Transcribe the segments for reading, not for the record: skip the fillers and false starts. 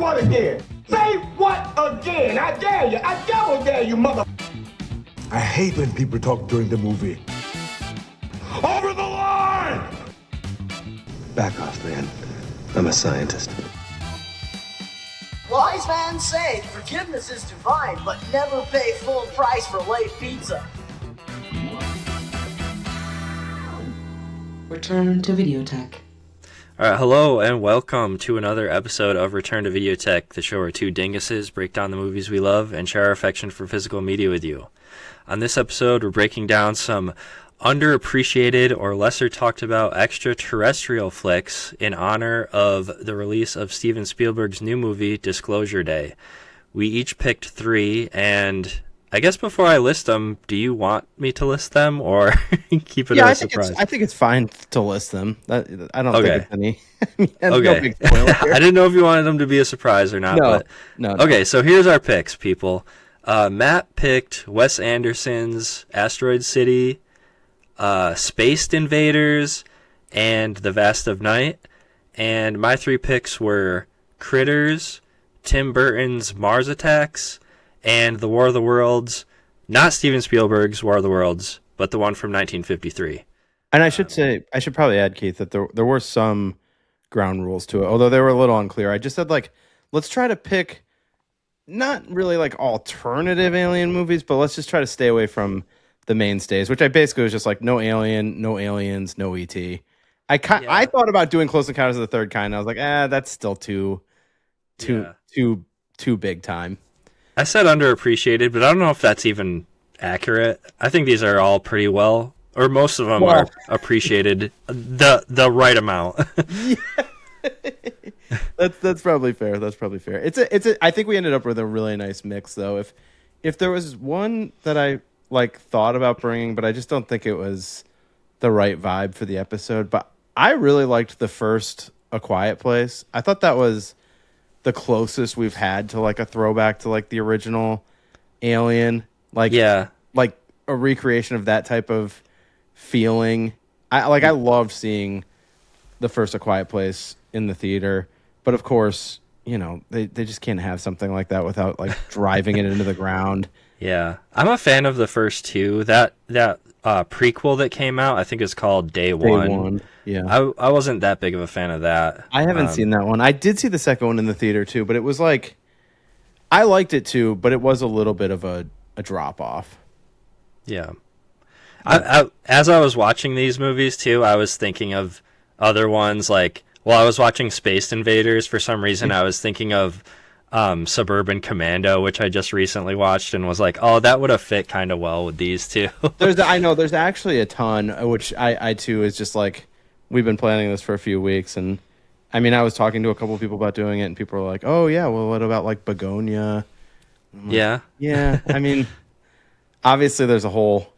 what again? Say what again? I dare you. I double dare you, mother. I hate when people talk during the movie. Over the line! Back off, man. I'm a scientist. Wise man say forgiveness is divine, but never pay full price for late pizza. Return to VIDEOTECH. All right, hello and welcome to another episode of Return to VIDEOTECH, the show where two dinguses break down the movies we love and share our affection for physical media with you. On this episode, we're breaking down some underappreciated or lesser talked about extraterrestrial flicks in honor of the release of Steven Spielberg's new movie, Disclosure Day. We each picked three, and I guess before I list them, do you want me to list them or keep it as a surprise? I think it's fine to list them. I don't think it's any. Okay. No big spoiler here. I didn't know if you wanted them to be a surprise or not. No. Okay, so here's our picks, people. Matt picked Wes Anderson's Asteroid City, Spaced Invaders, and The Vast of Night. And my three picks were Critters, Tim Burton's Mars Attacks, and The War of the Worlds. Not Steven Spielberg's War of the Worlds, but the one from 1953. And I should probably add, Keith, that there were some ground rules to it, although they were a little unclear. I just said, let's try to pick not really alternative alien movies, but let's just try to stay away from the mainstays, which I basically was just no Alien, no Aliens, no E.T. I thought about doing Close Encounters of the Third Kind. I was like, that's still too big time. I said underappreciated, but I don't know if that's even accurate. I think these are all pretty well, or most of them are appreciated the right amount. That's probably fair. I think we ended up with a really nice mix, though. If there was one that I thought about bringing, but I just don't think it was the right vibe for the episode. But I really liked the first A Quiet Place. I thought that was the closest we've had to a throwback to the original Alien. A recreation of that type of feeling. I loved seeing the first A Quiet Place in the theater, but of course, they just can't have something like that without driving it into the ground. Yeah, I'm a fan of the first two. That prequel that came out, I think it's called Day One. Yeah, I wasn't that big of a fan of that. I haven't seen that one. I did see the second one in the theater too, but it was I liked it too, but it was a little bit of a drop off. Yeah, as I was watching these movies too, I was thinking of other ones while I was watching Space Invaders, for some reason I was thinking of Suburban Commando, which I just recently watched and was that would have fit kind of well with these two. There's actually a ton, which I too is just we've been planning this for a few weeks, and I mean I was talking to a couple of people about doing it, and people were like, oh yeah, well what about Begonia? Yeah. I mean obviously there's a whole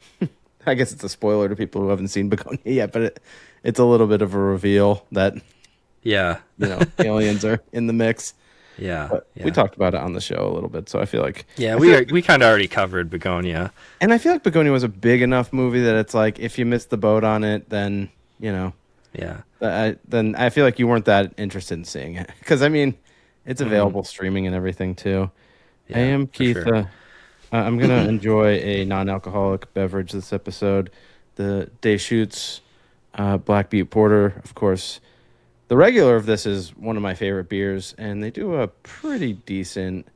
I guess it's a spoiler to people who haven't seen Begonia yet, but it's a little bit of a reveal that aliens are in the mix. But we talked about it on the show a little bit, so I feel we kind of already covered Begonia, and I feel like Begonia was a big enough movie that it's if you missed the boat on it, then then I feel like you weren't that interested in seeing it, because I mean it's available streaming and everything too. I am Keith. Sure. I'm gonna enjoy a non-alcoholic beverage this episode. The Deschutes Black Butte Porter, of course. The regular of this is one of my favorite beers, and they do a pretty decent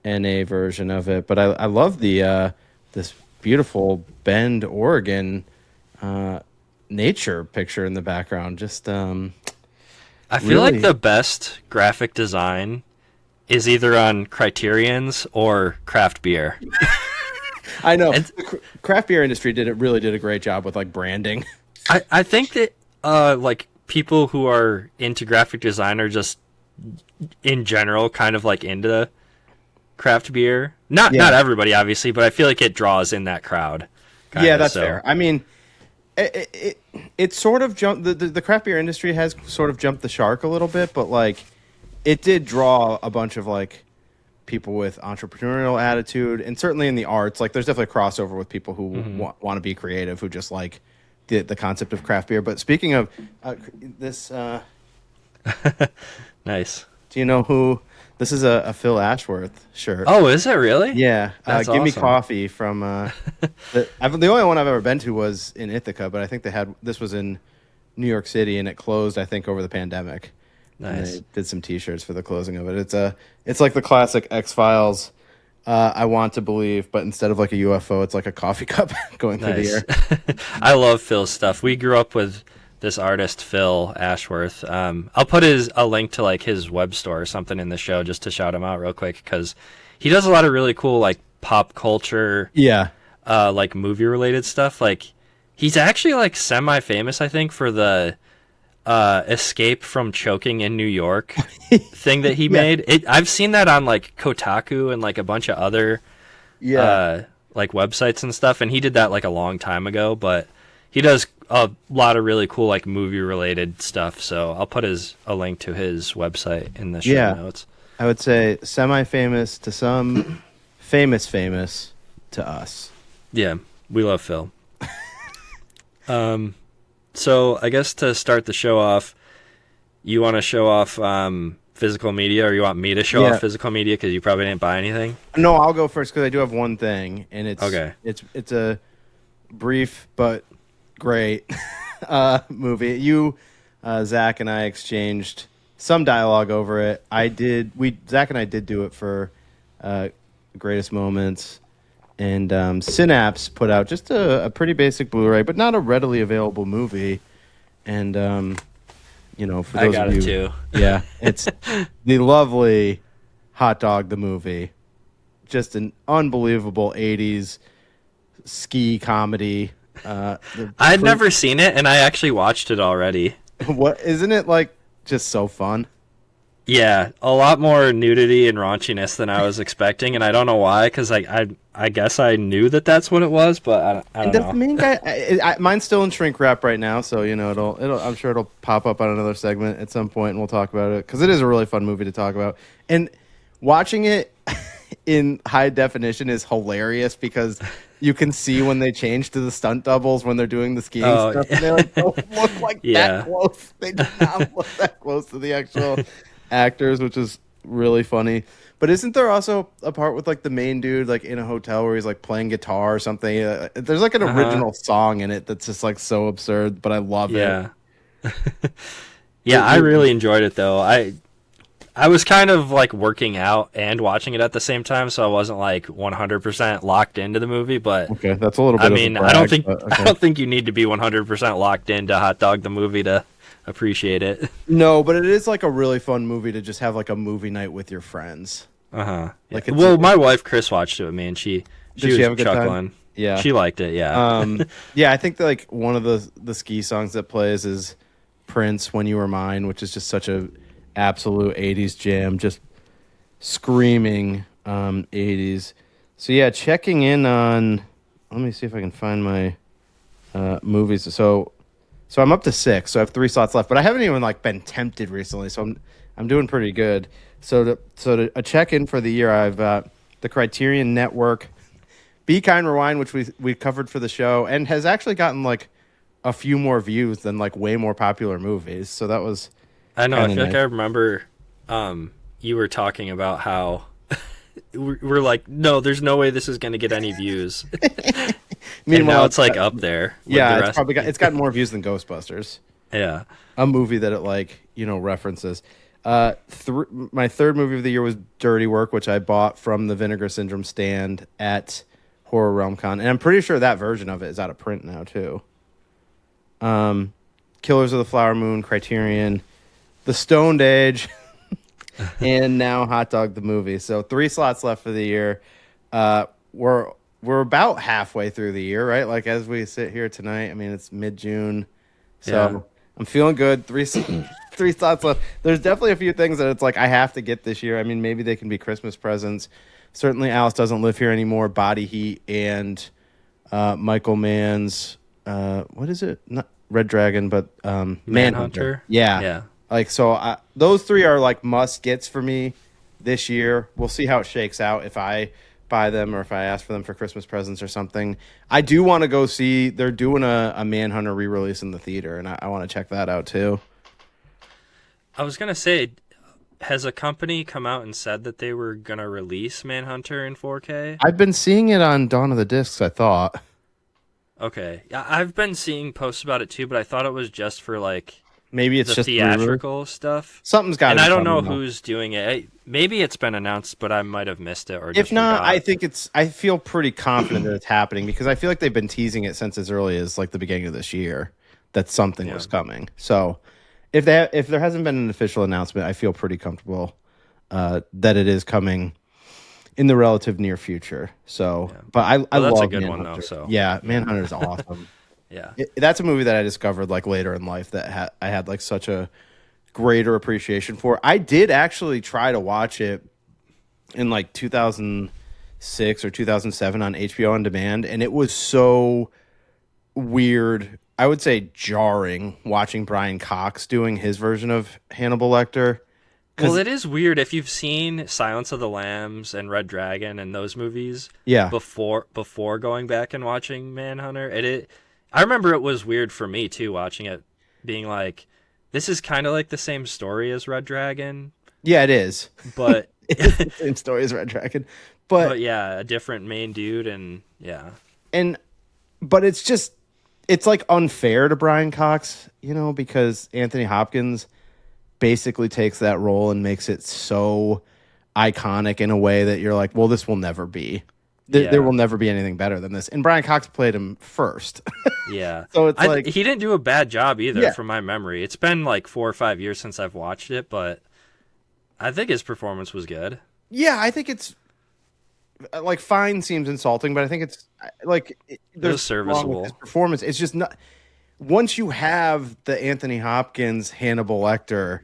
NA version of it. But I love the this beautiful Bend, Oregon nature picture in the background. Just I feel like the best graphic design is either on Criterion's or craft beer. I know the craft beer industry really did a great job with branding. I think that people who are into graphic design are just in general kind of into craft beer. Not everybody obviously, but I feel like it draws in that crowd. That's fair. I mean, it sort of jumped the craft beer industry has sort of jumped the shark a little bit, but it did draw a bunch of people with entrepreneurial attitude, and certainly in the arts, there's definitely a crossover with people who want to be creative, who just the concept of craft beer. But speaking of this, nice. Do you know who This is a Phil Ashworth shirt. Oh, is it really? Yeah. That's Give Me awesome. Coffee from the only one I've ever been to was in Ithaca, but I think this was in New York City, and it closed, I think, over the pandemic. Nice. And they did some T-shirts for the closing of it. It's like the classic X-Files. I want to believe, but instead of like a UFO, it's like a coffee cup going through the air. I love Phil's stuff. We grew up with this artist Phil Ashworth. I'll put a link to like his web store or something in the show just to shout him out real quick, because he does a lot of really cool like pop culture, like movie related stuff. Like he's actually like semi famous, I think, for the escape from choking in New York thing that he made. I've seen that on like Kotaku and like a bunch of other like websites and stuff, and he did that like a long time ago, but he does a lot of really cool like movie related stuff, so I'll put a link to his website in the show notes. I would say semi-famous to some, famous to us. Yeah, we love Phil. So I guess to start the show off, you want to show off physical media, or you want me to show off physical media because you probably didn't buy anything? No, I'll go first because I do have one thing, and it's okay. It's a brief but great movie. Zach and I exchanged some dialogue over it. Zach and I did do it for Greatest Moments. And Synapse put out just a pretty basic Blu-ray, but not a readily available movie. And, for those I got of you, it too. Yeah, it's the lovely Hot Dog the Movie. Just an unbelievable 80s ski comedy. I'd never seen it, and I actually watched it already. What, isn't it like just so fun? Yeah, a lot more nudity and raunchiness than I was expecting, and I don't know why, because I guess I knew that that's what it was, but I don't know. The main guy, mine's still in shrink wrap right now, so it'll I'm sure it'll pop up on another segment at some point, and we'll talk about it because it is a really fun movie to talk about. And watching it in high definition is hilarious because you can see when they change to the stunt doubles when they're doing the skiing stuff, and they don't look like that close. They do not look that close to the actual actors, which is really funny. But isn't there also a part with like the main dude like in a hotel where he's like playing guitar or something? There's like an original song in it that's just like so absurd, but I love it. Yeah, I really enjoyed it though. I was kind of like working out and watching it at the same time, so I wasn't like 100% locked into the movie. But okay, that's a little bit. I don't think you need to be 100% locked into Hot Dog the Movie to appreciate it. No, but it is like a really fun movie to just have like a movie night with your friends. Like my wife Chris watched it with me, and she was chuckling. Yeah, she liked it. Yeah. Yeah, I think that like one of the ski songs that plays is Prince "When You Were Mine," which is just such a absolute 80s jam, just screaming 80s. So yeah, checking in on, let me see if I can find my movies. So I'm up to 6, so I have 3 slots left, but I haven't even like been tempted recently, so I'm doing pretty good. So to a check-in for the year, I've the Criterion Network, Be Kind Rewind, which we covered for the show, and has actually gotten like a few more views than like way more popular movies. So that was, I know. I feel like I remember you were talking about how we're like, no, there's no way this is going to get any views. And now it's like up there. Yeah, it's gotten more views than Ghostbusters. Yeah, a movie that it like references. My third movie of the year was Dirty Work, which I bought from the Vinegar Syndrome stand at Horror Realm Con, and I'm pretty sure that version of it is out of print now too. Killers of the Flower Moon, Criterion, The Stoned Age, and now Hot Dog the Movie. So 3 slots left for the year. We're about halfway through the year, right? Like as we sit here tonight, I mean it's mid-June, so I'm feeling good. 3 slots left. There's definitely a few things that it's like I have to get this year. I mean, maybe they can be Christmas presents. Certainly, Alice Doesn't Live Here Anymore, Body Heat, and Michael Mann's what is it? Not Red Dragon, but Manhunter. Yeah. Like so, those 3 are like must gets for me this year. We'll see how it shakes out if I buy them or if I ask for them for Christmas presents or something. I do want to go see. They're doing a Manhunter re-release in the theater, and I want to check that out too. I was gonna say, has a company come out and said that they were going to release Manhunter in 4K? I've been seeing it on Dawn of the Discs, I thought. Okay. Yeah, I've been seeing posts about it too, but I thought it was just for like maybe it's the just theatrical stuff. Something's got to be. And I don't know who's doing it. Maybe it's been announced, but I might have missed it or just if not, forgot. I feel pretty confident that it's happening because I feel like they've been teasing it since as early as like the beginning of this year that something was coming. So if there hasn't been an official announcement, I feel pretty comfortable that it is coming in the relative near future. So, but I love that's a good Manhunter. one though. So yeah, Manhunter is awesome. Yeah, that's a movie that I discovered like later in life that I had like such a greater appreciation for. I did actually try to watch it in like 2006 or 2007 on HBO on demand, and it was so weird. I would say jarring watching Brian Cox doing his version of Hannibal Lecter. Well, it is weird if you've seen Silence of the Lambs and Red Dragon and those movies. Yeah. Before going back and watching Manhunter, I remember it was weird for me too watching it, being like, this is kind of like the same story as Red Dragon. Yeah, it is. But it's the same story as Red Dragon. But yeah, a different main dude and yeah. But it's like unfair to Brian Cox, because Anthony Hopkins basically takes that role and makes it so iconic in a way that you're like, well, this will never be. There will never be anything better than this. And Brian Cox played him first. Yeah. So it's like he didn't do a bad job either from my memory. It's been like 4 or 5 years since I've watched it, but I think his performance was good. Yeah, I think it's like fine seems insulting, but I think it's like it was serviceable. His performance. It's just not. Once you have the Anthony Hopkins Hannibal Lecter,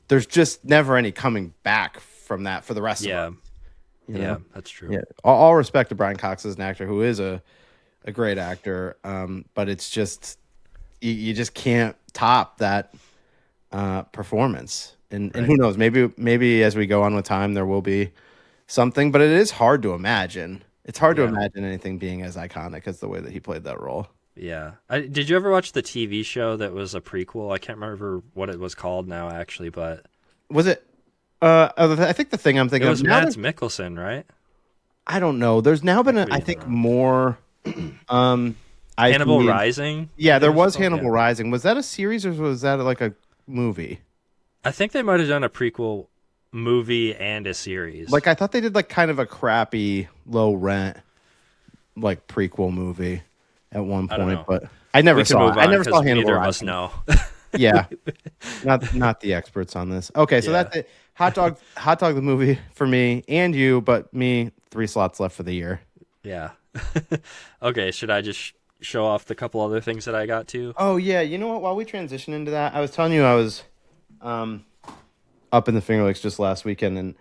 there's just never any coming back from that for the rest of us. Yeah, that's true. Yeah, all respect to Brian Cox as an actor who is a great actor, but it's just you just can't top that performance. And who knows? Maybe as we go on with time, there will be something, but it is hard to imagine. It's hard to imagine anything being as iconic as the way that he played that role. Yeah. Did you ever watch the TV show that was a prequel? I can't remember what it was called now, actually, but was it? I think the thing I'm thinking it was of Mads Mikkelsen, right? I don't know. There's now been I think more. Hannibal Rising. Yeah, there was Hannibal Rising. Was that a series or was that like a movie? I think they might have done a prequel movie and a series. Like I thought they did like kind of a crappy low rent like prequel movie at one point, but I never saw it. I never saw Hannibal Rising. Neither of us know. Yeah, not the experts on this. Okay, so that's it. Hot Dog the movie for me and you, but me 3 slots left for the year. Yeah. Okay, should I just show off the couple other things that I got too? Oh yeah, you know what? While we transition into that, I was telling you I was up in the Finger Lakes just last weekend, and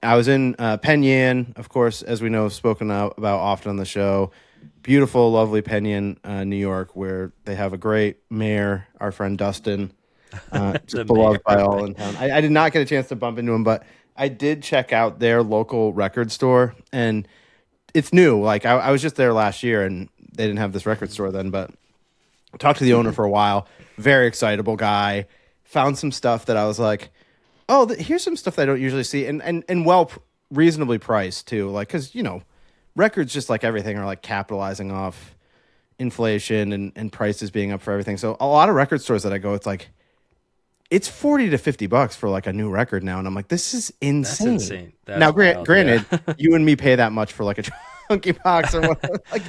I was in Penn Yan, of course, as we know, spoken about often on the show. Beautiful, lovely Penn Yan, New York, where they have a great mayor, our friend Dustin, just beloved by all in town. I did not get a chance to bump into him, but I did check out their local record store, and it's new. Like I was just there last year, and they didn't have this record store then, but I talked to the owner for a while. Very excitable guy. Found some stuff that I was like, oh, here's some stuff that I don't usually see, and well, reasonably priced too. Like, because records, just like everything, are like capitalizing off inflation and prices being up for everything. So a lot of record stores that I go, it's like it's $40 to $50 for like a new record now, and I'm like, this is insane. That's insane. That's now, wild, granted, you and me pay that much for like a chunky box or whatever. Like,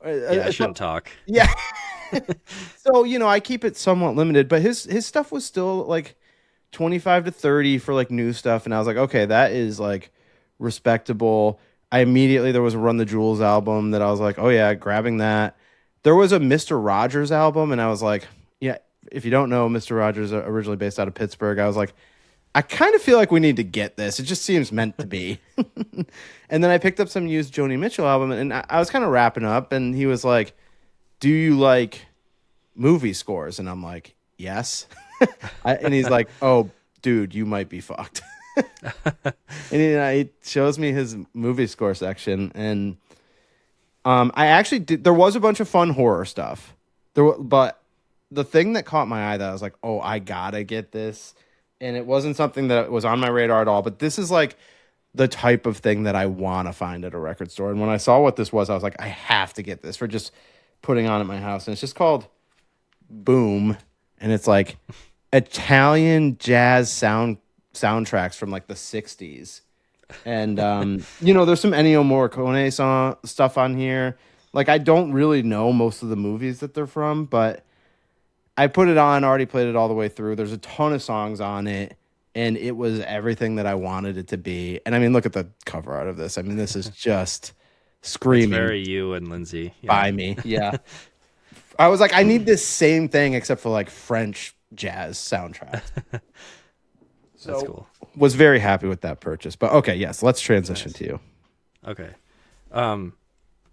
I shouldn't talk. Yeah. So I keep it somewhat limited, but his stuff was still like 25 to 30 for like new stuff, and I was like, okay, that is like respectable. There was a Run the Jewels album that I was like, oh yeah, grabbing that. There was a Mr. Rogers album, and I was like, yeah, if you don't know, Mr. Rogers originally based out of Pittsburgh. I was like, I kind of feel like we need to get this. It just seems meant to be. And then I picked up some used Joni Mitchell album, and I was kind of wrapping up, and he was like, do you like movie scores? And I'm like, yes. And he's like, oh, dude, you might be fucked. And he shows me his movie score section, and I actually did. There was a bunch of fun horror stuff. But the thing that caught my eye that I was like, oh, I gotta get this, and it wasn't something that was on my radar at all. But this is like the type of thing that I want to find at a record store. And when I saw what this was, I was like, I have to get this for just putting on at my house. And it's just called Boom, and it's like Italian jazz soundtracks from like the 60s. And there's some Ennio Morricone stuff on here. Like, I don't really know most of the movies that they're from, but I put it on, already played it all the way through. There's a ton of songs on it, and it was everything that I wanted it to be. And I mean, look at the cover art of this. I mean, this is just screaming. It's very you and Lindsay. Yeah. By me. Yeah. I was like, I need this same thing except for like French jazz soundtrack. So, that's cool. Was very happy with that purchase. But okay, yes, let's transition to you. Okay.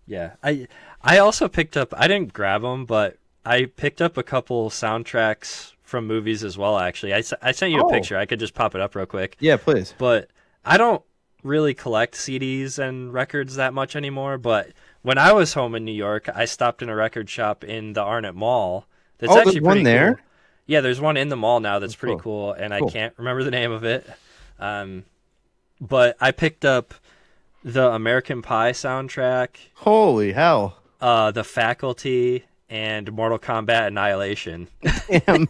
Yeah. I also picked up, I didn't grab them, but I picked up a couple soundtracks from movies as well, actually. I sent you a picture. I could just pop it up real quick. Yeah, please. But I don't really collect CDs and records that much anymore, but when I was home in New York, I stopped in a record shop in the Arnett Mall. That's actually there's one there? Cool. Yeah, there's one in the mall now that's pretty cool, and I can't remember the name of it. But I picked up the American Pie soundtrack. Holy hell. The Faculty, and Mortal Kombat Annihilation. Damn.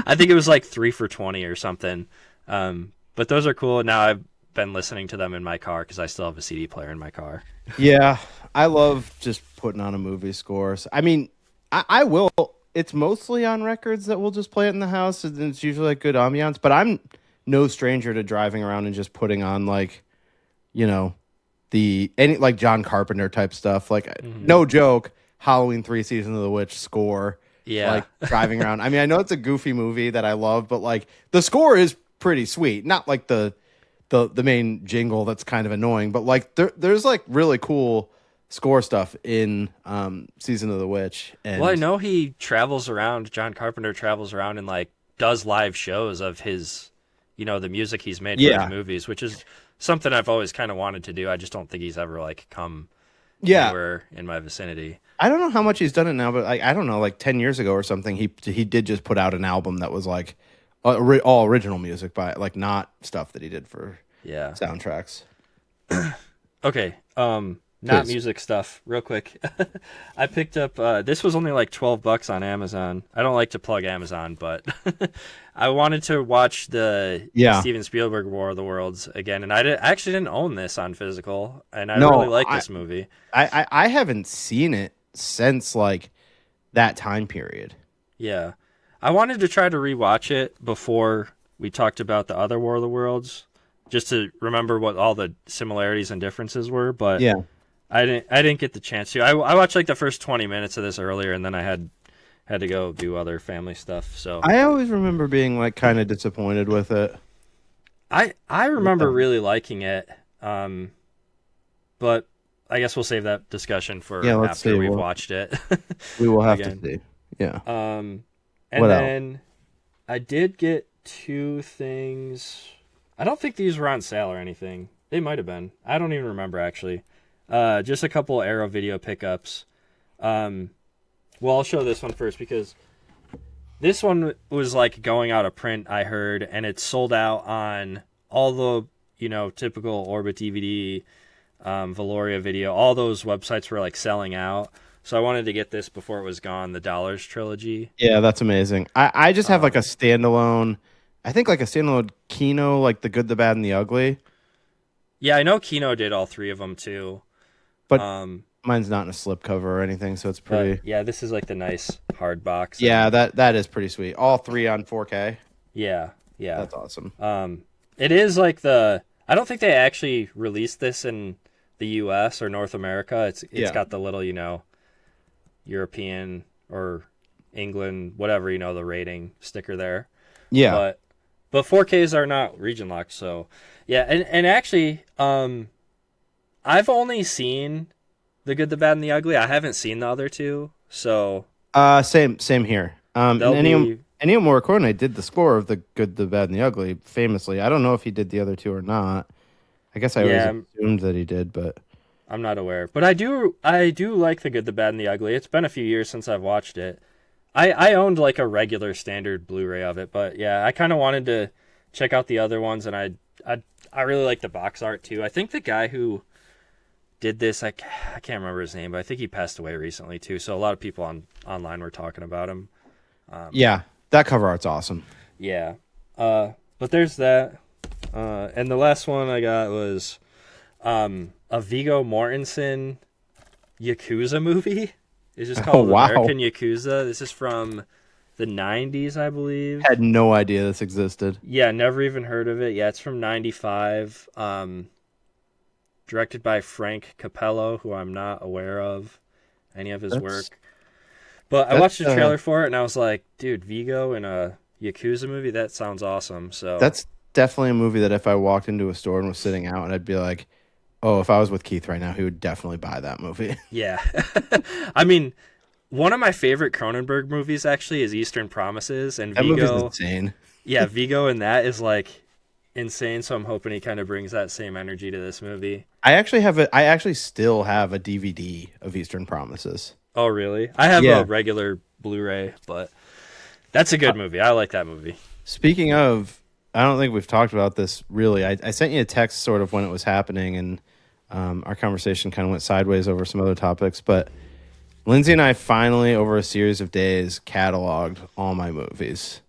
I think it was like 3 for $20 or something. But those are cool. Now I've been listening to them in my car because I still have a CD player in my car. Yeah, I love just putting on a movie score. I mean, I will. It's mostly on records that we'll just play it in the house, and it's usually like good ambiance. But I'm no stranger to driving around and just putting on like, any like John Carpenter type stuff. Like, no joke, Halloween 3 Season of the Witch score. Yeah. Like driving around. I mean, I know it's a goofy movie that I love, but like the score is pretty sweet. Not like the main jingle that's kind of annoying, but like there's like really cool score stuff in Season of the Witch. And well, I know he travels around. John Carpenter travels around and like does live shows of his, the music he's made for his movies, which is something I've always kind of wanted to do. I just don't think he's ever like come anywhere in my vicinity. I don't know how much he's done it now, but I don't know, like 10 years ago or something, he did just put out an album that was like all original music, by like not stuff that he did for soundtracks. Okay, not music stuff. Real quick, I picked up. This was only like $12 on Amazon. I don't like to plug Amazon, but I wanted to watch the Steven Spielberg War of the Worlds again, and I actually didn't own this on physical, and I really like this movie. I haven't seen it since like that time period. Yeah, I wanted to try to rewatch it before we talked about the other War of the Worlds, just to remember what all the similarities and differences were, but I didn't get the chance to. I watched like the first 20 minutes of this earlier, and then I had to go do other family stuff. So I always remember being like kind of disappointed with it. I remember really liking it, but I guess we'll save that discussion for after we've watched it. We will have to see. Yeah. And then I did get 2 things. I don't think these were on sale or anything. They might have been. I don't even remember actually. Just a couple Arrow video pickups. Well, I'll show this one first because this one was like going out of print, I heard, and it's sold out on all the, typical Orbit DVD, Valoria Video. All those websites were like selling out. So I wanted to get this before it was gone, the Dollars trilogy. Yeah, that's amazing. I just have like a standalone, I think like a standalone Kino, like The Good, the Bad, and the Ugly. Yeah, I know Kino did all 3 of them too. But mine's not in a slipcover or anything, so it's pretty. Yeah, this is like the nice hard box. Yeah, that is pretty sweet. All 3 on 4K. Yeah. That's awesome. It is like I don't think they actually released this in the U.S. or North America. It's got the little, European or England, whatever, the rating sticker there. Yeah. But 4Ks are not region locked, so yeah. And actually, I've only seen The Good, the Bad, and the Ugly. I haven't seen the other 2, so same here. Ennio Morricone did the score of The Good, the Bad, and the Ugly famously. I don't know if he did the other 2 or not. I guess I always assumed that he did, but I'm not aware. But I do like The Good, the Bad, and the Ugly. It's been a few years since I've watched it. I owned like a regular standard Blu-ray of it, but yeah, I kind of wanted to check out the other ones, and I really like the box art too. I think the guy who did this, I can't remember his name, but I think he passed away recently too. So a lot of people online were talking about him. Yeah, that cover art's awesome. Yeah, but there's that, and the last one I got was a Viggo Mortensen Yakuza movie. It's just called American Yakuza. This is from the 90s, I believe. Had no idea this existed. Yeah, never even heard of it. Yeah, it's from 95. Directed by Frank Capello, who I'm not aware of any of his work. But I watched the trailer for it, and I was like, dude, Viggo in a Yakuza movie? That sounds awesome. So that's definitely a movie that if I walked into a store and was sitting out, and I'd be like, oh, if I was with Keith right now, he would definitely buy that movie. Yeah. I mean, one of my favorite Cronenberg movies, actually, is Eastern Promises. And that Viggo, movie's insane. Yeah, Viggo in that is, like, insane, so I'm hoping he kind of brings that same energy to this movie. I actually still have a DVD of Eastern Promises. Oh, really? I have a regular Blu-ray, but that's a good movie. I like that movie. Speaking of, I don't think we've talked about this really. I sent you a text sort of when it was happening, and our conversation kind of went sideways over some other topics, but Lindsay and I finally, over a series of days, cataloged all my movies.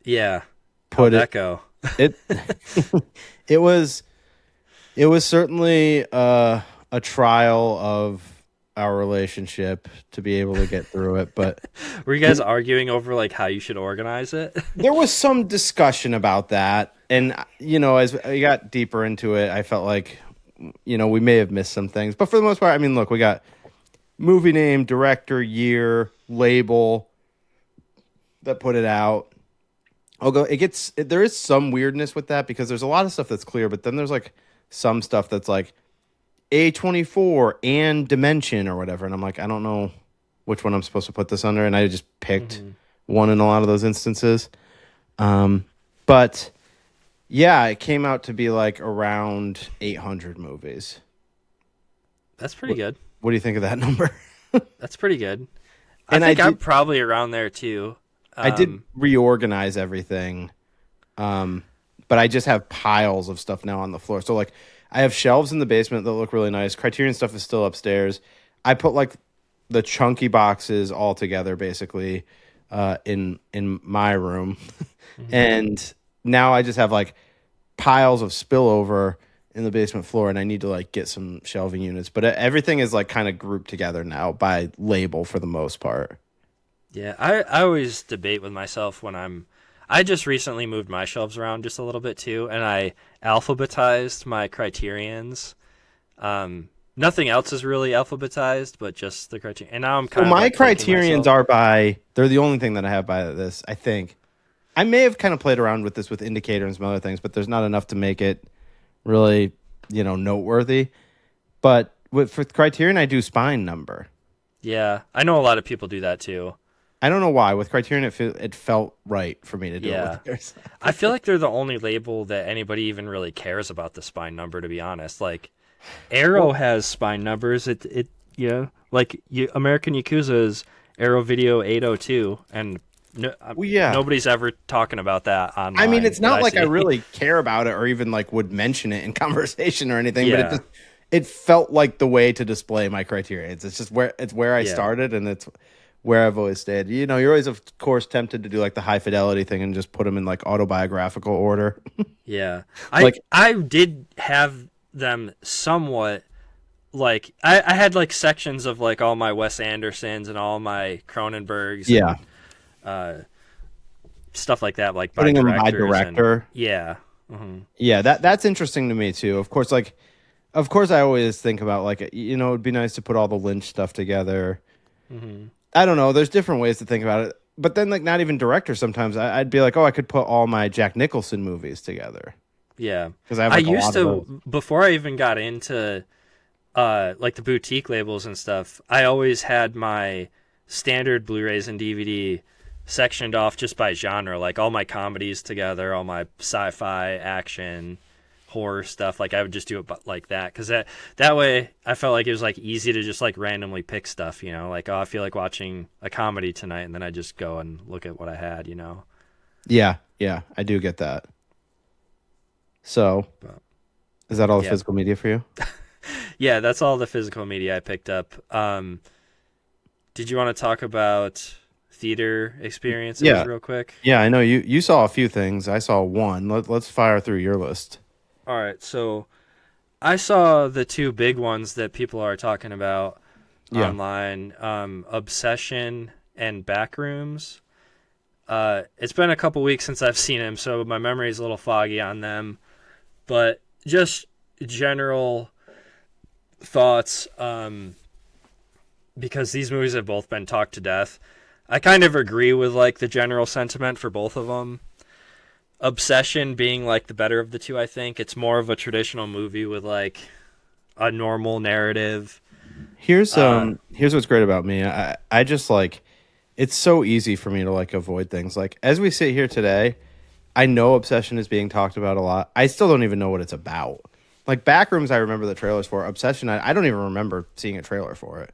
Yeah. How'd that go? It was certainly a trial of our relationship to be able to get through it, but were you guys arguing over like how you should organize it? There was some discussion about that, and as we got deeper into it, I felt like we may have missed some things, but for the most part, I mean, look, we got movie name, director, year, label that put it out. There is some weirdness with that because there's a lot of stuff that's clear, but then there's like some stuff that's like A24 and Dimension or whatever. And I'm like, I don't know which one I'm supposed to put this under. And I just picked one in a lot of those instances. But yeah, it came out to be like around 800 movies. That's pretty good. What do you think of that number? That's pretty good. I think I'm probably around there too. I did reorganize everything, but I just have piles of stuff now on the floor. So, like, I have shelves in the basement that look really nice. Criterion stuff is still upstairs. I put, like, the chunky boxes all together, basically, in my room. And now I just have, like, piles of spillover in the basement floor, and I need to, like, get some shelving units. But everything is, like, kind of grouped together now by label for the most part. Yeah, I always debate with myself when I just recently moved my shelves around just a little bit too, and I alphabetized my Criterions. Nothing else is really alphabetized, but just the Criterion. And now I'm kind of my Criterions are they're the only thing that I have by this, I think. I may have kind of played around with this with Indicator and some other things, but there's not enough to make it really, noteworthy. But for Criterion, I do spine number. Yeah, I know a lot of people do that too. I don't know why. With Criterion, it felt right for me to do it with theirs. I feel like they're the only label that anybody even really cares about the spine number, to be honest. Like, Arrow has spine numbers. Like American Yakuza is Arrow Video 802, and nobody's ever talking about that online. I mean, it's not like I really care about it or even like would mention it in conversation or anything, but it felt like the way to display my Criterion. It's just where I started, and it's where I've always stayed. You're always, of course, tempted to do like the high fidelity thing and just put them in like autobiographical order. Yeah. I did have them somewhat like, I had like sections of like all my Wes Andersons and all my Cronenbergs. Yeah. And, stuff like that, like putting them by director. Yeah, that's interesting to me too. Of course, I always think about like, it'd be nice to put all the Lynch stuff together. I don't know. There's different ways to think about it. But then, like, not even director sometimes. I'd be like, I could put all my Jack Nicholson movies together. Yeah. Because I used to, before I even got into, like, the boutique labels and stuff, I always had my standard Blu-rays and DVD sectioned off just by genre. Like, all my comedies together, all my sci-fi, action, horror stuff. Like, I would just do it like that, because that way I felt like it was like easy to just like randomly pick stuff, like, I feel like watching a comedy tonight, and then I just go and look at what I had. Yeah, I do get that. So, is that all the physical media for you? Yeah, that's all the physical media I picked up. Did you want to talk about theater experiences real quick? Yeah, I know you saw a few things. I saw one. Let's fire through your list. All right, so I saw the two big ones that people are talking about online, Obsession and Backrooms. It's been a couple weeks since I've seen them, so my memory is a little foggy on them. But just general thoughts, because these movies have both been talked to death. I kind of agree with like the general sentiment for both of them. Obsession being like the better of the two, I think. It's more of a traditional movie with like a normal narrative. Here's what's great about me. I just like, it's so easy for me to like avoid things. Like as we sit here today, I know Obsession is being talked about a lot. I still don't even know what it's about. Like Backrooms, I remember the trailers for. Obsession, I don't even remember seeing a trailer for it.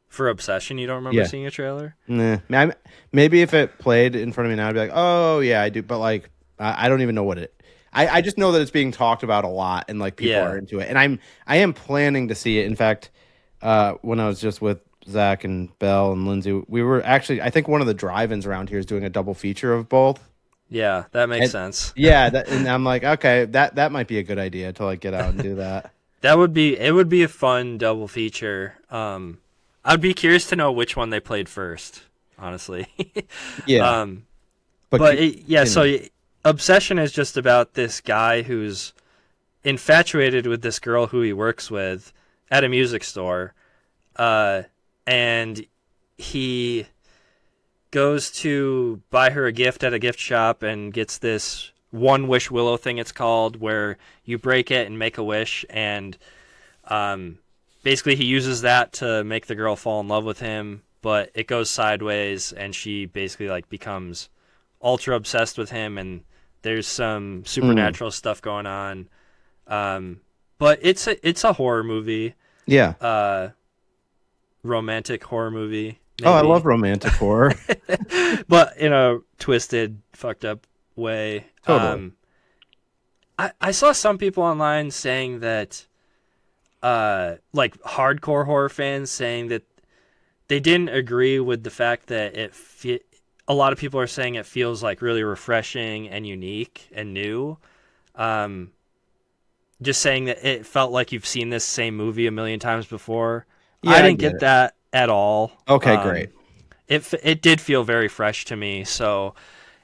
For Obsession, you don't remember seeing a trailer? Nah. Maybe if it played in front of me now, I'd be like, oh yeah, I do. But like, I don't even know what it. I just know that it's being talked about a lot, and like people are into it. And I am planning to see it. In fact, when I was just with Zach and Belle and Lindsay, we were actually, I think one of the drive-ins around here is doing a double feature of both. Yeah, that makes sense. Yeah, and I'm like, okay, that might be a good idea to like get out and do that. It would be a fun double feature. I'd be curious to know which one they played first, honestly. Yeah. So Obsession is just about this guy who's infatuated with this girl who he works with at a music store, and he goes to buy her a gift at a gift shop and gets this One Wish Willow thing, it's called, where you break it and make a wish, and basically he uses that to make the girl fall in love with him, but it goes sideways and she basically like becomes ultra obsessed with him, and there's some supernatural stuff going on. But it's a horror movie. Yeah. Romantic horror movie. Maybe. Oh, I love romantic horror. But in a twisted, fucked up way. Totally. I saw some people online saying that, like hardcore horror fans saying that they didn't agree with the fact that a lot of people are saying it feels like really refreshing and unique and new. Just saying that it felt like you've seen this same movie a million times before. Yeah, I didn't get that at all. Okay, great. It did feel very fresh to me. So,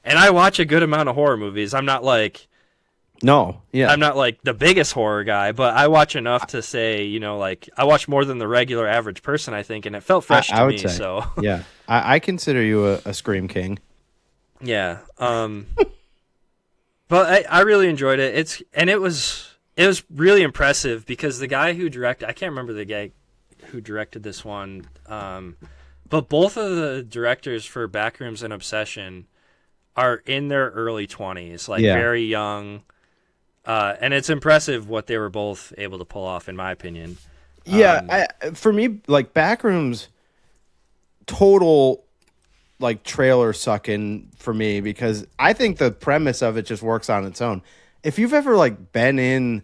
and I watch a good amount of horror movies. I'm not like I'm not like the biggest horror guy, but I watch enough to say, like I watch more than the regular average person, I think, and it felt fresh to me. Say. So yeah, I consider you a Scream King. Yeah. But I really enjoyed it. It was really impressive because the guy who directed, I can't remember the guy who directed this one, but both of the directors for Backrooms and Obsession are in their early 20s, like very young. And it's impressive what they were both able to pull off, in my opinion. Yeah, for me, like Backrooms, total like trailer sucking for me, because I think the premise of it just works on its own. If you've ever like been in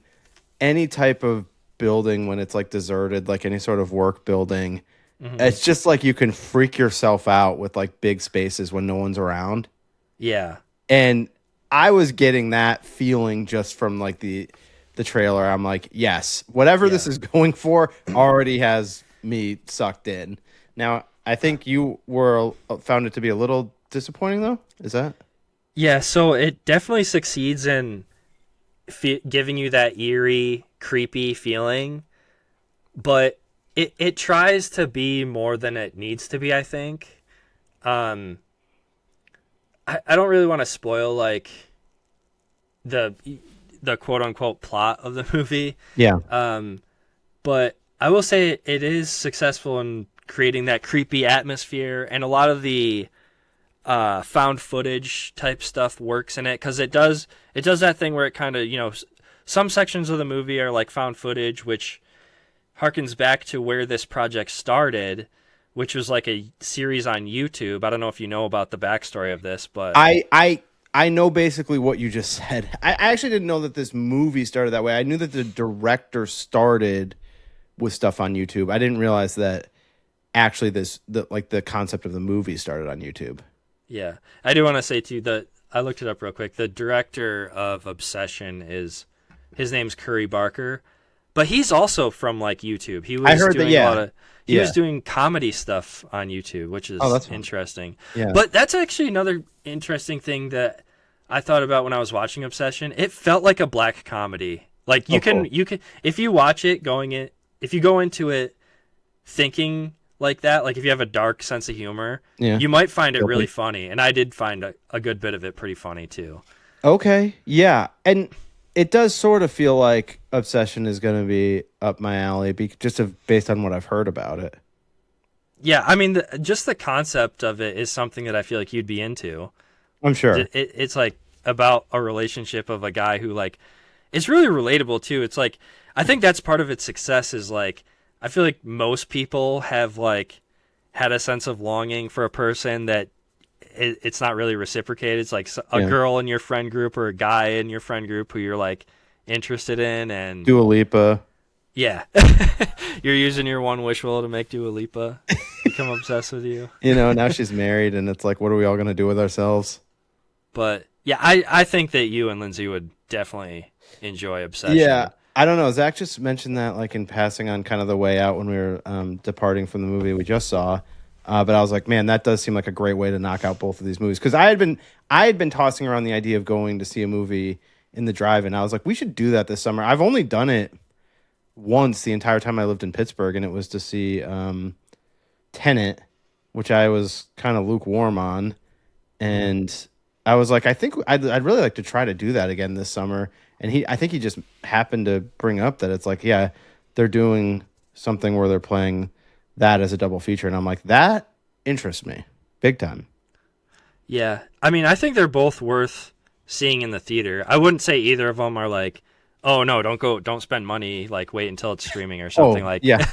any type of building when it's like deserted, like any sort of work building, it's just like you can freak yourself out with like big spaces when no one's around. Yeah. And I was getting that feeling just from like the trailer. I'm like, yes, whatever this is going for already has me sucked in. Now, I think you found it to be a little disappointing though. Is that? Yeah. So it definitely succeeds in giving you that eerie, creepy feeling, but it tries to be more than it needs to be, I think. I don't really want to spoil like the quote unquote plot of the movie. Yeah. But I will say it is successful in creating that creepy atmosphere, and a lot of the found footage type stuff works in it, because it does that thing where it kind of, some sections of the movie are like found footage, which harkens back to where this project started, which was like a series on YouTube. I don't know if you know about the backstory of this, but I I know basically what you just said. I actually didn't know that this movie started that way. I knew that the director started with stuff on YouTube. I didn't realize that actually the concept of the movie started on YouTube. Yeah. I do want to say too that I looked it up real quick. The director of Obsession his name's Curry Barker, but he's also from like YouTube. He was he was doing comedy stuff on YouTube, which is interesting. Yeah. But that's actually another interesting thing that I thought about when I was watching Obsession. It felt like a black comedy. Like you can if you watch it if you go into it thinking like that, like if you have a dark sense of humor, you might find it really funny. And I did find a good bit of it pretty funny too. Okay. Yeah. And it does sort of feel like Obsession is going to be up my alley based on what I've heard about it. Yeah. I mean, just the concept of it is something that I feel like you'd be into. I'm sure. It's like about a relationship of a guy who like, it's really relatable too. It's like, I think that's part of its success is like, I feel like most people have like had a sense of longing for a person that it's not really reciprocated. It's like a girl in your friend group or a guy in your friend group who you're like interested in, and Dua Lipa. Yeah. You're using your one wish will to make Dua Lipa become obsessed with you. You know, now she's married and it's like, what are we all going to do with ourselves? But yeah, I think that you and Lindsay would definitely enjoy Obsession. Yeah. I don't know. Zach just mentioned that like in passing on kind of the way out when we were departing from the movie we just saw. But I was like, man, that does seem like a great way to knock out both of these movies. Because I had been tossing around the idea of going to see a movie in the drive-in. I was like, we should do that this summer. I've only done it once the entire time I lived in Pittsburgh, and it was to see Tenet, which I was kind of lukewarm on. And I was like, I think I'd really like to try to do that again this summer. And I think he just happened to bring up that it's like, yeah, they're doing something where they're playing that as a double feature, and I'm like, that interests me big time. Yeah, I mean, I think they're both worth seeing in the theater. I wouldn't say either of them are like, oh no, don't spend money, like wait until it's streaming or something. Yeah.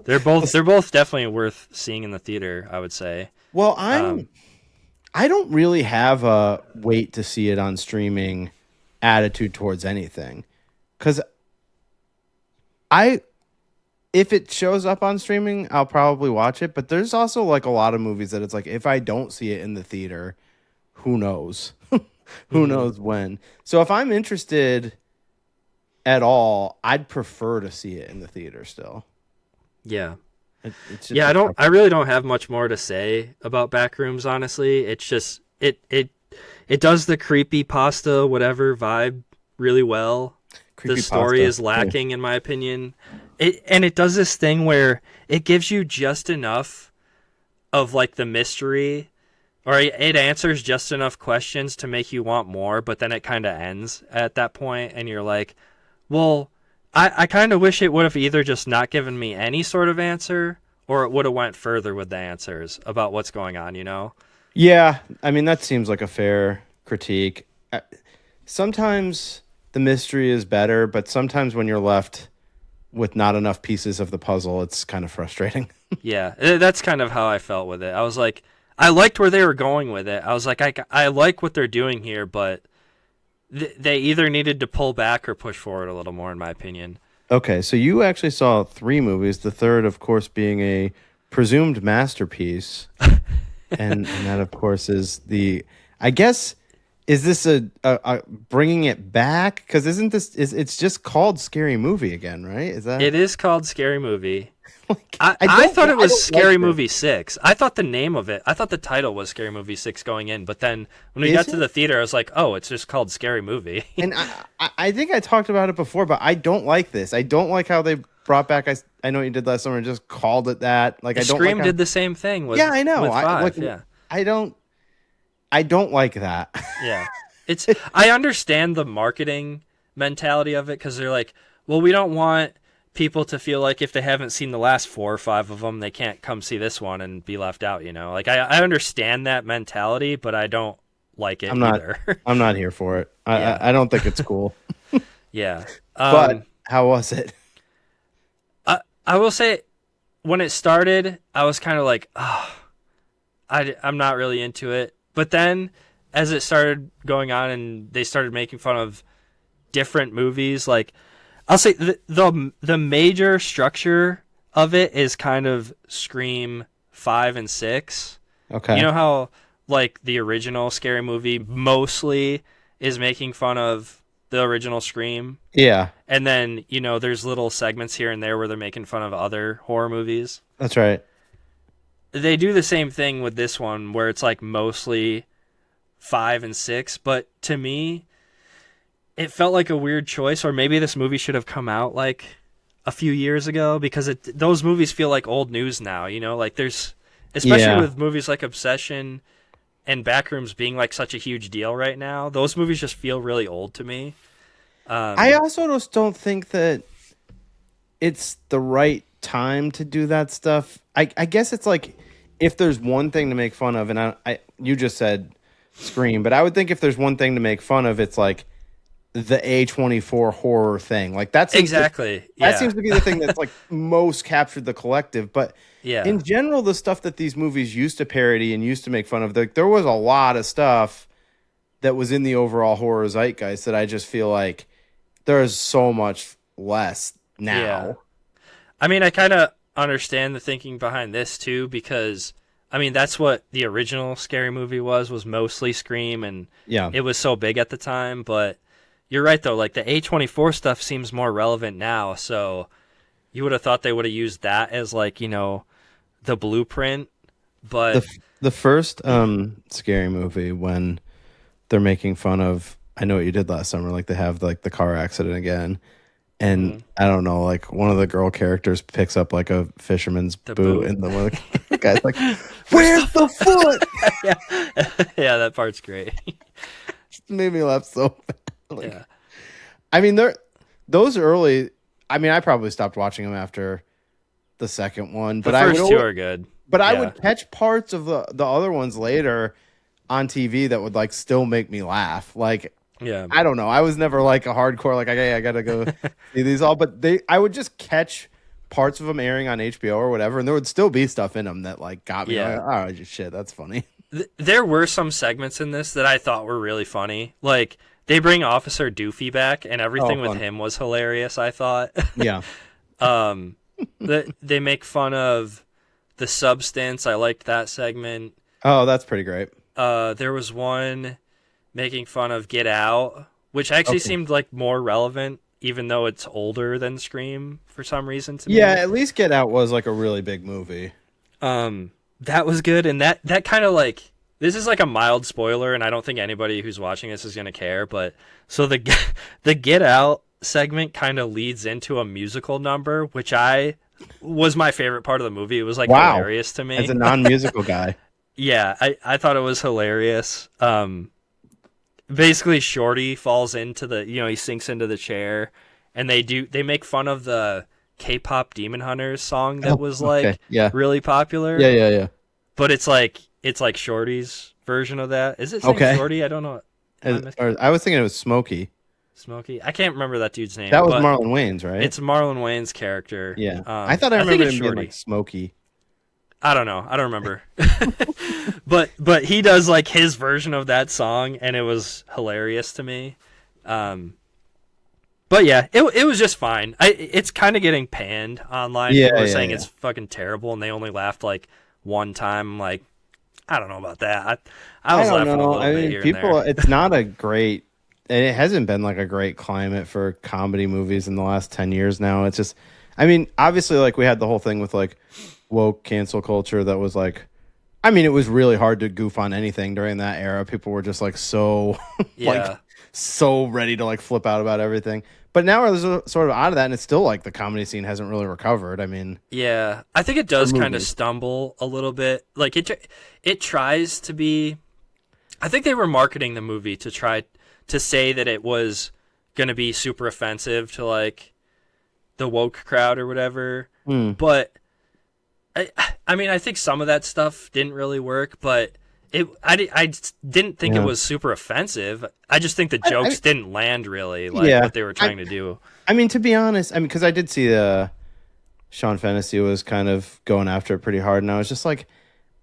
they're both definitely worth seeing in the theater, I would say. Well, I don't really have a wait to see it on streaming attitude towards anything, because if it shows up on streaming, I'll probably watch it. But there's also like a lot of movies that it's like, if I don't see it in the theater, who knows? Who knows when? So if I'm interested at all, I'd prefer to see it in the theater still. Yeah. I really don't have much more to say about Backrooms, honestly. It's just, it does the creepy pasta, whatever vibe really well. The story is lacking, in my opinion. It does this thing where it gives you just enough of like the mystery, or it answers just enough questions to make you want more, but then it kind of ends at that point, and you're like, well, I kind of wish it would have either just not given me any sort of answer, or it would have went further with the answers about what's going on, you know? Yeah, I mean, that seems like a fair critique. Sometimes the mystery is better, but sometimes when you're left with not enough pieces of the puzzle, it's kind of frustrating. Yeah, that's kind of how I felt with it. I was like, I liked where they were going with it. I was like, I like what they're doing here, but they either needed to pull back or push forward a little more, in my opinion. Okay, so you actually saw 3 movies, the third, of course, being a presumed masterpiece. and that, of course, is I guess, is this a bringing it back? Because it's just called Scary Movie again, right? Is that? It is called Scary Movie. I thought it was Scary Movie 6. I thought the name of it, I thought the title was Scary Movie 6 going in, but then when we got to the theater, I was like, oh, it's just called Scary Movie. And I think I talked about it before, but I don't like this. I don't like how they brought back I Know What You Did Last Summer and just called it that. Like, Scream did the same thing with, I know. With 5, I don't like that. Yeah. I understand the marketing mentality of it, because they're like, well, we don't want people to feel like if they haven't seen the last 4 or 5 of them, they can't come see this one and be left out, you know? Like, I understand that mentality, but I don't like it either. I'm not here for it. I don't think it's cool. Yeah. But how was it? I will say, when it started, I was kind of like, oh, I'm not really into it. But then as it started going on and they started making fun of different movies, like I'll say the major structure of it is kind of Scream 5 and 6. Okay. You know how like the original Scary Movie mostly is making fun of the original Scream? Yeah. And then, you know, there's little segments here and there where they're making fun of other horror movies. That's right. They do the same thing with this one where it's like mostly 5 and 6, but to me it felt like a weird choice, or maybe this movie should have come out like a few years ago, because those movies feel like old news now, you know, like there's, especially with movies like Obsession and Backrooms being like such a huge deal right now, those movies just feel really old to me. I also just don't think that it's the right time to do that stuff. I guess it's like, if there's one thing to make fun of, and you just said Scream, but I would think if there's one thing to make fun of, it's like the A24 horror thing. Like that seems that seems to be the thing that's like most captured the collective. But in general, the stuff that these movies used to parody and used to make fun of, there was a lot of stuff that was in the overall horror zeitgeist that I just feel like there's so much less now. Yeah. I mean, I kind of understand the thinking behind this too, because I mean that's what the original Scary Movie was mostly Scream, and it was so big at the time. But you're right though, like the A24 stuff seems more relevant now, so you would have thought they would have used that as like, you know, the blueprint. But the first Scary Movie, when they're making fun of I Know What You Did Last Summer, like they have like the car accident again. And I don't know, like one of the girl characters picks up like a fisherman's boot, and the guy's like, "Where's the foot?" yeah, that part's great. Just made me laugh so bad. I mean, those early. I mean, I probably stopped watching them after the second one, but the first two are good. But I would catch parts of the other ones later on TV that would like still make me laugh, like. Yeah, I don't know. I was never like a hardcore, like, okay, I gotta go see these all. But I would just catch parts of them airing on HBO or whatever, and there would still be stuff in them that like got me. Yeah. Like, oh, shit, that's funny. There were some segments in this that I thought were really funny. Like they bring Officer Doofy back, and everything with him was hilarious. I thought. Yeah. They make fun of the substance. I liked that segment. Oh, that's pretty great. There was one making fun of Get Out, which actually seemed like more relevant, even though it's older than Scream for some reason to me. Yeah, at least Get Out was like a really big movie. That was good, and that kind of like, this is like a mild spoiler, and I don't think anybody who's watching this is gonna care, but so the Get Out segment kind of leads into a musical number, which was my favorite part of the movie. It was like hilarious to me. As a non-musical guy. Yeah, I thought it was hilarious. Basically Shorty falls into he sinks into the chair, and they make fun of the K-pop Demon Hunters song that was really popular. Yeah. But it's like Shorty's version of that. Is it Shorty? I don't know. I was thinking it was Smokey. Smokey? I can't remember that dude's name. That was Marlon Wayans, right? It's Marlon Wayans' character. Yeah. I thought I remember him being like Smokey. I don't know. I don't remember. but he does like his version of that song, and it was hilarious to me. But yeah, it was just fine. It's kind of getting panned online. People are saying it's fucking terrible, and they only laughed like one time. Like, I don't know about that. I was laughing a little bit here and there. It's not a great. It hasn't been like a great climate for comedy movies in the last 10 years now. It's just, I mean, obviously, like we had the whole thing with like woke cancel culture that was like, I mean, it was really hard to goof on anything during that era. People were just like so like so ready to like flip out about everything. But now we're sort of out of that, and it's still like the comedy scene hasn't really recovered. I mean, yeah, I think it does kind of stumble a little bit. Like it tries to be. I think they were marketing the movie to try to say that it was going to be super offensive to like the woke crowd or whatever. But I mean, I think some of that stuff didn't really work, but I didn't think it was super offensive. I just think the jokes didn't land really like what they were trying to do. I mean, to be honest, I mean, because I did see Sean Fennessy was kind of going after it pretty hard, and I was just like,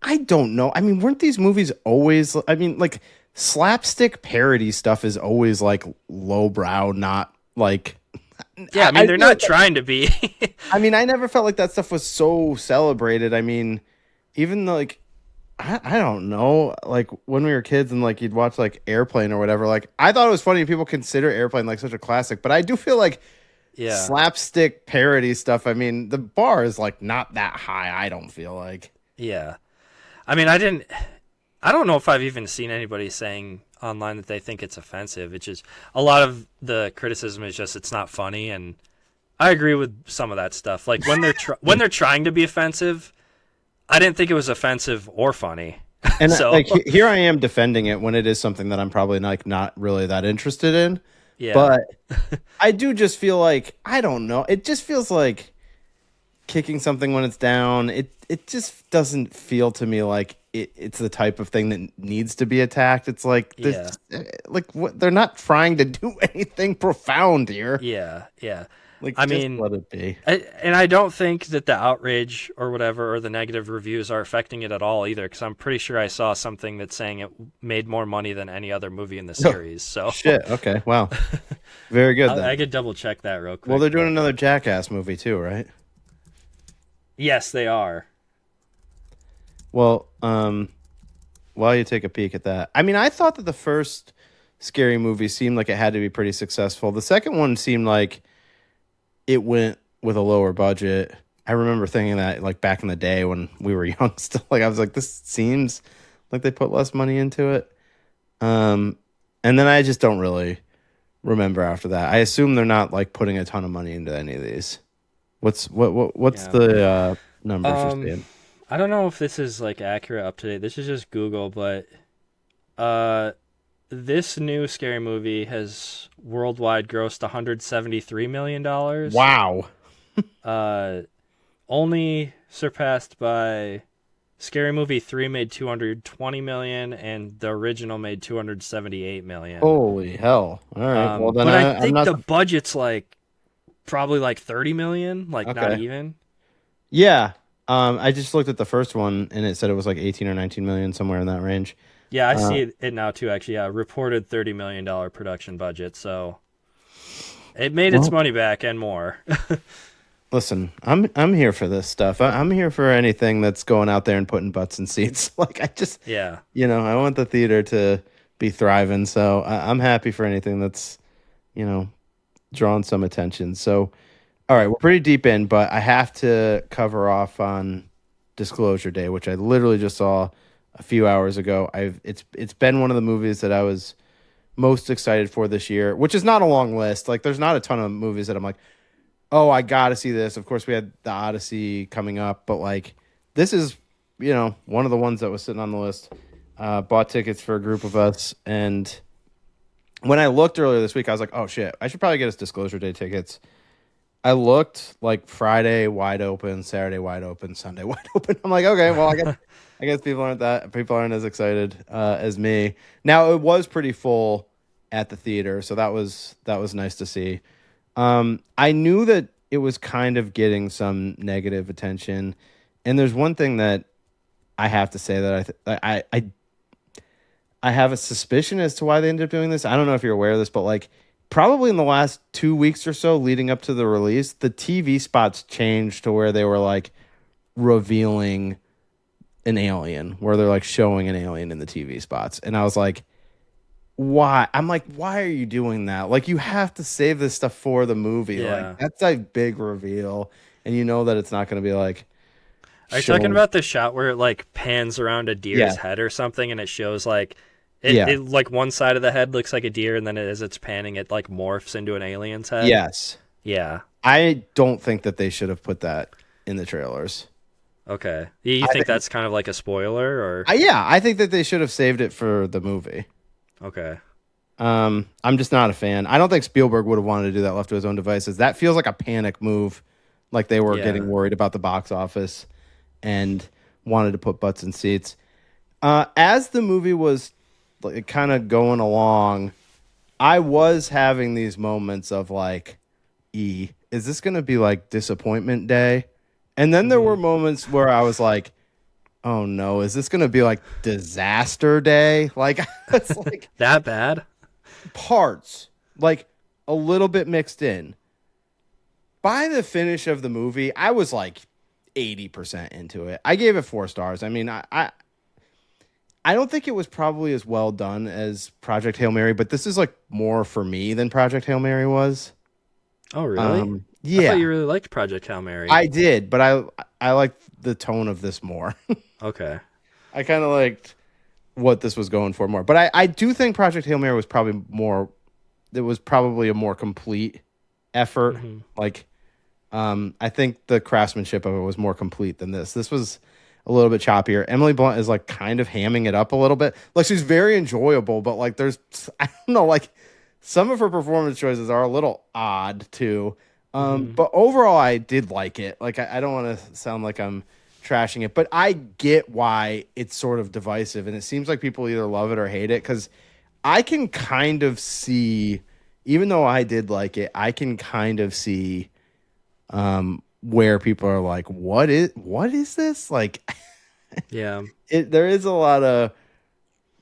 I don't know. I mean, weren't these movies always? I mean, like slapstick parody stuff is always like lowbrow, not like. Yeah, I mean, they're not trying to be. I mean, I never felt like that stuff was so celebrated. I mean, even like, I don't know, like when we were kids and like you'd watch like Airplane or whatever, like I thought it was funny people consider Airplane like such a classic, but I do feel like slapstick parody stuff, I mean, the bar is like not that high, I don't feel like. Yeah. I mean, I don't know if I've even seen anybody saying online that they think it's offensive. It's just a lot of the criticism is just it's not funny, and I agree with some of that stuff. Like when they're trying to be offensive, I didn't think it was offensive or funny. And so like here I am defending it when it is something that I'm probably like not really that interested in. Yeah. But I do just feel like, I don't know, it just feels like kicking something when it's down. It just doesn't feel to me like it's the type of thing that needs to be attacked. It's like this, like what, they're not trying to do anything profound here. Yeah. Like, I just mean, let it be. And I don't think that the outrage or whatever or the negative reviews are affecting it at all either, because I'm pretty sure I saw something that's saying it made more money than any other movie in the series. So shit. Okay. Wow. Very good. I could double check that real quick. Well, they're doing another Jackass movie too, right? Yes, they are. Well, while you take a peek at that, I mean, I thought that the first Scary Movie seemed like it had to be pretty successful. The second one seemed like it went with a lower budget. I remember thinking that like back in the day when we were young still, like I was like, this seems like they put less money into it. And then I just don't really remember after that. I assume they're not like putting a ton of money into any of these. What's the numbers you're seeing? I don't know if this is like accurate up to date. This is just Google, but this new Scary Movie has worldwide grossed $173 million. Wow. Only surpassed by Scary Movie 3 made $220 million, and the original made $278 million. Holy hell. All right. Well, then but I think the budget's like probably like $30 million, like not even. Yeah. I just looked at the first one and it said it was like 18 or 19 million, somewhere in that range. Yeah, I see it now too, actually. Yeah, reported $30 million production budget, so it made its money back and more. Listen, I'm here for this stuff. I'm here for anything that's going out there and putting butts in seats. Like I just, I want the theater to be thriving. So I'm happy for anything that's, drawing some attention. So, all right, we're pretty deep in, but I have to cover off on Disclosure Day, which I literally just saw a few hours ago. It's been one of the movies that I was most excited for this year, which is not a long list. Like there's not a ton of movies that I'm like, oh, I got to see this. Of course, we had The Odyssey coming up, but like this is, one of the ones that was sitting on the list. Bought tickets for a group of us, and when I looked earlier this week, I was like, oh shit, I should probably get us Disclosure Day tickets. I looked like Friday wide open, Saturday wide open, Sunday wide open. I'm like, okay, well, I guess people aren't as excited as me. Now it was pretty full at the theater, so that was nice to see. I knew that it was kind of getting some negative attention, and there's one thing that I have to say that I have a suspicion as to why they ended up doing this. I don't know if you're aware of this, but like probably in the last 2 weeks or so leading up to the release, the TV spots changed to where they were like revealing an alien, where they're like showing an alien in the TV spots. And I was like, why? I'm like, why are you doing that? Like, you have to save this stuff for the movie. Yeah. Like, that's a big reveal. And you know that it's not going to be like. Are you talking about the shot where it like pans around a deer's head or something, and it shows like it like one side of the head looks like a deer, and then as it's panning, it like morphs into an alien's head? Yes. Yeah. I don't think that they should have put that in the trailers. Okay. You think that's kind of like a spoiler, or? Yeah, I think that they should have saved it for the movie. Okay. I'm just not a fan. I don't think Spielberg would have wanted to do that left to his own devices. That feels like a panic move, like they were getting worried about the box office and wanted to put butts in seats. As the movie was like kind of going along, I was having these moments of like, is this going to be like disappointment day? And then there were moments where I was like, oh no, is this gonna be like Disaster Day? Like it's like that bad? Parts like a little bit mixed in. By the finish of the movie, I was like 80% into it. I gave it 4 stars. I mean, I don't think it was probably as well done as Project Hail Mary, but this is like more for me than Project Hail Mary was. Oh, really? Yeah. I thought you really liked Project Hail Mary. I did, but I liked the tone of this more. Okay. I kind of liked what this was going for more. But I do think Project Hail Mary was probably more... It was probably a more complete effort. Mm-hmm. Like, I think the craftsmanship of it was more complete than this. This was a little bit choppier. Emily Blunt is like kind of hamming it up a little bit. Like she's very enjoyable, but like there's, I don't know, like some of her performance choices are a little odd too. But overall I did like it. Like I don't want to sound like I'm trashing it, but I get why it's sort of divisive, and it seems like people either love it or hate it, because I can kind of see, even though I did like it, I can kind of see where people are like, what is this? Like, yeah, there is a lot of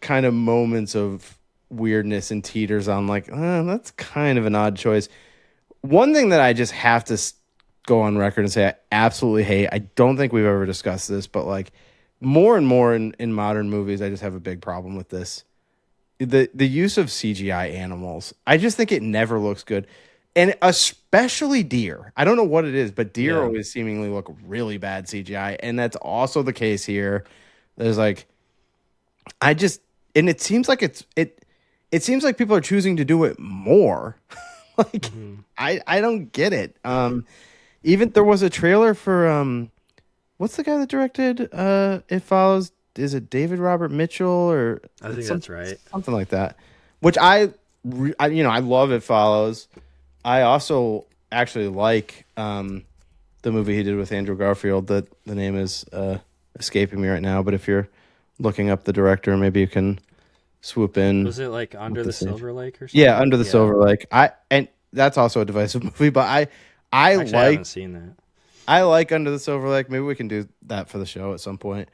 kind of moments of weirdness and teeters on like, that's kind of an odd choice. One thing that I just have to go on record and say I absolutely hate, I don't think we've ever discussed this, but like more and more in modern movies, I just have a big problem with this. The use of CGI animals. I just think it never looks good. And especially deer. I don't know what it is, but deer always seemingly look really bad CGI. And that's also the case here. There's like, and it seems like it seems like people are choosing to do it more. Like, I don't get it. Even there was a trailer for, what's the guy that directed It Follows? Is it David Robert Mitchell or I think that's right, something like that? Which I love It Follows. I also actually like the movie he did with Andrew Garfield. That the name is escaping me right now. But if you're looking up the director, maybe you can swoop in. Was it like Under the Silver Lake or something? Yeah, Under the Silver Lake. And that's also a divisive movie. But I haven't seen that. I like Under the Silver Lake. Maybe we can do that for the show at some point.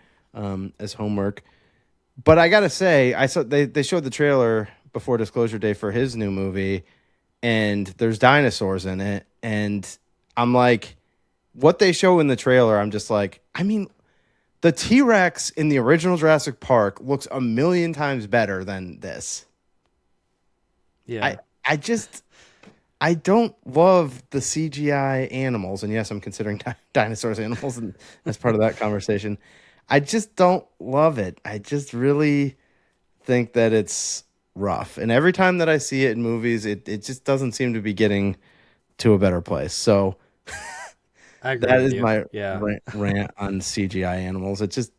As homework. But I gotta say, I saw they showed the trailer before Disclosure Day for his new movie, and there's dinosaurs in it, and I'm like, what they show in the trailer, I'm just like, I mean, the T-Rex in the original Jurassic Park looks 1,000,000 times better than this. Yeah. I don't love the CGI animals, and yes, I'm considering dinosaurs animals as part of that conversation. I just don't love it. I just really think that it's rough. And every time that I see it in movies, it just doesn't seem to be getting to a better place. So I agree that with is you. my rant on CGI animals. It just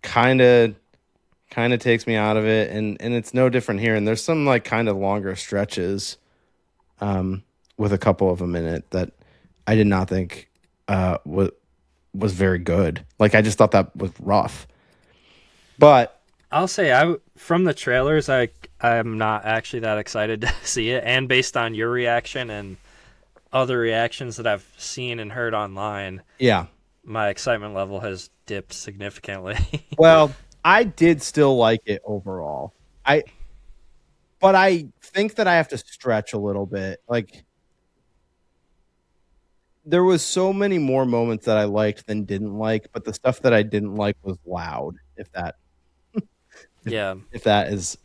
kind of takes me out of it. And it's no different here. And there's some like kind of longer stretches with a couple of them in it that I did not think was very good. Like I just thought that was rough. But I'll say from the trailers, I'm not actually that excited to see it, and based on your reaction and other reactions that I've seen and heard online, my excitement level has dipped significantly. Well, I did still like it overall. But I think that I have to stretch a little bit. Like, there was so many more moments that I liked than didn't like, but the stuff that I didn't like was loud, if that is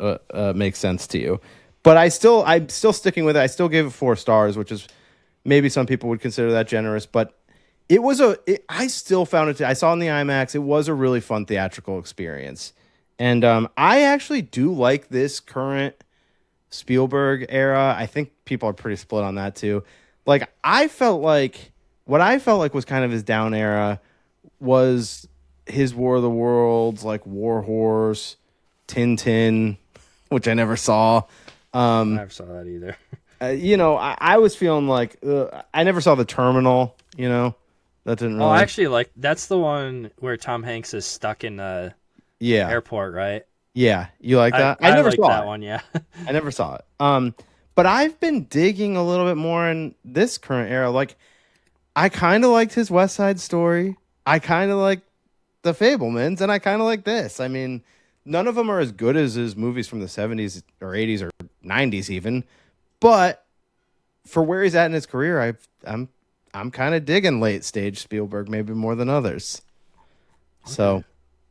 makes sense to you. But I'm still sticking with it. I still gave it 4 stars, which is maybe some people would consider that generous, but I still found it I saw it in the IMAX. It was a really fun theatrical experience. And I actually do like this current Spielberg era. I think people are pretty split on that too. Like, what I felt like was kind of his down era was his War of the Worlds, like War Horse, Tintin, which I never saw. I never saw that either. I was feeling like I never saw The Terminal. That didn't really. Oh, actually, that's the one where Tom Hanks is stuck in the airport, right? Yeah, you like that? I never liked saw that it. one. Yeah, I never saw it. But I've been digging a little bit more in this current era. Like, I kind of liked his West Side Story. I kind of like The Fabelmans, and I kind of like this. I mean, none of them are as good as his movies from the 70s or 80s or 90s even, but for where he's at in his career, I'm kind of digging late stage Spielberg maybe more than others. Okay. So,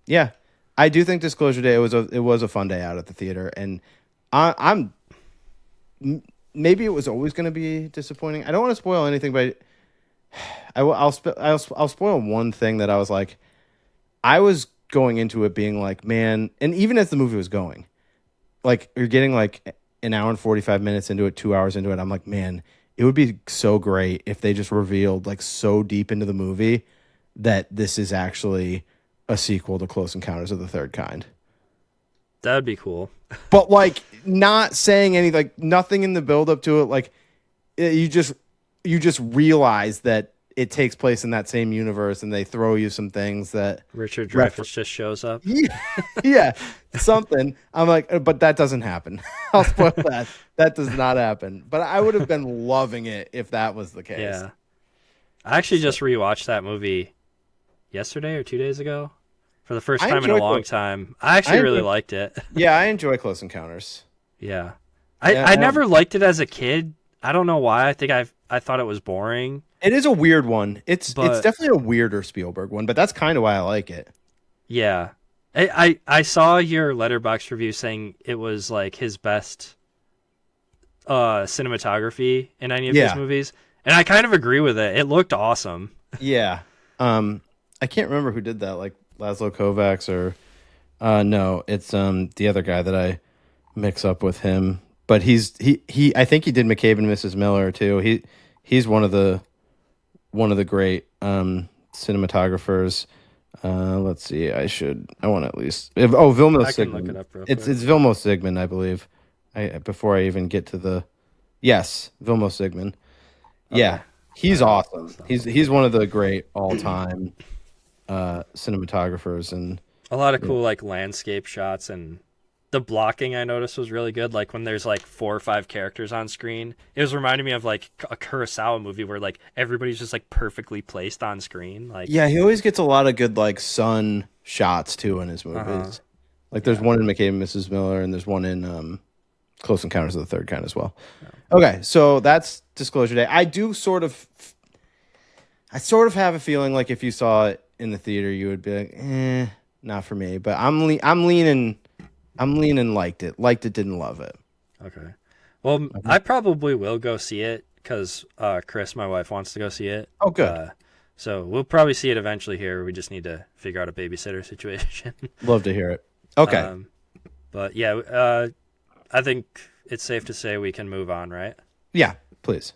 yeah, I do think Disclosure Day it was a fun day out at the theater, and I'm maybe it was always going to be disappointing. I don't want to spoil anything, but I'll spoil one thing that I was like, I was going into it being like, man, and even as the movie was going, like you're getting like an hour and 45 minutes into it, 2 hours into it, I'm like, man, it would be so great if they just revealed like so deep into the movie that this is actually a sequel to Close Encounters of the Third Kind. That would be cool. But like not saying anything, like nothing in the build up to it, like you just realize that it takes place in that same universe, and they throw you some things that Richard Dreyfuss just shows up. Yeah, something. I'm like, but that doesn't happen. I'll spoil that. That does not happen. But I would have been loving it if that was the case. Yeah. I actually just rewatched that movie yesterday or 2 days ago for the first time in a long time. I actually really liked it. Yeah, I enjoy Close Encounters. Yeah. I never liked it as a kid. I don't know why. I think I thought it was boring. It is a weird one. It's definitely a weirder Spielberg one, but that's kind of why I like it. Yeah. I saw your Letterboxd review saying it was like his best cinematography in any of his movies, and I kind of agree with it. It looked awesome. Yeah. I can't remember who did that, like Laszlo Kovacs or no, it's the other guy that I mix up with him. But he I think he did McCabe and Mrs. Miller too. He's one of the great cinematographers. Let's see. I want to at least. Vilmos Zsigmond. It's Vilmos Zsigmond, I believe. Before I even get to the Vilmos Zsigmond. Okay. Yeah, he's awesome. He's one of the great all time cinematographers, and a lot of cool like landscape shots, and the blocking I noticed was really good. Like when there's like 4 or 5 characters on screen, it was reminding me of like a Kurosawa movie where like everybody's just like perfectly placed on screen. Like he always gets a lot of good like sun shots too in his movies. Like there's one in McCabe and Mrs. Miller, and there's one in Close Encounters of the Third Kind as well. Yeah. Okay, so that's Disclosure Day. I sort of have a feeling like if you saw it in the theater, you would be like, not for me. But I'm leaning liked it. Liked it, didn't love it. Okay. Well, I probably will go see it because Chris, my wife, wants to go see it. Oh, good. So we'll probably see it eventually here. We just need to figure out a babysitter situation. Love to hear it. Okay. But yeah, I think it's safe to say we can move on, right? Yeah, please.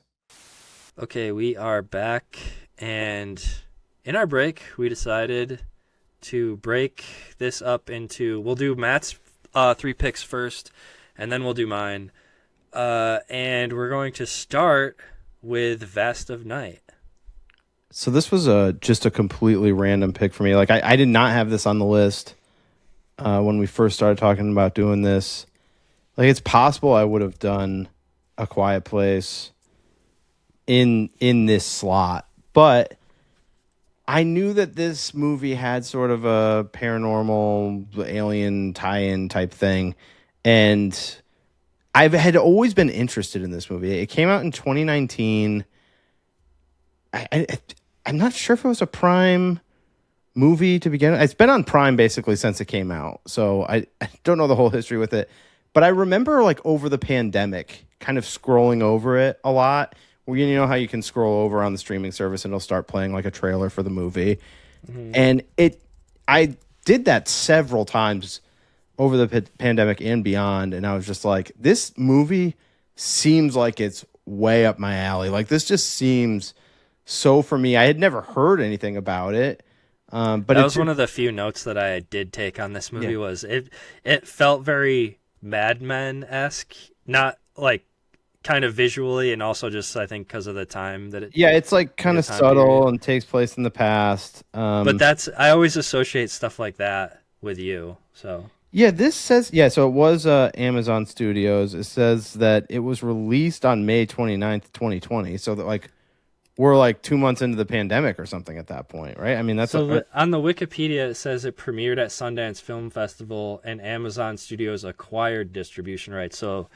Okay, we are back, and in our break, we decided to break this up into, we'll do Matt's 3 picks first, and then we'll do mine. And we're going to start with Vast of Night. So this was just a completely random pick for me. Like I did not have this on the list when we first started talking about doing this. Like it's possible I would have done A Quiet Place in this slot, but I knew that this movie had sort of a paranormal alien tie-in type thing, and I had always been interested in this movie. It came out in 2019. I'm not sure if it was a Prime movie to begin with. It's been on Prime basically since it came out, so I don't know the whole history with it. But I remember like over the pandemic kind of scrolling over it a lot. Where you know how you can scroll over on the streaming service and it'll start playing like a trailer for the movie. Mm-hmm. And I did that several times over the pandemic and beyond. And I was just like, this movie seems like it's way up my alley. Like this just seems so for me. I had never heard anything about it. But that was one of the few notes that I did take on this movie. Was it felt very Mad Men-esque, not like kind of visually, and also just I think because of the time that it. Yeah, it's like kind of subtle and takes place in the past. But I always associate stuff like that with you. So yeah, this says so it was Amazon Studios. It says that it was released on May 29th, 2020. So that like we're like 2 months into the pandemic or something at that point, right? I mean, that's on the Wikipedia it says it premiered at Sundance Film Festival and Amazon Studios acquired distribution rights. So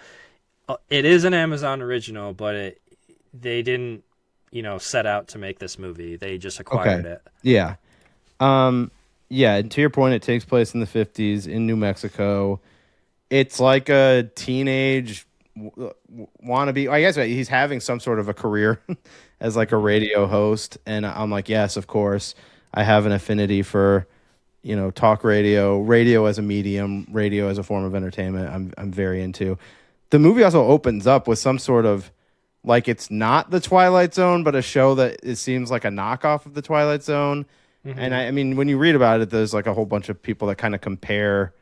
it is an Amazon original, but they didn't, set out to make this movie. They just acquired it. Yeah. Yeah, and to your point, it takes place in the 50s in New Mexico. It's like a teenage wannabe. I guess he's having some sort of a career as like a radio host, and I'm like, yes, of course. I have an affinity for, talk radio as a medium, radio as a form of entertainment. I'm very into. The movie also opens up with some sort of, like, it's not the Twilight Zone, but a show that it seems like a knockoff of the Twilight Zone. Mm-hmm. And I mean, when you read about it, there's like a whole bunch of people that kind of compare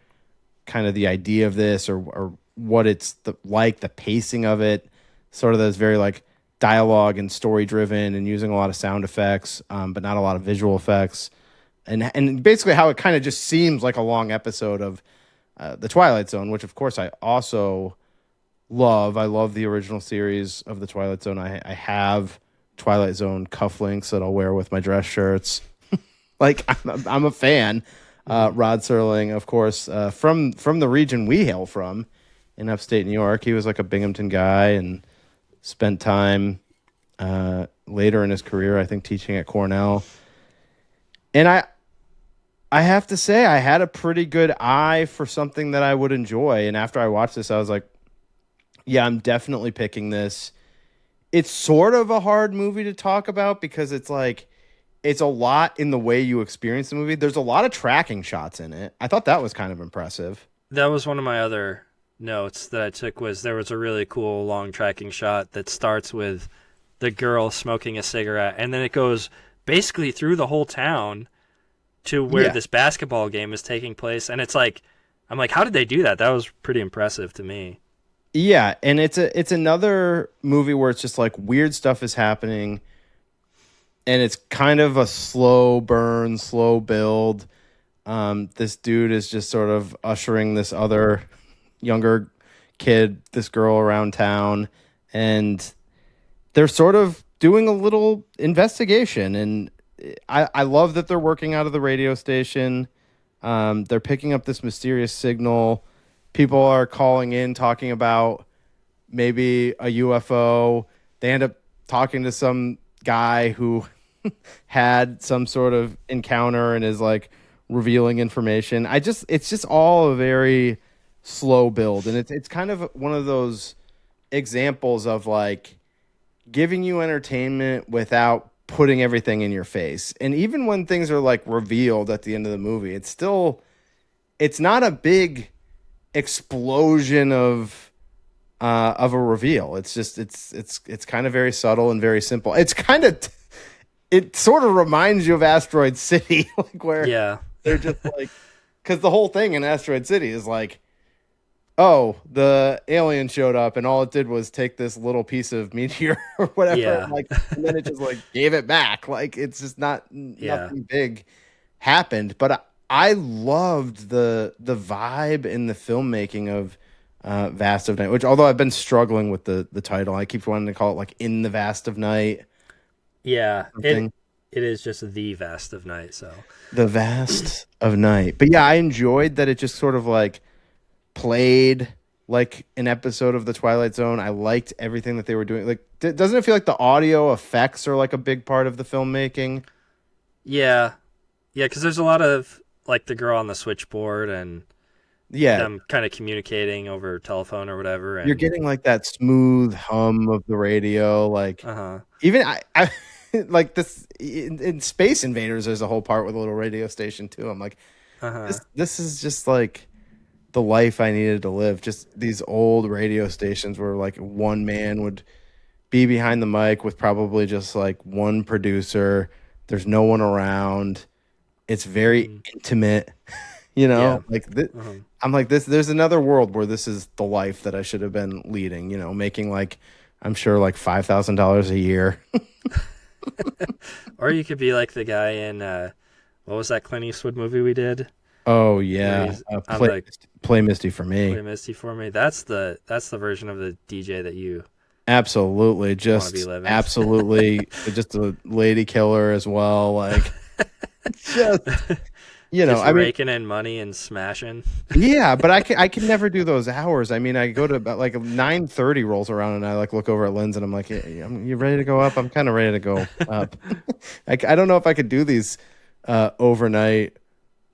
kind of the idea of this or what it's like, the pacing of it, sort of those very like dialogue and story driven and using a lot of sound effects, but not a lot of visual effects. And basically how it kind of just seems like a long episode of the Twilight Zone, which of course I also love. I love the original series of the Twilight Zone. I have Twilight Zone cufflinks that I'll wear with my dress shirts. Like I'm a fan. Rod Serling, of course, from the region we hail from in upstate New York. He was like a Binghamton guy and spent time later in his career, I think, teaching at Cornell. And I have to say, I had a pretty good eye for something that I would enjoy. And after I watched this, I was like, yeah, I'm definitely picking this. It's sort of a hard movie to talk about because it's like, it's a lot in the way you experience the movie. There's a lot of tracking shots in it. I thought that was kind of impressive. That was one of my other notes that I took, was there was a really cool long tracking shot that starts with the girl smoking a cigarette, and then it goes basically through the whole town to where this basketball game is taking place. And it's like, I'm like, how did they do that? That was pretty impressive to me. Yeah, and it's another movie where it's just like weird stuff is happening. And it's kind of a slow burn, slow build. This dude is just sort of ushering this other younger kid, this girl around town. And they're sort of doing a little investigation. And I love that they're working out of the radio station. They're picking up this mysterious signal. People are calling in, talking about maybe a UFO. They end up talking to some guy who had some sort of encounter and is like revealing information. It's just all a very slow build, and it's kind of one of those examples of like giving you entertainment without putting everything in your face. And even when things are like revealed at the end of the movie, it's not a big explosion of a reveal. It's just it's kind of very subtle and very simple. It's kind of it sort of reminds you of Asteroid City, like where they're just like, because the whole thing in Asteroid City is like, oh, the alien showed up and all it did was take this little piece of meteor or whatever, like, and then it just like gave it back. Like it's just nothing big happened. But I loved the vibe in the filmmaking of Vast of Night, which, although I've been struggling with the title, I keep wanting to call it like In the Vast of Night. Yeah, it is just the Vast of Night. So the Vast of Night. But yeah, I enjoyed that it just sort of like played like an episode of the Twilight Zone. I liked everything that they were doing. Like, doesn't it feel like the audio effects are like a big part of the filmmaking? Yeah, because there's a lot of like the girl on the switchboard and them kind of communicating over telephone or whatever. And you're getting like that smooth hum of the radio. Like even I like this in Space Invaders, there's a whole part with a little radio station too. I'm like, this is just like the life I needed to live. Just these old radio stations where like one man would be behind the mic with probably just like one producer. There's no one around. It's very intimate, like I'm like this. There's another world where this is the life that I should have been leading, making like, I'm sure like $5,000 a year. Or you could be like the guy in, what was that Clint Eastwood movie we did? Oh yeah. Play Misty for Me. Play Misty for Me. That's the version of the DJ that you Absolutely, just absolutely, just a lady killer as well. Like, just just raking in money and smashing. Yeah, but I can never do those hours. I mean, I go to about like 9:30 rolls around, and I like look over at Lynn's, and I'm like, "You ready to go up?" I'm kind of ready to go up. I don't know if I could do these overnight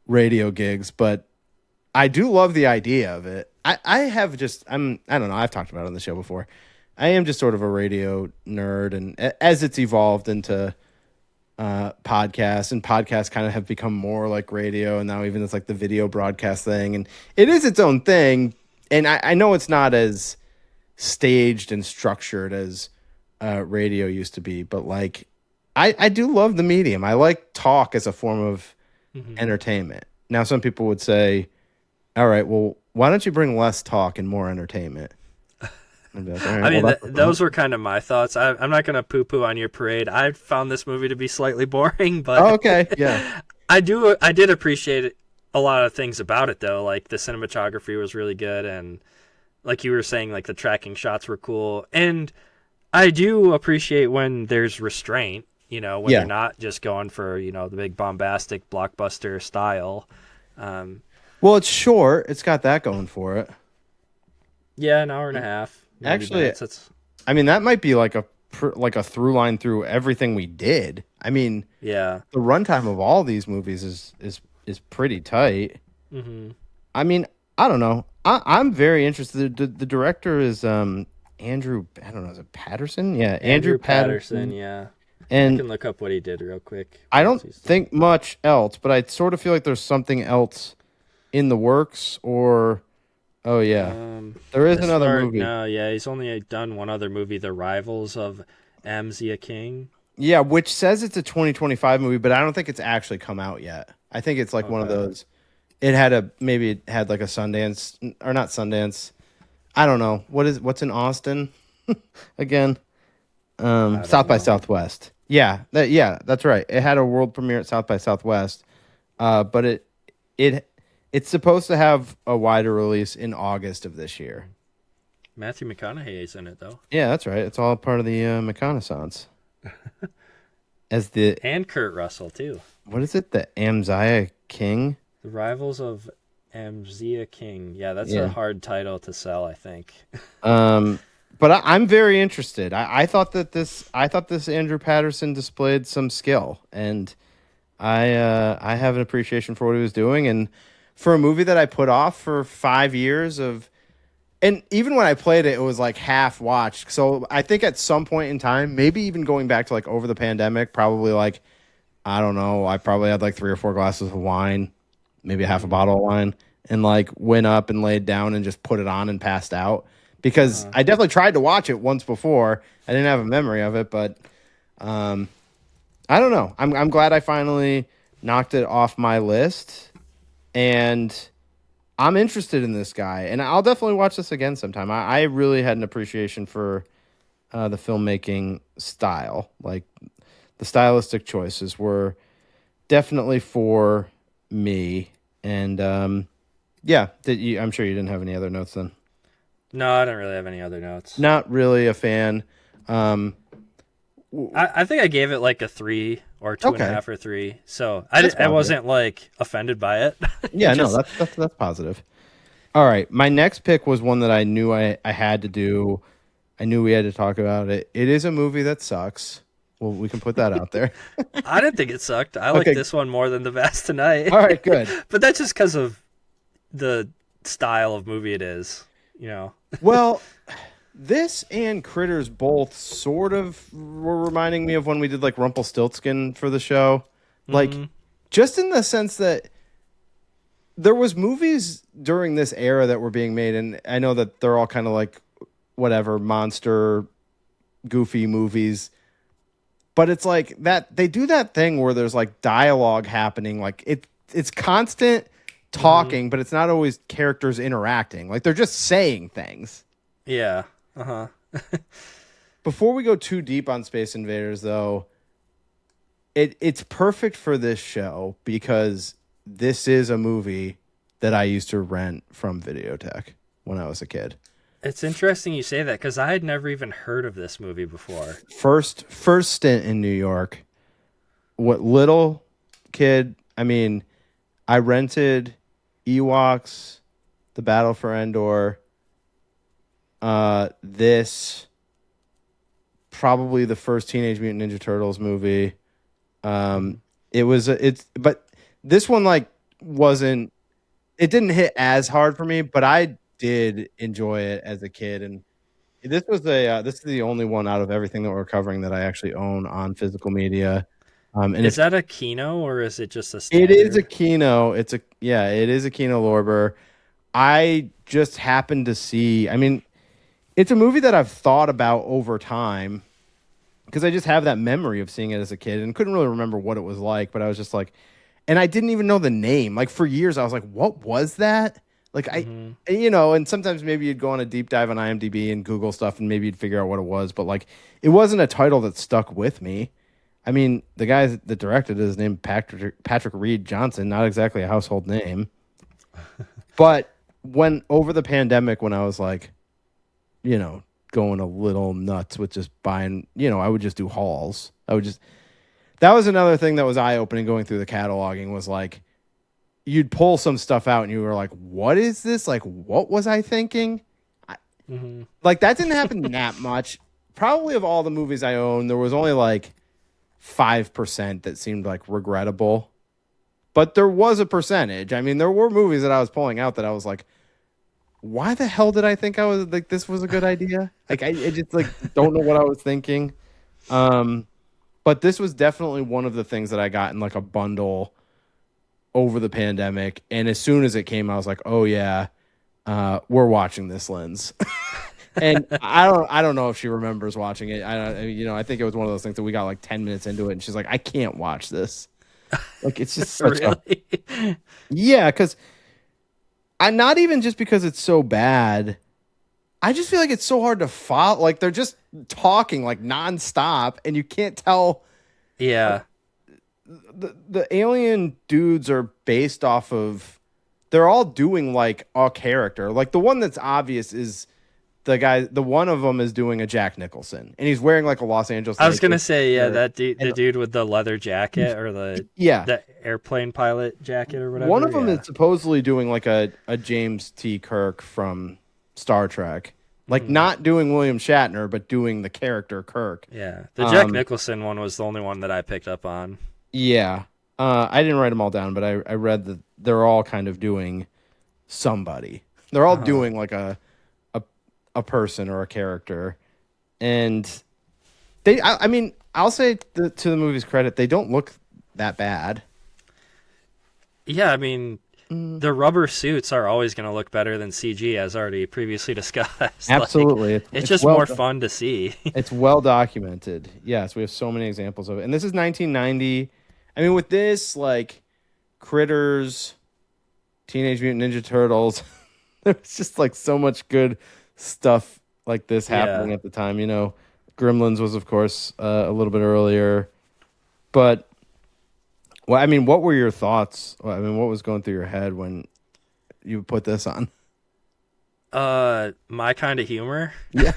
radio gigs, but I do love the idea of it. I don't know. I've talked about it on the show before. I am just sort of a radio nerd, and as it's evolved into podcasts, and podcasts kind of have become more like radio, and now even it's like the video broadcast thing, and it is its own thing. And I know it's not as staged and structured as radio used to be, but like I do love the medium. I like talk as a form of entertainment. Now, some people would say, all right, well, why don't you bring less talk and more entertainment? Like, I mean, those were kind of my thoughts. I'm not going to poo-poo on your parade. I found this movie to be slightly boring, but okay, yeah. I did appreciate a lot of things about it, though. Like, the cinematography was really good, and like you were saying, like the tracking shots were cool. And I do appreciate when there's restraint, when they're not just going for, the big bombastic blockbuster style. Well, it's short. It's got that going for it. Yeah, an hour and a half. Actually, I mean, that might be like a through line through everything we did. I mean, yeah, the runtime of all these movies is pretty tight. Mm-hmm. I mean, I don't know. I'm very interested. The director is Andrew. I don't know. Is it Patterson? Yeah, Andrew Patterson. Yeah, and I can look up what he did real quick. I don't think much else, but I sort of feel like there's something else in the works, or. Oh, yeah. There is another movie. No, yeah, he's only done one other movie, The Rivals of Amzia King. Yeah, which says it's a 2025 movie, but I don't think it's actually come out yet. I think it's like one of those. It had like a Sundance, or not Sundance. I don't know. What's in Austin again? South by Southwest. Yeah, that's right. It had a world premiere at South by Southwest, but it's supposed to have a wider release in August of this year. Matthew McConaughey is in it, though. Yeah, that's right. It's all part of the McConaissance. And Kurt Russell, too. What is it? The Amzia King? The Rivals of Amzia King. Yeah, that's a hard title to sell, I think. But I'm very interested. I thought this Andrew Patterson displayed some skill, and I have an appreciation for what he was doing, and for a movie that I put off for 5 years and even when I played it, it was like half watched. So I think at some point in time, maybe even going back to like over the pandemic, probably like, I don't know, I probably had like 3 or 4 glasses of wine, maybe half a bottle of wine, and like went up and laid down and just put it on and passed out, because I definitely tried to watch it once before. I didn't have a memory of it, but I don't know. I'm glad I finally knocked it off my list. And I'm interested in this guy, and I'll definitely watch this again sometime. I really had an appreciation for the filmmaking style. Like, the stylistic choices were definitely for me. And I'm sure you didn't have any other notes then. No, I don't really have any other notes. Not really a fan. I think I gave it like a 3 or 2.5 or 3. So I wasn't like offended by it. Yeah, no, that's positive. All right, my next pick was one that I knew I had to do. I knew we had to talk about it. It is a movie that sucks. Well, we can put that out there. I didn't think it sucked. I like this one more than The Vast Tonight. All right, good. But that's just because of the style of movie it is, Well, this and Critters both sort of were reminding me of when we did like Rumpelstiltskin for the show. Like, just in the sense that there was movies during this era that were being made, and I know that they're all kind of like whatever monster, goofy movies, but it's like that they do that thing where there's like dialogue happening, like it's constant talking, but it's not always characters interacting. Like, they're just saying things. Yeah. Before we go too deep on Space Invaders, though, it's perfect for this show because this is a movie that I used to rent from VideoTech when I was a kid. It's interesting you say that because I had never even heard of this movie before. First stint in New York. What little kid? I mean, I rented Ewoks, The Battle for Endor. This probably the first Teenage Mutant Ninja Turtles movie. But this one like wasn't. It didn't hit as hard for me, but I did enjoy it as a kid, and this is the only one out of everything that we're covering that I actually own on physical media. And is that a Kino or is it just a standard? It is a Kino. It is a Kino Lorber. I just happened to see. I mean, it's a movie that I've thought about over time because I just have that memory of seeing it as a kid and couldn't really remember what it was like. But I was just like, and I didn't even know the name. Like for years, I was like, what was that? Like and sometimes maybe you'd go on a deep dive on IMDb and Google stuff and maybe you'd figure out what it was. But like, it wasn't a title that stuck with me. I mean, the guy that directed it is named Patrick Reed Johnson, not exactly a household name. But when over the pandemic, when I was like, going a little nuts with just buying, I would just do hauls. That was another thing that was eye-opening going through the cataloging was like, you'd pull some stuff out and you were like, what is this? Like, what was I thinking? Like, that didn't happen that much. Probably of all the movies I own, there was only like 5% that seemed like regrettable. But there was a percentage. I mean, there were movies that I was pulling out that I was like, why the hell did I think I was like, this was a good idea? Like, I just like don't know what I was thinking. But this was definitely one of the things that I got in like a bundle over the pandemic. And as soon as it came, I was like, oh yeah, we're watching this, Lens. And I don't know if she remembers watching it. I think it was one of those things that we got like 10 minutes into it and she's like, I can't watch this. Like, it's just such yeah, because I not even just because it's so bad. I just feel like it's so hard to follow. Like, they're just talking like nonstop, and you can't tell. Yeah, the alien dudes are based off of. They're all doing like a character. Like the one that's obvious is the guy. The one of them is doing a Jack Nicholson, and he's wearing like a Los Angeles. I was gonna say, that the dude with the leather jacket or the airplane pilot jacket or whatever. One of them is supposedly doing like a James T. Kirk from Star Trek, like not doing William Shatner, but doing the character Kirk. Yeah, the Jack Nicholson one was the only one that I picked up on. Yeah, I didn't write them all down, but I read that they're all kind of doing somebody. They're all doing like a person or a character, and they. I mean, I'll say to the movie's credit, they don't look that bad. Yeah, I mean. The rubber suits are always going to look better than CG, as already previously discussed. Absolutely. Like, it's just more fun to see. It's well documented. Yes, we have so many examples of it. And this is 1990. I mean, with this, like, Critters, Teenage Mutant Ninja Turtles, there's just, like, so much good stuff like this happening at the time. Gremlins was, of course, a little bit earlier. But... well, I mean, what were your thoughts? I mean, what was going through your head when you put this on? My kind of humor. Yeah.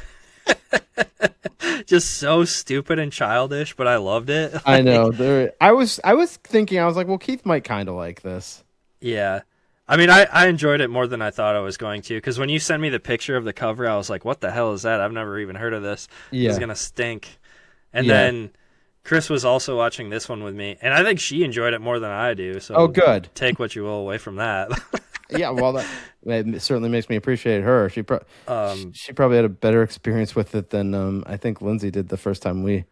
Just so stupid and childish, but I loved it. Like, I know. I was thinking, I was like, well, Keith might kind of like this. Yeah. I mean, I enjoyed it more than I thought I was going to, because when you sent me the picture of the cover, I was like, what the hell is that? I've never even heard of this. Yeah. It's going to stink. And then... Chris was also watching this one with me, and I think she enjoyed it more than I do. So, good. Take what you will away from that. Yeah, well, that certainly makes me appreciate her. She probably had a better experience with it than I think Lindsay did the first time we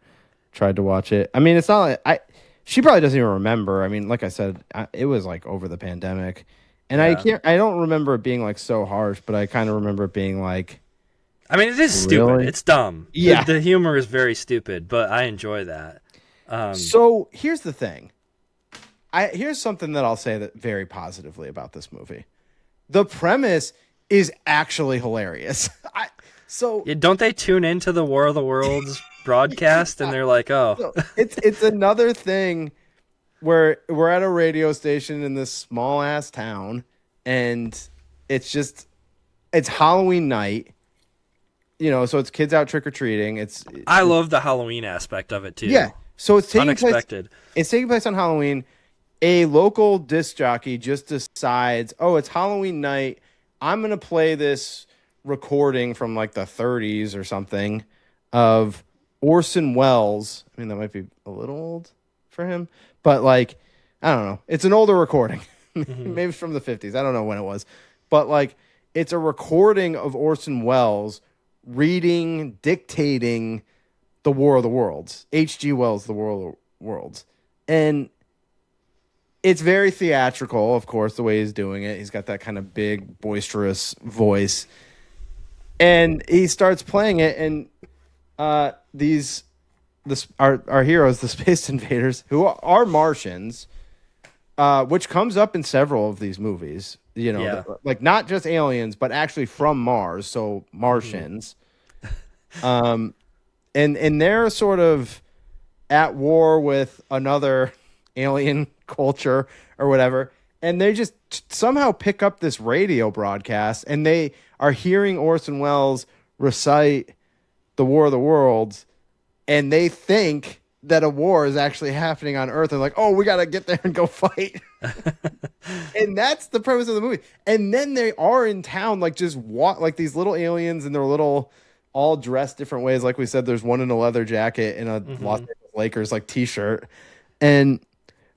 tried to watch it. I mean, it's not like she probably doesn't even remember. I mean, like I said, it was like over the pandemic, and I don't remember it being like so harsh, but I kind of remember it being like. I mean, it is stupid. Really? It's dumb. Yeah. The humor is very stupid, but I enjoy that. So here's the thing. Here's something that I'll say that very positively about this movie. The premise is actually hilarious. Don't they tune into the War of the Worlds broadcast and they're like, oh. It's another thing where we're at a radio station in this small ass town and it's Halloween night. so it's kids out trick-or-treating. I love the Halloween aspect of it too. Yeah. So it's taking unexpected. It's taking place on Halloween. A local disc jockey just decides, oh, it's Halloween night. I'm going to play this recording from like the 30s or something of Orson Welles. I mean, that might be a little old for him, but like, I don't know. It's an older recording. Maybe it's from the 50s. I don't know when it was, but like, it's a recording of Orson Welles dictating The War of the Worlds. H.G. Wells' The War of the Worlds. And it's very theatrical, of course, the way he's doing it. He's got that kind of big, boisterous voice. And he starts playing it, and our heroes, the Space Invaders, who are Martians, which comes up in several of these movies. Like not just aliens, but actually from Mars, so Martians. And they're sort of at war with another alien culture or whatever, and they just somehow pick up this radio broadcast, and they are hearing Orson Welles recite The War of the Worlds, and they think that a war is actually happening on Earth. They're like, oh, we got to get there and go fight. And that's the premise of the movie. And then they are in town, like just walk like these little aliens, and they're little all dressed different ways. Like we said, there's one in a leather jacket and a Los Angeles Lakers like t-shirt, and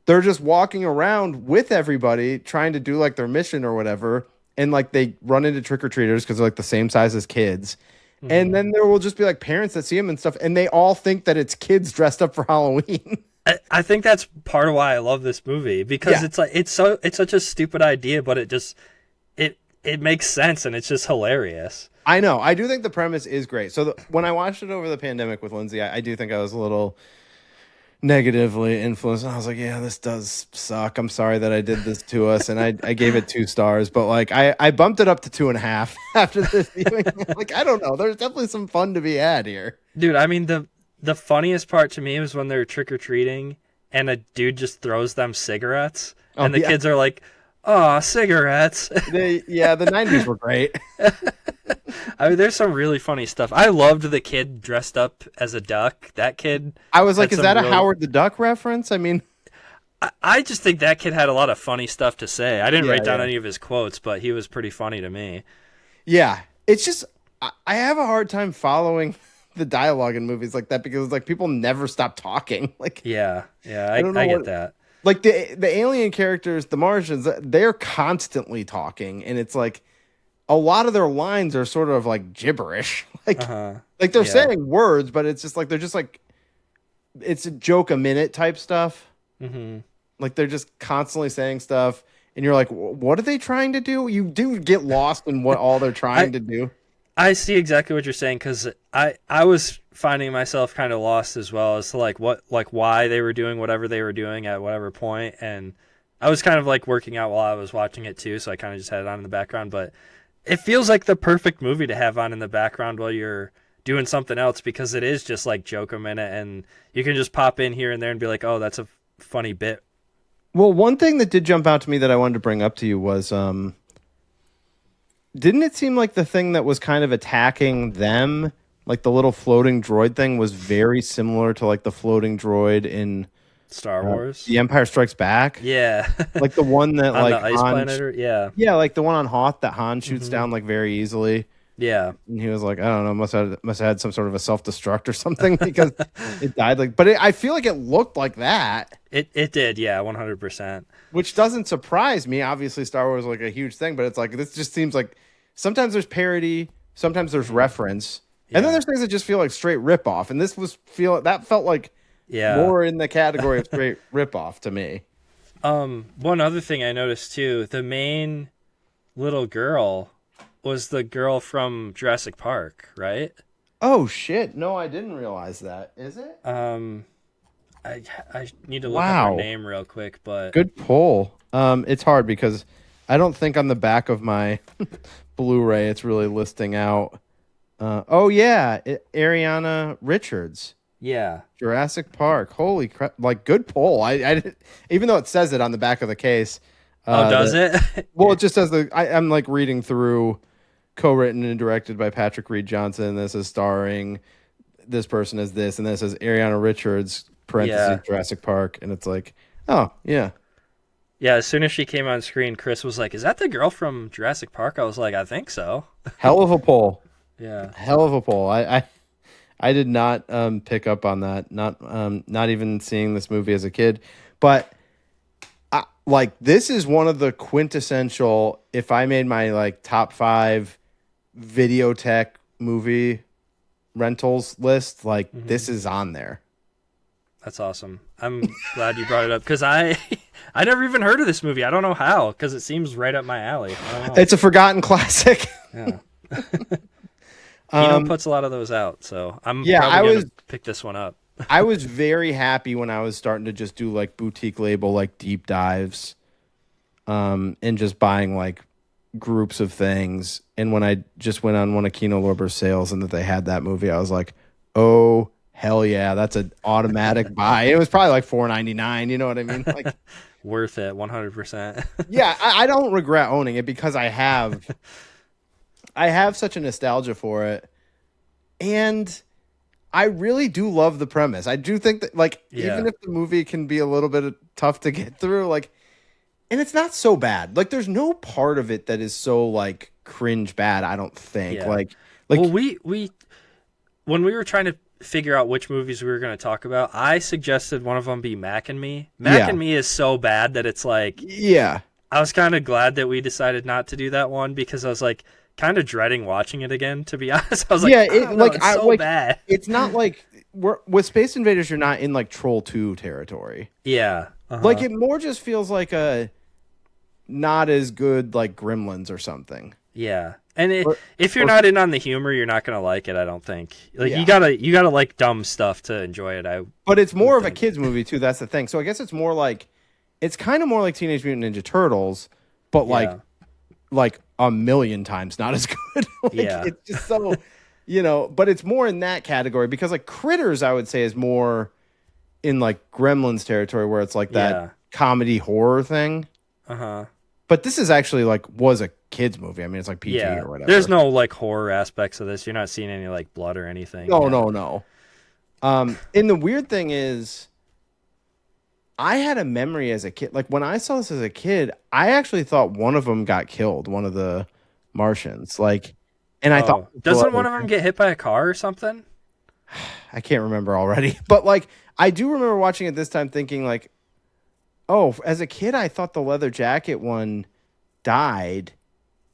they're just walking around with everybody trying to do like their mission or whatever. And like they run into trick-or-treaters because they're like the same size as kids. And then there will just be like parents that see them and stuff, and they all think that it's kids dressed up for Halloween. I think that's part of why I love this movie, because it's like it's such a stupid idea, but it makes sense, and it's just hilarious. I know. I do think the premise is great. So when I watched it over the pandemic with Lindsay, I do think I was a little negatively influenced. I was like, yeah, this does suck. I'm sorry that I did this to us. And I gave it 2 stars, but like I bumped it up to 2.5 after this viewing. Like, I don't know. There's definitely some fun to be had here. Dude, I mean, the funniest part to me was when they're trick-or-treating and a dude just throws them cigarettes, and the kids are like, oh, cigarettes. The 90s were great. I mean, there's some really funny stuff. I loved the kid dressed up as a duck. That kid. I was like, is that a Howard the Duck reference? I mean, I just think that kid had a lot of funny stuff to say. I didn't write down any of his quotes, but he was pretty funny to me. Yeah. It's just, I have a hard time following the dialogue in movies like that, because like people never stop talking. Like, I get that. Like the alien characters, the Martians, they're constantly talking, and it's like a lot of their lines are sort of like gibberish. Like they're saying words, but it's just like they're just like, it's a joke a minute type stuff. Like they're just constantly saying stuff, and you're like, what are they trying to do? You do get lost in what all they're trying to do. I see exactly what you're saying, because I was finding myself kind of lost as well as to why they were doing whatever they were doing at whatever point, and I was kind of like working out while I was watching it too, so I kind of just had it on in the background. But it feels like the perfect movie to have on in the background while you're doing something else, because it is just like joke a minute, and you can just pop in here and there and be like, oh, that's a funny bit. Well, one thing that did jump out to me that I wanted to bring up to you was didn't it seem like the thing that was kind of attacking them, like the little floating droid thing, was very similar to like the floating droid in Star Wars? The Empire Strikes Back? Yeah. Like the one that on like the ice planet? Yeah, like the one on Hoth that Han shoots down like very easily. Yeah. And he was like, I don't know, must have had some sort of a self-destruct or something, because it died like, but I feel like it looked like that. It did, yeah, 100%. Which doesn't surprise me. Obviously, Star Wars is like a huge thing, but it's like, this just seems like sometimes there's parody, sometimes there's reference, and then there's things that just feel like straight ripoff. And this felt like more in the category of straight ripoff to me. One other thing I noticed too, the main little girl was the girl from Jurassic Park, right? Oh shit! No, I didn't realize that. Is it? I need to look up her name real quick, but good pull. It's hard because I don't think on the back of my Blu-ray it's really listing out. Ariana Richards. Yeah. Jurassic Park. Holy crap! Like, good pull. I even though it says it on the back of the case. Does it? Well, it just says I'm like reading through co-written and directed by Patrick Reed Johnson. This is starring this person as this, and this is Ariana Richards, parentheses, Jurassic Park. And it's like, oh, yeah. Yeah, as soon as she came on screen, Chris was like, is that the girl from Jurassic Park? I was like, I think so. Hell of a pull. Yeah. Hell of a pull. I did not pick up on that. Not even seeing this movie as a kid. But like, this is one of the quintessential, if I made my like top 5 Videotech movie rentals list, like this is on there. That's awesome. I'm glad you brought it up because I never even heard of this movie. I don't know how, because it seems right up my alley. I don't know. It's a forgotten classic. Yeah. Kino puts a lot of those out, so I'm probably going to pick this one up. I was very happy when I was starting to just do like boutique label, like deep dives, and just buying like groups of things. And when I just went on one of Kino Lorber's sales and that they had that movie, I was like, oh, hell yeah, that's an automatic buy. It was probably like $4.99. You know what I mean? Like, worth it, 100%. Yeah, I don't regret owning it because I have such a nostalgia for it, and I really do love the premise. I do think that, like, even if the movie can be a little bit tough to get through, like, and it's not so bad. Like, there's no part of it that is so like cringe bad. I don't think. Yeah. Like, well, we when we were trying to figure out which movies we were going to talk about, I suggested one of them be Mac and Me. Mac and Me is so bad that it's like, yeah. I was kind of glad that we decided not to do that one because I was like kind of dreading watching it again. To be honest, I was like, yeah, it's so bad. It's not like with Space Invaders, you're not in like Troll 2 territory. Yeah, like it more just feels like a not as good like Gremlins or something. Yeah. And if you're not in on the humor, you're not gonna like it. I don't think. Like you gotta like dumb stuff to enjoy it. But it's more of a kids movie too. That's the thing. So I guess it's kind of more like Teenage Mutant Ninja Turtles, but like a million times not as good. Like, it's just so, But it's more in that category because like Critters, I would say, is more in like Gremlins territory where it's like that comedy horror thing. But this is actually like was a kids movie. I mean, it's like PG or whatever. There's no like horror aspects of this. You're not seeing any like blood or anything. No. And the weird thing is, I had a memory as a kid. Like when I saw this as a kid, I actually thought one of them got killed. One of the Martians. Like, and I thought, doesn't one of them get hit by a car or something? I can't remember already. But like, I do remember watching it this time, thinking like, oh, as a kid, I thought the leather jacket one died,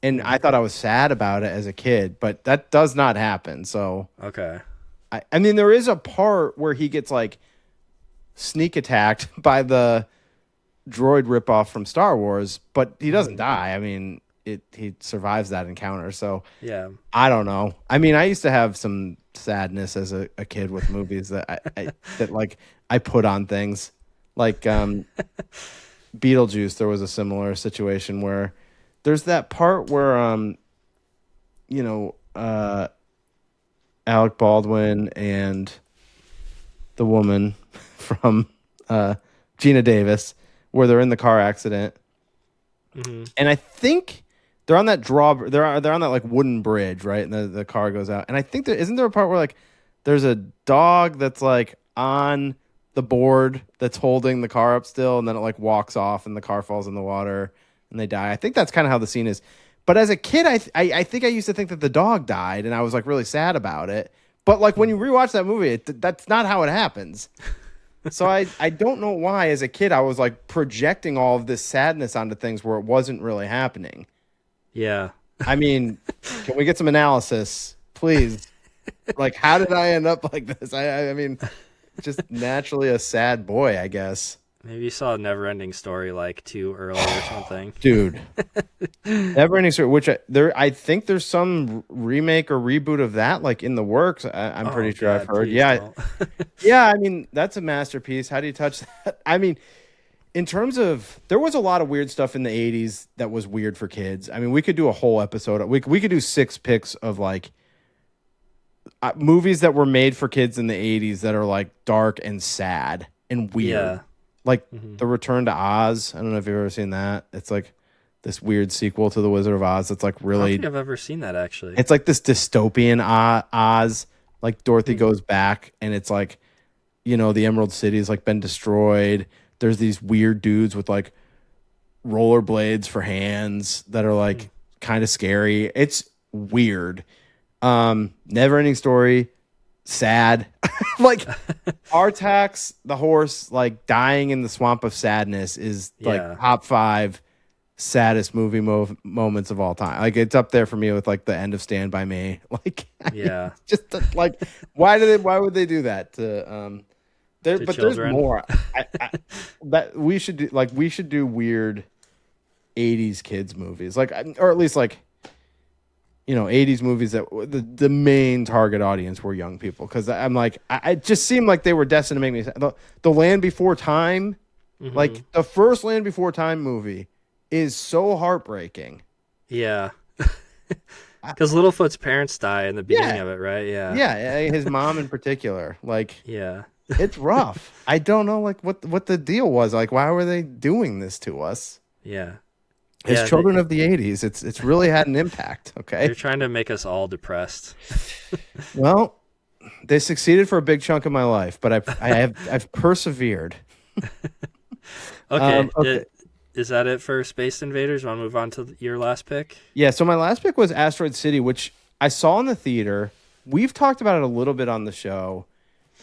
and I thought I was sad about it as a kid, but that does not happen. So okay, I mean, there is a part where he gets like sneak attacked by the droid ripoff from Star Wars, but he doesn't die. I mean, he survives that encounter. So yeah, I don't know. I mean, I used to have some sadness as a kid with movies that I put on things. Like Beetlejuice, there was a similar situation where there's that part where Alec Baldwin and the woman from Gina Davis, where they're in the car accident, and I think they're on that they're on that like wooden bridge, right? And the car goes out, and I think isn't there a part where like there's a dog that's like on the board that's holding the car up still, and then it like walks off and the car falls in the water and they die. I think that's kind of how the scene is. But as a kid, I think I used to think that the dog died, and I was like really sad about it. But like when you rewatch that movie, that's not how it happens. So I don't know why as a kid I was like projecting all of this sadness onto things where it wasn't really happening. Yeah. I mean, can we get some analysis, please? Like, how did I end up like this? I mean, just naturally a sad boy, I guess. Maybe you saw a Never-Ending Story like too early or something. Dude. Never-Ending Story, which I think there's some remake or reboot of that like in the works. I'm pretty sure I've heard. Yeah. Yeah, I mean, that's a masterpiece. How do you touch that? I mean, in terms of, there was a lot of weird stuff in the 80s that was weird for kids. I mean, we could do a whole episode. We could do 6 picks of like movies that were made for kids in the 80s that are like dark and sad and weird. Yeah. Like The Return to Oz. I don't know if you've ever seen that. It's like this weird sequel to The Wizard of Oz. It's like really. I don't think I've ever seen that actually. It's like this dystopian Oz. Like Dorothy goes back, and it's like, you know, the Emerald City has like been destroyed. There's these weird dudes with like rollerblades for hands that are like kind of scary. It's weird. Never ending story. Sad. Like Artax, the horse, like dying in the swamp of sadness is like top 5 saddest movie moments of all time. Like it's up there for me with like the end of Stand By Me. Like just like why would they do that to but children? There's more. That we should do weird 80s kids movies, like, or at least like, you know, 80s movies that the main target audience were young people, because I'm like I just seemed like they were destined to make me the Land Before Time, like the first Land Before Time movie is so heartbreaking. Yeah. Because Littlefoot's parents die in the beginning of it, right? Yeah, his mom in particular. Like, yeah, it's rough. I don't know, like what the deal was. Like, why were they doing this to us? Yeah, as children of the '80s, it's really had an impact. Okay, they're trying to make us all depressed. Well, they succeeded for a big chunk of my life, but I've persevered. Okay. Is that it for Space Invaders? Want to move on to your last pick? Yeah, so my last pick was Asteroid City, which I saw in the theater. We've talked about it a little bit on the show.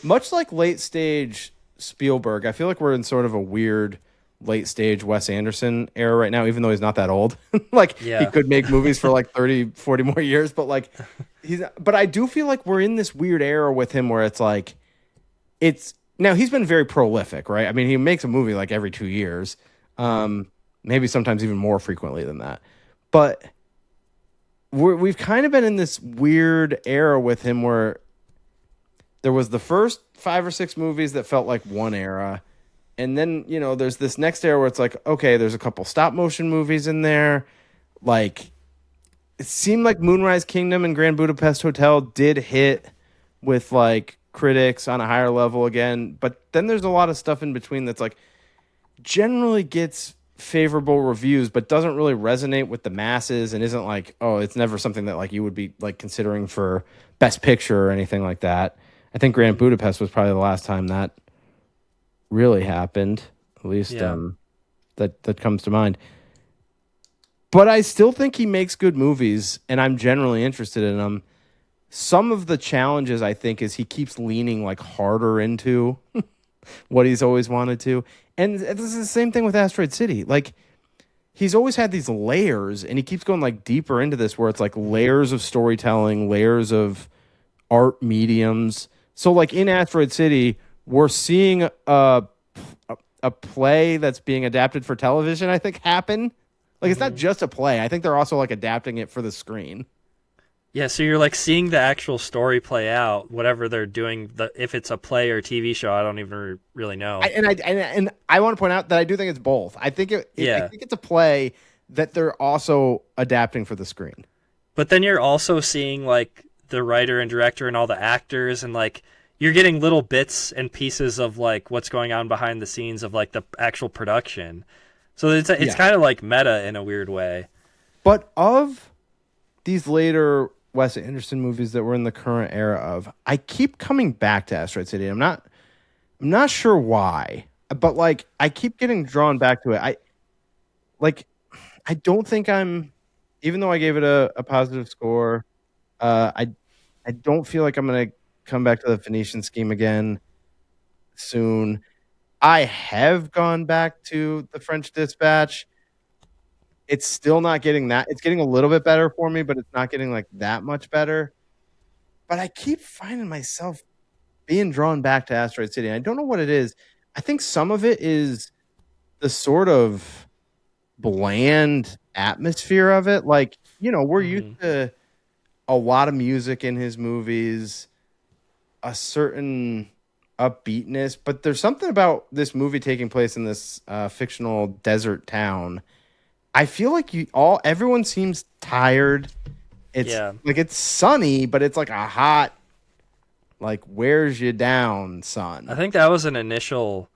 Much like late stage Spielberg, I feel like we're in sort of a weird late stage Wes Anderson era right now, even though he's not that old. Like, he could make movies for like 30, 40 more years, but like but I do feel like we're in this weird era with him where it's like now he's been very prolific, right? I mean, he makes a movie like every 2 years. Maybe sometimes even more frequently than that. But we've kind of been in this weird era with him where there was the first 5 or 6 movies that felt like one era. And then, you know, there's this next era where it's like, okay, there's a couple stop motion movies in there. Like, it seemed like Moonrise Kingdom and Grand Budapest Hotel did hit with like critics on a higher level again. But then there's a lot of stuff in between that's like, generally gets favorable reviews but doesn't really resonate with the masses, and isn't like, oh, it's never something that like you would be like considering for best picture or anything like that. I think Grand Budapest was probably the last time that really happened, at least that comes to mind. But I still think he makes good movies, and I'm generally interested in them. Some of the challenges, I think, is he keeps leaning like harder into what he's always wanted to. And this is the same thing with Asteroid City. Like, he's always had these layers, and he keeps going like deeper into this, where it's like layers of storytelling, layers of art mediums. So like in Asteroid City, we're seeing a play that's being adapted for television, I think, happen. Like, it's not just a play. I think they're also like adapting it for the screen. Yeah, so you're like seeing the actual story play out, whatever they're doing. If it's a play or a TV show, I don't even really know. And I want to point out that I do think it's both. I think I think it's a play that they're also adapting for the screen. But then you're also seeing like the writer and director and all the actors, and like you're getting little bits and pieces of like what's going on behind the scenes of like the actual production. So it's kind of like meta in a weird way. But of these later Wes Anderson movies that we're in the current era of, I keep coming back to Asteroid City. I'm not sure why, but like I keep getting drawn back to it. I don't think even though I gave it a positive score, I don't feel like I'm gonna come back to the Phoenician Scheme again soon. I have gone back to the French Dispatch. It's still not getting that. It's getting a little bit better for me, but it's not getting like that much better. But I keep finding myself being drawn back to Asteroid City. And I don't know what it is. I think some of it is the sort of bland atmosphere of it. Like, you know, we're used to a lot of music in his movies, a certain upbeatness, but there's something about this movie taking place in this fictional desert town. I feel like everyone seems tired. It's like it's sunny, but it's like a hot, like, wears you down sun. I think that was an initial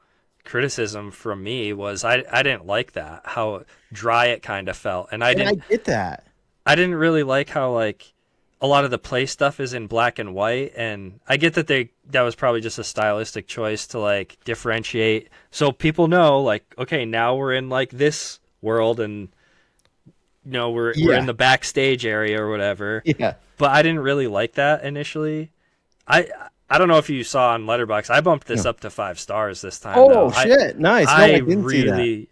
criticism from me was I didn't like that, how dry it kind of felt. And I get that. I didn't really like how like a lot of the play stuff is in black and white, and I get that that was probably just a stylistic choice to like differentiate so people know like, okay, now we're in like this world, and you know we're in the backstage area or whatever. Yeah. But I didn't really like that initially. I don't know if you saw on Letterboxd, I bumped this up to 5 stars this time. Oh, shit. Nice. No, I didn't see that.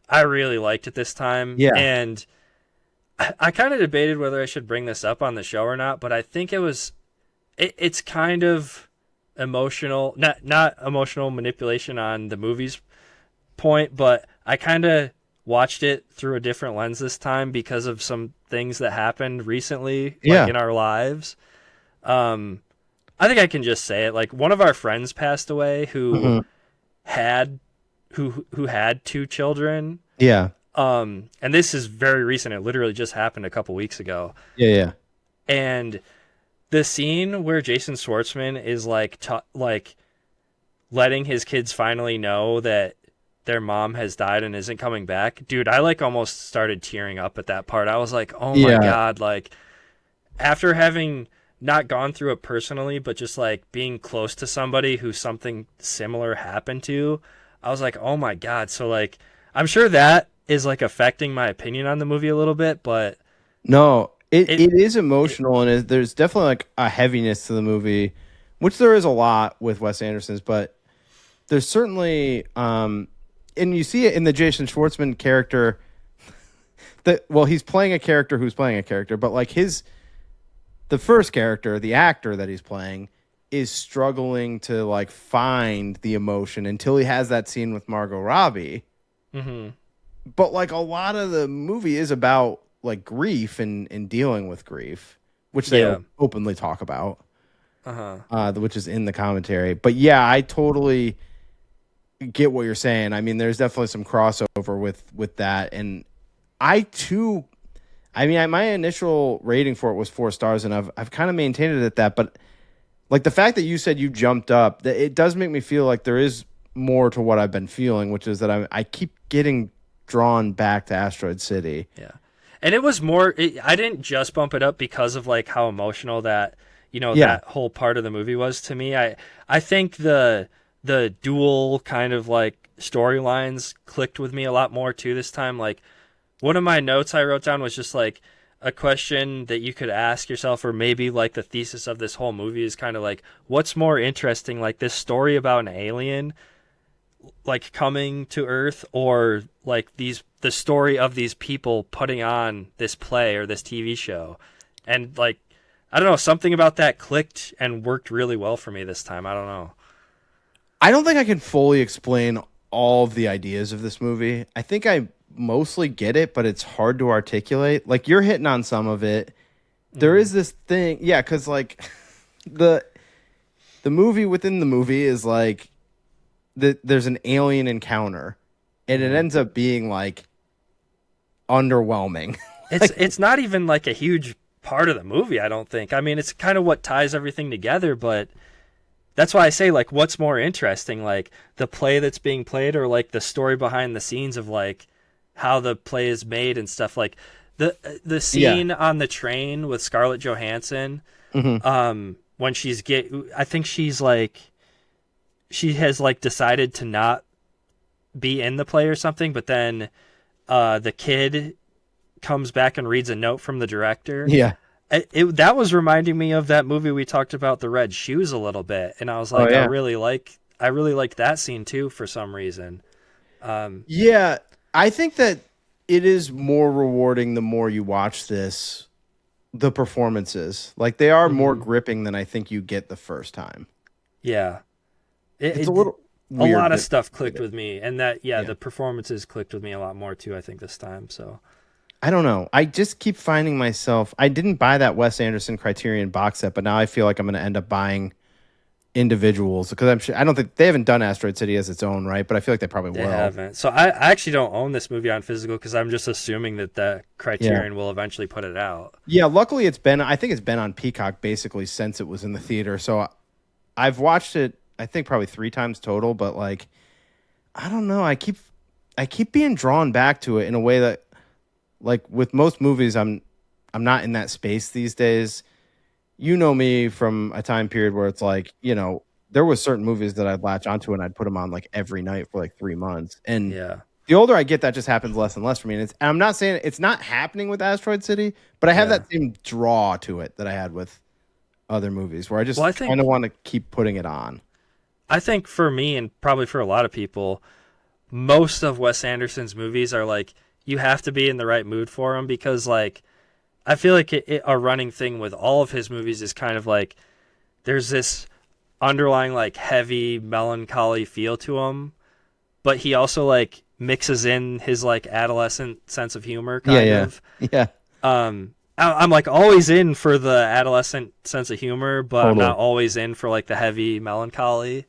I really liked it this time. Yeah. And I kind of debated whether I should bring this up on the show or not, but I think it's kind of emotional, not emotional manipulation on the movie's point, but I kind of watched it through a different lens this time because of some things that happened recently in our lives. I think I can just say it. Like, one of our friends passed away who had 2 children. Yeah. And this is very recent. It literally just happened a couple weeks ago. Yeah. And the scene where Jason Schwartzman is like letting his kids finally know that their mom has died and isn't coming back. Dude, I like almost started tearing up at that part. I was like, oh my God. Like, after having not gone through it personally, but just like being close to somebody who something similar happened to, I was like, oh my God. So like, I'm sure that is like affecting my opinion on the movie a little bit, but no, it is emotional, and there's definitely like a heaviness to the movie, which there is a lot with Wes Anderson's, but there's certainly, and you see it in the Jason Schwartzman character he's playing a character who's playing a character, but like the first character, the actor that he's playing, is struggling to like find the emotion until he has that scene with Margot Robbie. Mm-hmm. But like a lot of the movie is about like grief and dealing with grief, which they openly talk about, which is in the commentary. But yeah, I totally get what you're saying. I mean, there's definitely some crossover with that, and my initial rating for it was 4 stars, and I've kind of maintained it at that. But like the fact that you said you jumped up, that it does make me feel like there is more to what I've been feeling, which is that I keep getting drawn back to Asteroid City. Yeah, and it was more. I didn't just bump it up because of like how emotional that that whole part of the movie was to me. I think the dual kind of like storylines clicked with me a lot more too this time. Like, one of my notes I wrote down was just like a question that you could ask yourself, or maybe like the thesis of this whole movie is kind of like, what's more interesting, like this story about an alien like coming to Earth, or like the story of these people putting on this play or this TV show? And like, I don't know, something about that clicked and worked really well for me this time. I don't know. I don't think I can fully explain all of the ideas of this movie. I think I mostly get it, but it's hard to articulate. Like, you're hitting on some of it. There is this thing, because like the movie within the movie is like there's an alien encounter, and it ends up being like underwhelming. It's not even like a huge part of the movie, I don't think. I mean, it's kind of what ties everything together, but that's why I say, like, what's more interesting, like the play that's being played, or like the story behind the scenes of like how the play is made and stuff. Like the scene on the train with Scarlett Johansson, when I think she's like, she has like decided to not be in the play or something, but then the kid comes back and reads a note from the director. Yeah. That was reminding me of that movie we talked about, The Red Shoes, a little bit. And I was like, I really liked that scene too, for some reason. I think that it is more rewarding the more you watch this, the performances. Like, they are more gripping than I think you get the first time. Yeah. It's a little weird, a lot of stuff clicked with me, and the performances clicked with me a lot more too, I think, this time. So I don't know. I just keep finding myself, I didn't buy that Wes Anderson Criterion box set, but now I feel like I'm going to end up buying individuals, because I'm sure, I don't think they haven't done Asteroid City as its own, right? But I feel like they probably will. They haven't. So I actually don't own this movie on physical, because I'm just assuming that the Criterion will eventually put it out. Yeah, luckily I think it's been on Peacock basically since it was in the theater. So I've watched it, I think, probably 3 times total, but like, I don't know. I keep being drawn back to it in a way that, like with most movies, I'm not in that space these days. You know me from a time period where it's like, you know, there was certain movies that I'd latch onto and I'd put them on like every night for like 3 months. And the older I get, that just happens less and less for me. And I'm not saying it's not happening with Asteroid City, but I have that same draw to it that I had with other movies where I just kind of want to keep putting it on. I think for me, and probably for a lot of people, most of Wes Anderson's movies are like, you have to be in the right mood for them, because like, I feel like a running thing with all of his movies is kind of like, there's this underlying like heavy melancholy feel to them, but he also like mixes in his like adolescent sense of humor kind of. Yeah. I'm like always in for the adolescent sense of humor, but I'm not always in for like the heavy melancholy.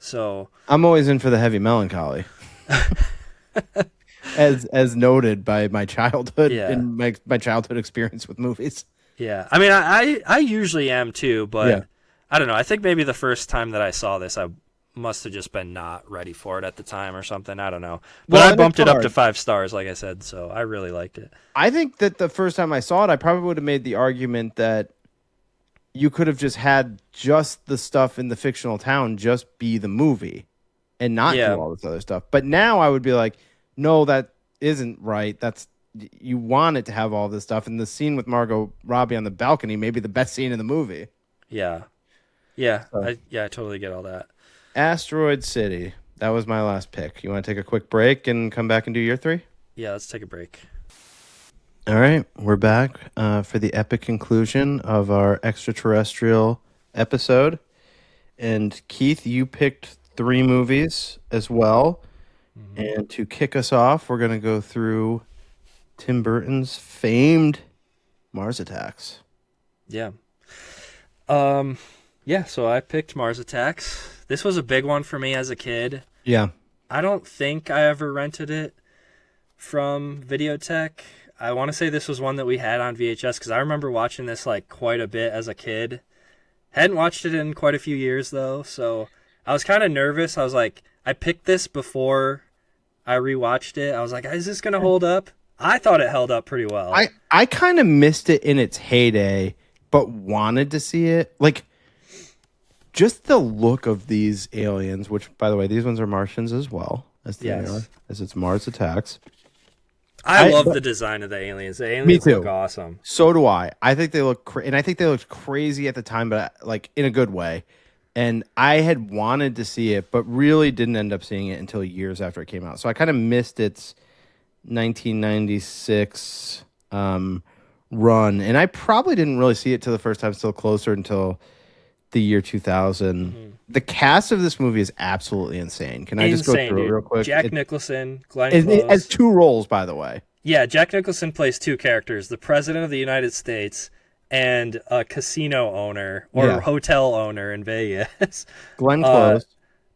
So I'm always in for the heavy melancholy. as noted by my childhood and my childhood experience with movies. Yeah. I mean, I usually am too, but I don't know. I think maybe the first time that I saw this, I must have just been not ready for it at the time or something. I don't know. But I bumped it up to 5 stars, like I said, so I really liked it. I think that the first time I saw it, I probably would have made the argument that you could have just had just the stuff in the fictional town just be the movie and not do all this other stuff. But now I would be like, no, that isn't right. You want it to have all this stuff. And the scene with Margot Robbie on the balcony may be the best scene in the movie. Yeah. Yeah. So. I totally get all that. Asteroid City. That was my last pick. You want to take a quick break and come back and do your 3? Yeah, let's take a break. All right. We're back for the epic conclusion of our Extraterrestrial episode. And Keith, you picked 3 movies as well. And to kick us off, we're going to go through Tim Burton's famed Mars Attacks. Yeah. So I picked Mars Attacks. This was a big one for me as a kid. Yeah. I don't think I ever rented it from VideoTech. I want to say this was one that we had on VHS, because I remember watching this like quite a bit as a kid. Hadn't watched it in quite a few years, though, so I was kind of nervous. I was like, I picked this before I rewatched it. I was like, is this going to hold up? I thought it held up pretty well. I kind of missed it in its heyday, but wanted to see it. Like, just the look of these aliens, which, by the way, these ones are Martians as well, as it's Mars Attacks. I love the design of the aliens. The aliens look awesome. So do I. I think they look and I think they looked crazy at the time, but like in a good way. And I had wanted to see it, but really didn't end up seeing it until years after it came out. So I kind of missed its 1996 run, and I probably didn't really see it till the first time, still closer until the year 2000. Mm-hmm. The cast of this movie is absolutely insane. Can I just go through it real quick? Jack Nicholson, Glenn Close. It has 2 roles, by the way. Yeah, Jack Nicholson plays 2 characters, the President of the United States and a casino owner or hotel owner in Vegas. Glenn Close.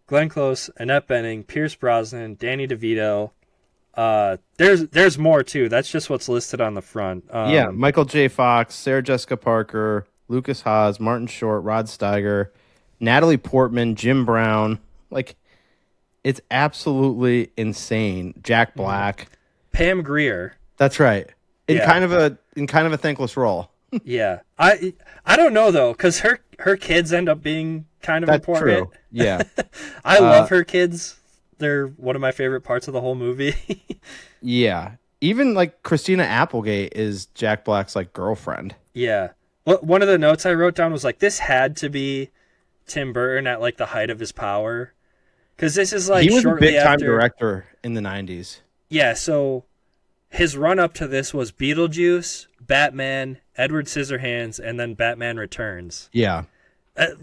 Glenn Close, Annette Bening, Pierce Brosnan, Danny DeVito. There's more, too. That's just what's listed on the front. Michael J. Fox, Sarah Jessica Parker, Lucas Haas, Martin Short, Rod Steiger, Natalie Portman, Jim Brown. Like, it's absolutely insane. Jack Black. Pam Grier. That's right. In kind of a thankless role. Yeah. I don't know, though, because her kids end up being kind of important. True. Yeah. I love her kids. They're one of my favorite parts of the whole movie. Yeah. Even, like, Christina Applegate is Jack Black's, like, girlfriend. Yeah. Well, one of the notes I wrote down was, like, this had to be Tim Burton at, like, the height of his power. Because this is, like, he was shortly a big-time after... director in the 90s. Yeah, so his run-up to this was Beetlejuice, Batman, Edward Scissorhands, and then Batman Returns. Yeah. I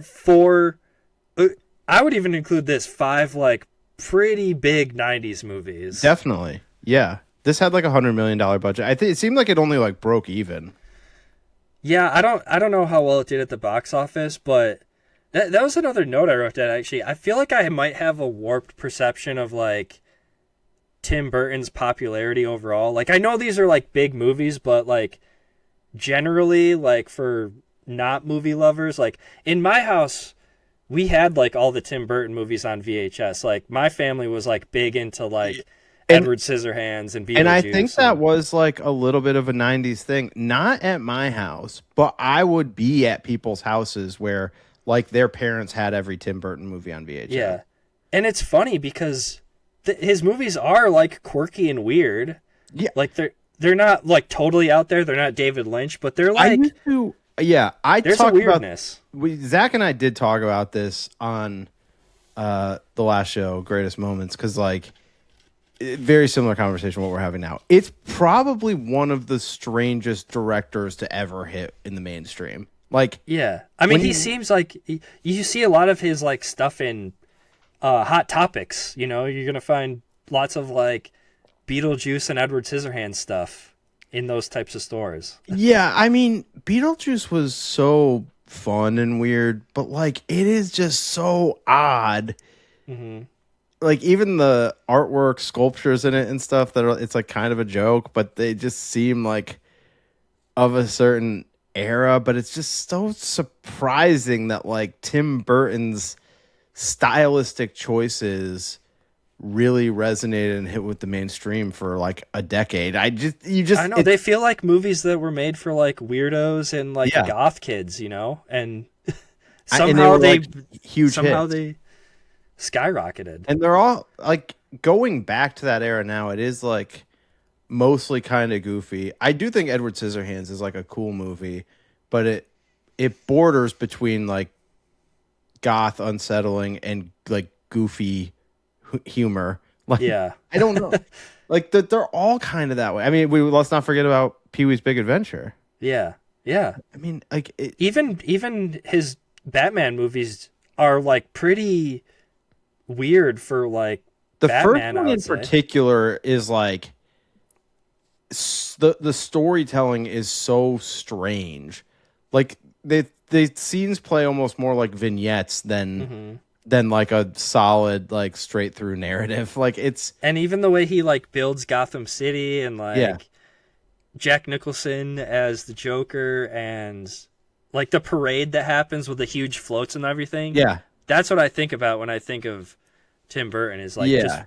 would even include this 5, like, pretty big 90s movies. Definitely. Yeah. This had, like, $100 million budget. I think it seemed like it only, like, broke even. Yeah, I don't know how well it did at the box office, but that was another note I wrote down, actually. I feel like I might have a warped perception of, like, Tim Burton's popularity overall. Like, I know these are, like, big movies, but, like, generally, like, for not movie lovers, like, in my house, we had like all the Tim Burton movies on VHS. Like my family was like big into like Edward Scissorhands and Beetlejuice. And I think that was like a little bit of a 90s thing. Not at my house, but I would be at people's houses where like their parents had every Tim Burton movie on VHS. Yeah. And it's funny because his movies are like quirky and weird. Yeah. Like they're not like totally out there. They're not David Lynch, but they're like there's a weirdness. Zach and I did talk about this on the last show, Greatest Moments, because like very similar conversation what we're having now. It's probably one of the strangest directors to ever hit in the mainstream. Like, yeah, I mean, he seems like you see a lot of his like stuff in Hot Topics. You know, you're gonna find lots of like Beetlejuice and Edward Scissorhands stuff in those types of stores. Yeah, I mean, Beetlejuice was so fun and weird, but like it is just so odd. Mm-hmm. Like even the artwork, sculptures in it and stuff it's like kind of a joke, but they just seem like of a certain era. But it's just so surprising that like Tim Burton's stylistic choices really resonated and hit with the mainstream for like a decade. I know they feel like movies that were made for like weirdos and like goth kids, you know, and somehow they skyrocketed. And they're all like going back to that era now. It is like mostly kind of goofy. I do think Edward Scissorhands is like a cool movie, but it borders between like goth, unsettling, and like goofy humor. Like, yeah, I don't know. Like they're all kind of that way. I mean, let's not forget about Pee-wee's Big Adventure. Yeah. I mean, like even his Batman movies are like pretty weird for like the Batman, first one in particular is like the storytelling is so strange. Like the scenes play almost more like vignettes than like a solid like straight through narrative. Like and even the way he like builds Gotham City and like Jack Nicholson as the Joker and like the parade that happens with the huge floats and everything. Yeah. That's what I think about when I think of Tim Burton is like just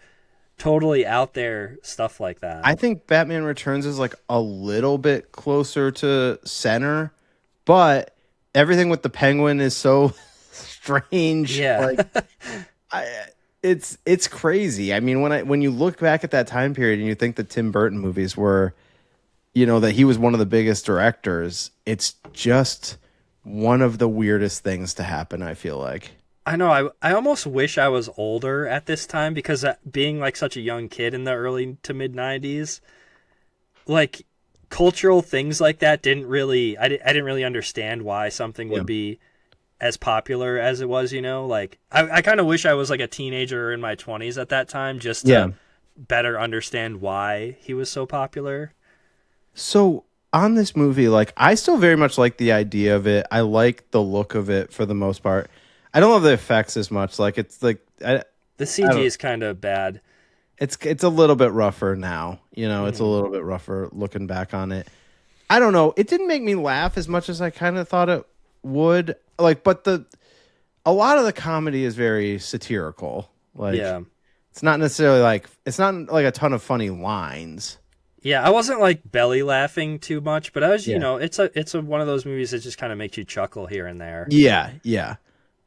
totally out there stuff like that. I think Batman Returns is like a little bit closer to center, but everything with the Penguin is so strange. Yeah. Like it's crazy. I mean, when you look back at that time period and you think the Tim Burton movies were, you know, that he was one of the biggest directors, it's just one of the weirdest things to happen, I feel like. I know. I almost wish I was older at this time because being like such a young kid in the early to mid 90s, like cultural things like that I didn't really understand why something would be as popular as it was, you know? Like I kind of wish I was like a teenager or in my 20s at that time just to better understand why he was so popular. So on this movie, like I still very much like the idea of it. I like the look of it for the most part. I don't love the effects as much. Like it's like the CG is kind of bad. It's a little bit rougher now. You know, it's a little bit rougher looking back on it. I don't know. It didn't make me laugh as much as I kind of thought it would. Like, but a lot of the comedy is very satirical. Like, it's not necessarily like a ton of funny lines. Yeah, I wasn't like belly laughing too much, but I was, you know, it's one of those movies that just kind of makes you chuckle here and there. Yeah.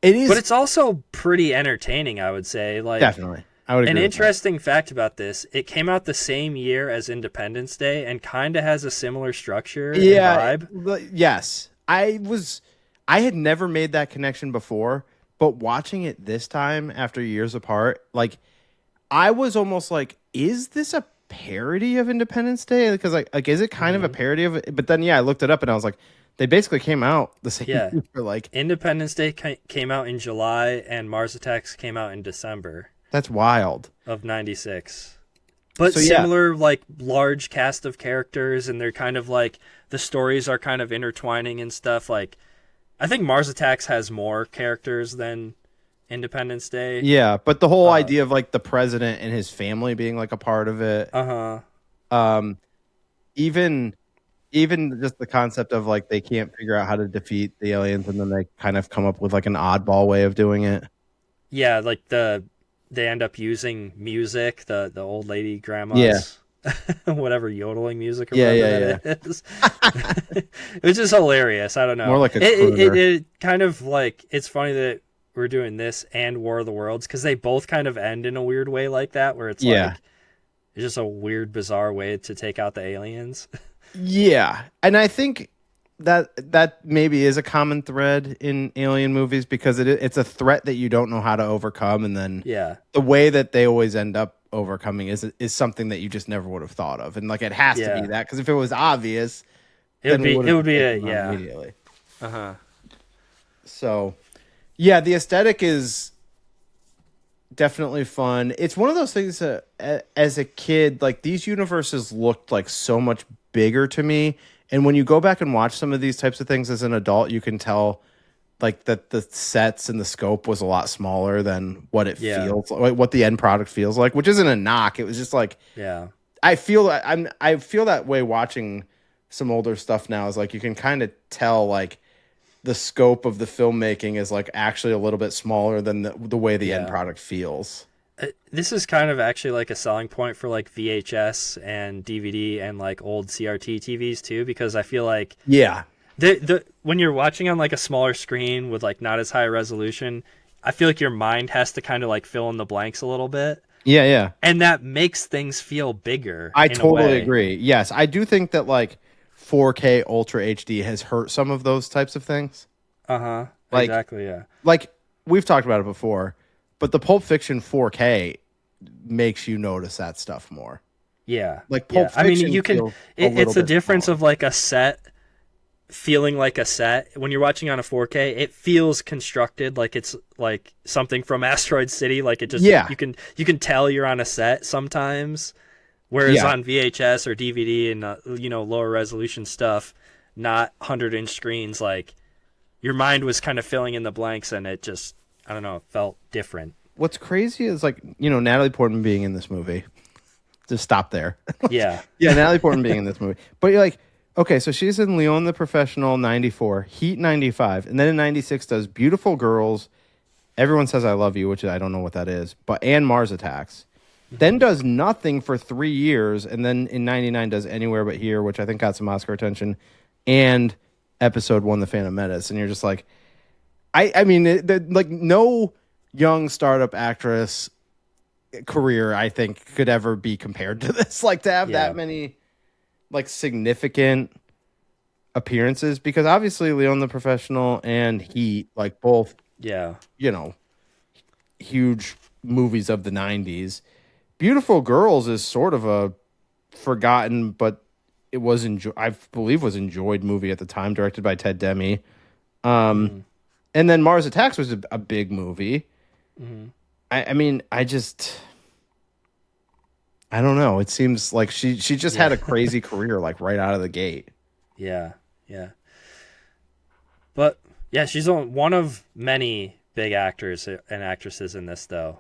It is, but it's also pretty entertaining, I would say. Like, definitely, I would agree. An interesting fact about this: it came out the same year as Independence Day, and kind of has a similar structure and vibe. Yes, I had never made that connection before, but watching it this time after years apart, like I was almost like, is this a parody of Independence Day? Because like is it kind of a parody of it? But then I looked it up and I was like, they basically came out the same year. Like Independence Day came out in July and Mars Attacks came out in December. That's wild. Of 96. But similar like large cast of characters, and they're kind of like the stories are kind of intertwining and stuff. Like I think Mars Attacks has more characters than Independence Day. Yeah, but the whole idea of like the president and his family being like a part of it. Uh-huh. Even even just the concept of like they can't figure out how to defeat the aliens, and then they kind of come up with like an oddball way of doing it. Yeah, like they end up using music, the old lady grandma's whatever yodeling music or whatever that is. It was just hilarious. I don't know. More like it kind of like, it's funny that we're doing this and War of the Worlds because they both kind of end in a weird way like that, where it's like it's just a weird, bizarre way to take out the aliens. Yeah, and I think that maybe is a common thread in alien movies because it's a threat that you don't know how to overcome, and then the way that they always end up overcoming is something that you just never would have thought of, and like it has to be that, because if it was obvious, it would be immediately. So, yeah, the aesthetic is definitely fun. It's one of those things that, as a kid, like these universes looked like so much bigger to me. And when you go back and watch some of these types of things as an adult, you can tell like that the sets and the scope was a lot smaller than what it feels like, what the end product feels like, which isn't a knock. It was just like, I feel that way watching some older stuff now, is like you can kind of tell like the scope of the filmmaking is like actually a little bit smaller than the way the end product feels. This is kind of actually like a selling point for like VHS and DVD and like old CRT TVs too, because I feel like when you're watching on like a smaller screen with like not as high resolution, I feel like your mind has to kind of like fill in the blanks a little bit. Yeah. And that makes things feel bigger. I totally agree. Yes, I do think that like 4K Ultra HD has hurt some of those types of things. Like, exactly, yeah. Like we've talked about it before, but the Pulp Fiction 4K makes you notice that stuff more. Yeah. Like Pulp Fiction. I mean, you can. It's a difference of like a set feeling like a set. When you're watching on a 4K, it feels constructed like it's like something from Asteroid City. Like it just you can tell you're on a set sometimes. Whereas on VHS or DVD and lower resolution stuff, not 100-inch screens, like your mind was kind of filling in the blanks, and it just, I don't know, it felt different. What's crazy is like, Natalie Portman being in this movie. Just stop there. Yeah, Natalie Portman being in this movie. But you're like, okay, so she's in Leon the Professional 94, Heat 95, and then in 96 does Beautiful Girls, Everyone Says I Love You, which I don't know what that is, and Mars Attacks. Then does nothing for 3 years, and then in 99 does Anywhere But Here, which I think got some Oscar attention, and Episode 1, The Phantom Menace. And you're just like, I mean, like no young startup actress career, I think, could ever be compared to this. Like to have that many like significant appearances, because obviously Leon the Professional and Heat, like both, huge movies of the 90s. Beautiful Girls is sort of a forgotten, but it was I believe was enjoyed movie at the time, directed by Ted Demme. And then Mars Attacks was a big movie. I mean, I don't know. It seems like she just had a crazy career, like right out of the gate. Yeah. But yeah, she's one of many big actors and actresses in this, though.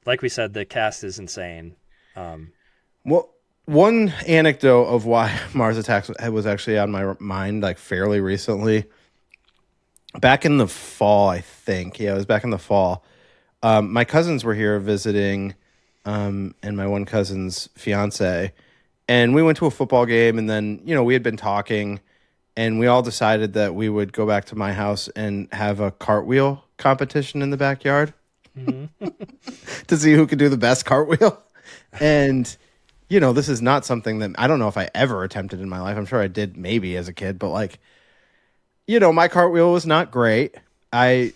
Like we said, the cast is insane. Well, one anecdote of why Mars Attacks was actually on my mind like fairly recently, back in the fall, I think. Yeah, it was back in the fall. My cousins were here visiting, and my one cousin's fiance, and we went to a football game, and then we had been talking, and we all decided that we would go back to my house and have a cartwheel competition in the backyard to see who could do the best cartwheel. And this is not something that I don't know if I ever attempted in my life. I'm sure I did maybe as a kid, but like, my cartwheel was not great. My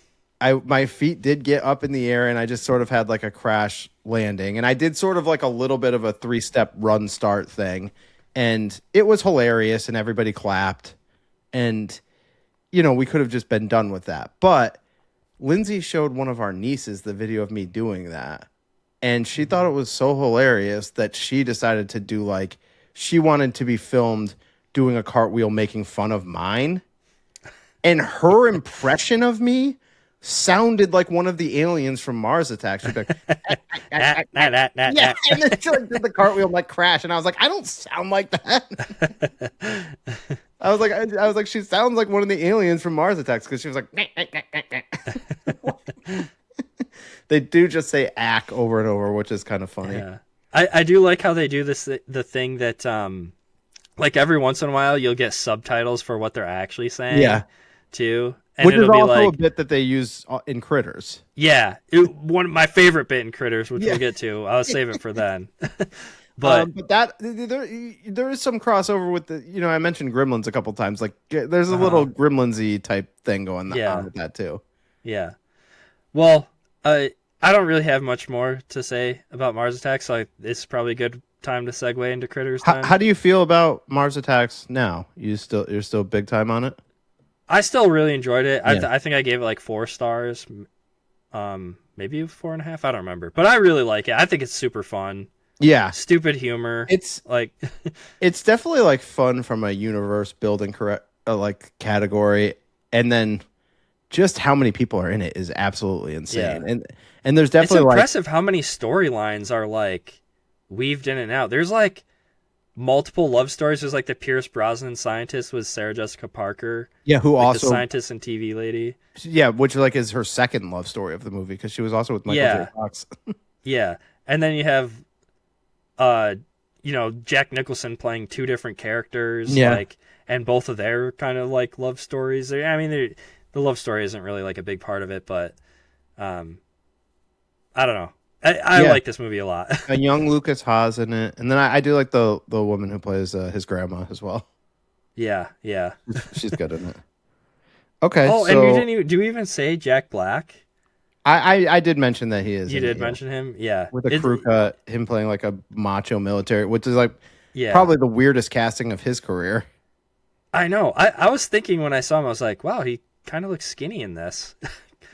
feet did get up in the air, and I just sort of had like a crash landing, and I did sort of like a little bit of a 3-step run start thing, and it was hilarious, and everybody clapped, and we could have just been done with that. But Lindsay showed one of our nieces the video of me doing that, and she thought it was so hilarious that she decided to do she wanted to be filmed doing a cartwheel making fun of mine. And her impression of me sounded like one of the aliens from Mars Attacks. She'd be like, yeah, and then she like did the cartwheel like crash, and I was like, I don't sound like that. I was like, she sounds like one of the aliens from Mars Attacks because she was like, they do just say "ack" over and over, which is kind of funny. Yeah. I do like how they do this the thing that like every once in a while you'll get subtitles for what they're actually saying. Yeah. Too. And which is it'll be also like, a bit that they use in Critters. Yeah, one of my favorite bit in Critters, which we'll get to. I'll save it for then. But that there is some crossover with the, you know, I mentioned Gremlins a couple times. Like there's a little Gremlins-y type thing going on with that too. Yeah. Well, I don't really have much more to say about Mars Attacks, so it's probably a good time to segue into Critters. How do you feel about Mars Attacks now? You're still big time on it? I still really enjoyed it. Yeah. I think I gave it like 4 stars, maybe 4.5. I don't remember, but I really like it. I think it's super fun. Yeah, stupid humor. It's like it's definitely like fun from a universe building like category, and then just how many people are in it is absolutely insane. Yeah. And there's definitely it's impressive how many storylines are like weaved in and out. There's like multiple love stories. There's like the Pierce Brosnan scientist with Sarah Jessica Parker. Yeah, who like also the scientist and TV lady. Yeah, which like is her second love story of the movie because she was also with Michael J. Fox. Yeah, and then you have, you know, Jack Nicholson playing 2 different characters. Yeah, like, and both of their kind of like love stories. I mean, the love story isn't really like a big part of it, but I don't know. I like this movie a lot. A young Lucas Haas in it, and then I do like the woman who plays his grandma as well. Yeah, she's good in it. Okay. Oh, and you didn't even, do you even say Jack Black? I did mention that he is. You did mention him, yeah. With a crew cut, him playing like a macho military, which is like probably the weirdest casting of his career. I know. I was thinking when I saw him, I was like, wow, he kind of looks skinny in this.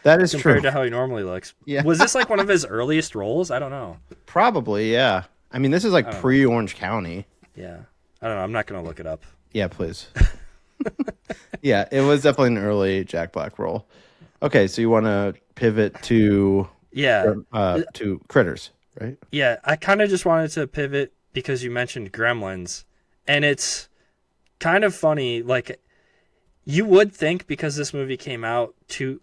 That is compared true. to how he normally looks. Yeah. Was this like one of his earliest roles? I don't know. Probably, yeah. I mean, this is like pre-Orange County. Yeah. I don't know. I'm not going to look it up. Yeah, please. Yeah, it was definitely an early Jack Black role. Okay, so you want to pivot to to Critters, right? Yeah, I kind of just wanted to pivot because you mentioned Gremlins, and it's kind of funny. Like, you would think because this movie came out 2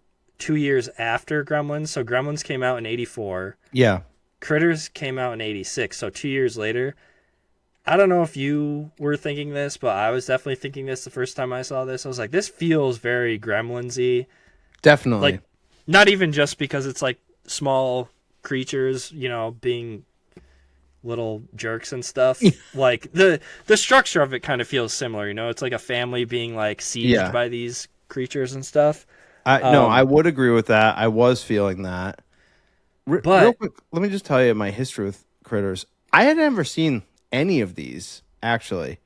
years after Gremlins, so Gremlins came out in 1984. Yeah. Critters came out in 1986, so 2 years later. I don't know if you were thinking this, but I was definitely thinking this the first time I saw this. I was like, this feels very Gremlins-y. Definitely. Like, not even just because it's like small creatures, you know, being little jerks and stuff. Like the structure of it kind of feels similar, you know. It's like a family being like sieged by these creatures and stuff. No, I would agree with that. I was feeling that. But real quick, let me just tell you my history with Critters. I had never seen any of these, actually,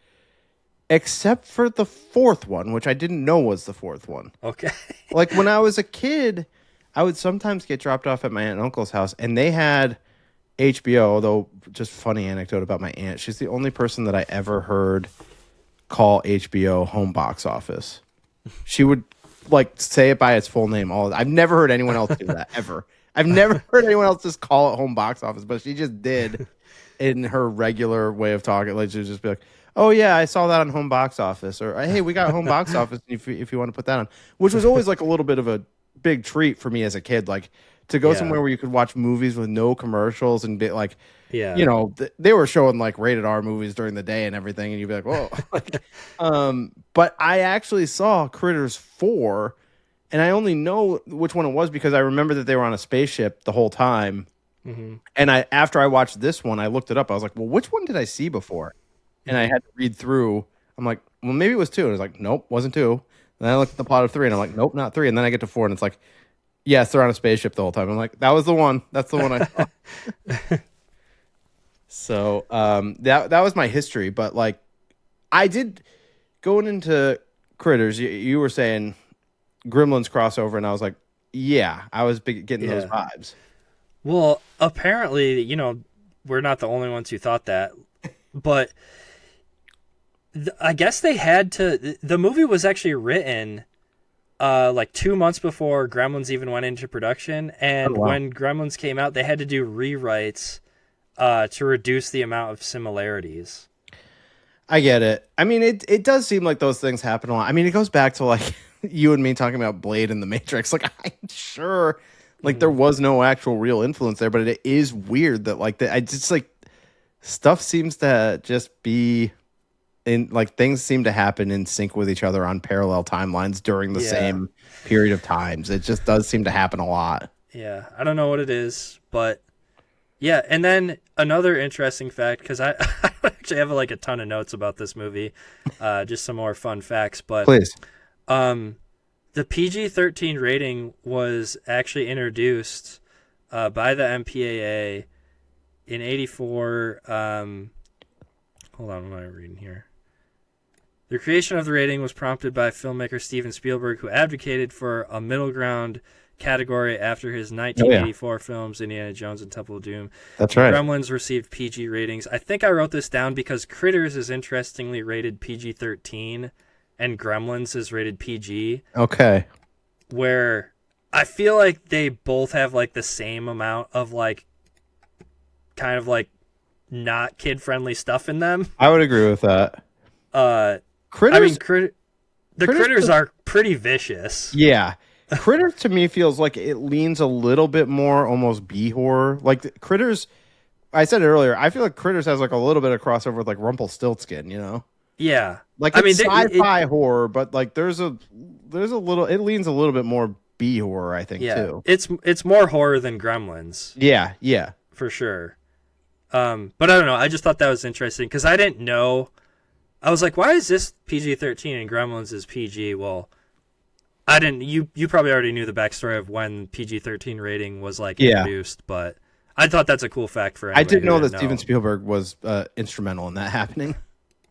except for the 4th one, which I didn't know was the 4th one. Okay. Like, when I was a kid, I would sometimes get dropped off at my aunt and uncle's house, and they had HBO, although, just funny anecdote about my aunt. She's the only person that I ever heard call HBO home box office. She would like say it by its full name. I've never heard anyone else do that ever. I've never heard anyone else just call it home box office, but she just did in her regular way of talking. Like she'd just be like, "Oh yeah, I saw that on home box office," or "Hey, we got home box office if you want to put that on," which was always like a little bit of a big treat for me as a kid, like to go somewhere where you could watch movies with no commercials and be like, you know, they were showing like rated R movies during the day and everything, and you'd be like, whoa. But I actually saw Critters 4, and I only know which one it was because I remember that they were on a spaceship the whole time. Mm-hmm. And after I watched this one, I looked it up. I was like, well, which one did I see before? And I had to read through. I'm like, well, maybe it was 2. And I was like, nope, wasn't 2. And then I looked at the plot of 3, and I'm like, nope, not 3. And then I get to 4, and it's like, yes, they're on a spaceship the whole time. I'm like, that was the one. That's the one I saw. So that was my history. But like, I did going into Critters. You were saying Gremlins crossover, and I was like, yeah, I was getting those vibes. Well, apparently, you know, we're not the only ones who thought that, but I guess they had to. The movie was actually written like 2 months before Gremlins even went into production, and when Gremlins came out, they had to do rewrites to reduce the amount of similarities. I get it. I mean, it does seem like those things happen a lot. I mean, it goes back to like you and me talking about Blade and the Matrix. Like, I'm sure like there was no actual real influence there, but it is weird that like I just like stuff seems to just be in like things seem to happen in sync with each other on parallel timelines during the same period of times. It just does seem to happen a lot. Yeah, I don't know what it is, but yeah. And then another interesting fact, because I actually have like a ton of notes about this movie, just some more fun facts. But please, the PG-13 rating was actually introduced by the MPAA in '84. Hold on, what am I reading here? The creation of the rating was prompted by filmmaker Steven Spielberg, who advocated for a middle ground category after his 1984 films Indiana Jones and Temple of Doom. That's right. Gremlins received PG ratings. I think I wrote this down because Critters is interestingly rated PG-13 and Gremlins is rated PG. Okay. Where I feel like they both have like the same amount of like kind of like not kid-friendly stuff in them. I would agree with that. Critters, I mean, the critters are pretty vicious. Yeah. Critters to me feels like it leans a little bit more almost B horror. Like Critters, I said it earlier, I feel like Critters has like a little bit of crossover with like Rumpelstiltskin, you know? Yeah. Like it's sci-fi horror, but like there's a little, it leans a little bit more B horror, I think, too. It's more horror than Gremlins. Yeah, yeah. For sure. But I don't know, I just thought that was interesting because I didn't know. I was like, why is this PG-13 and Gremlins is PG? Well, I didn't. You probably already knew the backstory of when PG-13 rating was like introduced, but I thought that's a cool fact for. I didn't know that Steven Spielberg was instrumental in that happening.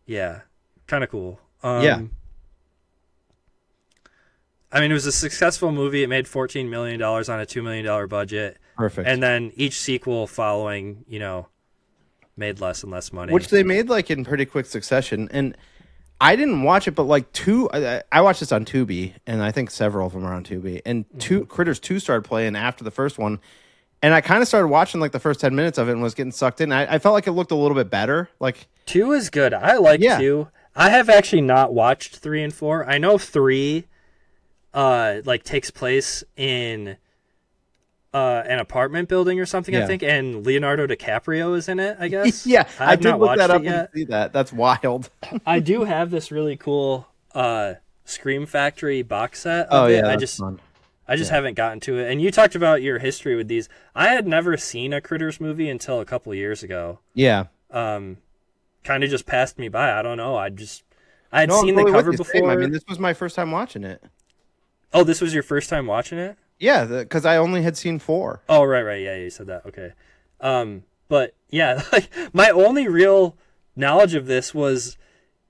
Yeah, kind of cool. Yeah. I mean, it was a successful movie. It made $14 million on a $2 million budget. Perfect. And then each sequel following, made less and less money. Which they made like in pretty quick succession. And I didn't watch it, but like I watched this on Tubi, and I think several of them are on Tubi. And Critters 2 started playing after the first one. And I kind of started watching like the first 10 minutes of it and was getting sucked in. I felt like it looked a little bit better. Like 2 is good. I like 2. I have actually not watched 3 and 4. I know 3 like takes place in an apartment building or something, I think, and Leonardo DiCaprio is in it, I guess. Yeah, I did look that up and see that. That's wild. I do have this really cool Scream Factory box set of it. I just haven't gotten to it. And you talked about your history with these. I had never seen a Critters movie until a couple years ago. Yeah. Kind of just passed me by. I don't know. I had seen the cover before. Same. I mean, this was my first time watching it. Oh, this was your first time watching it? Yeah, because I only had seen 4. Oh, right. Yeah, you said that. Okay. But yeah, like my only real knowledge of this was,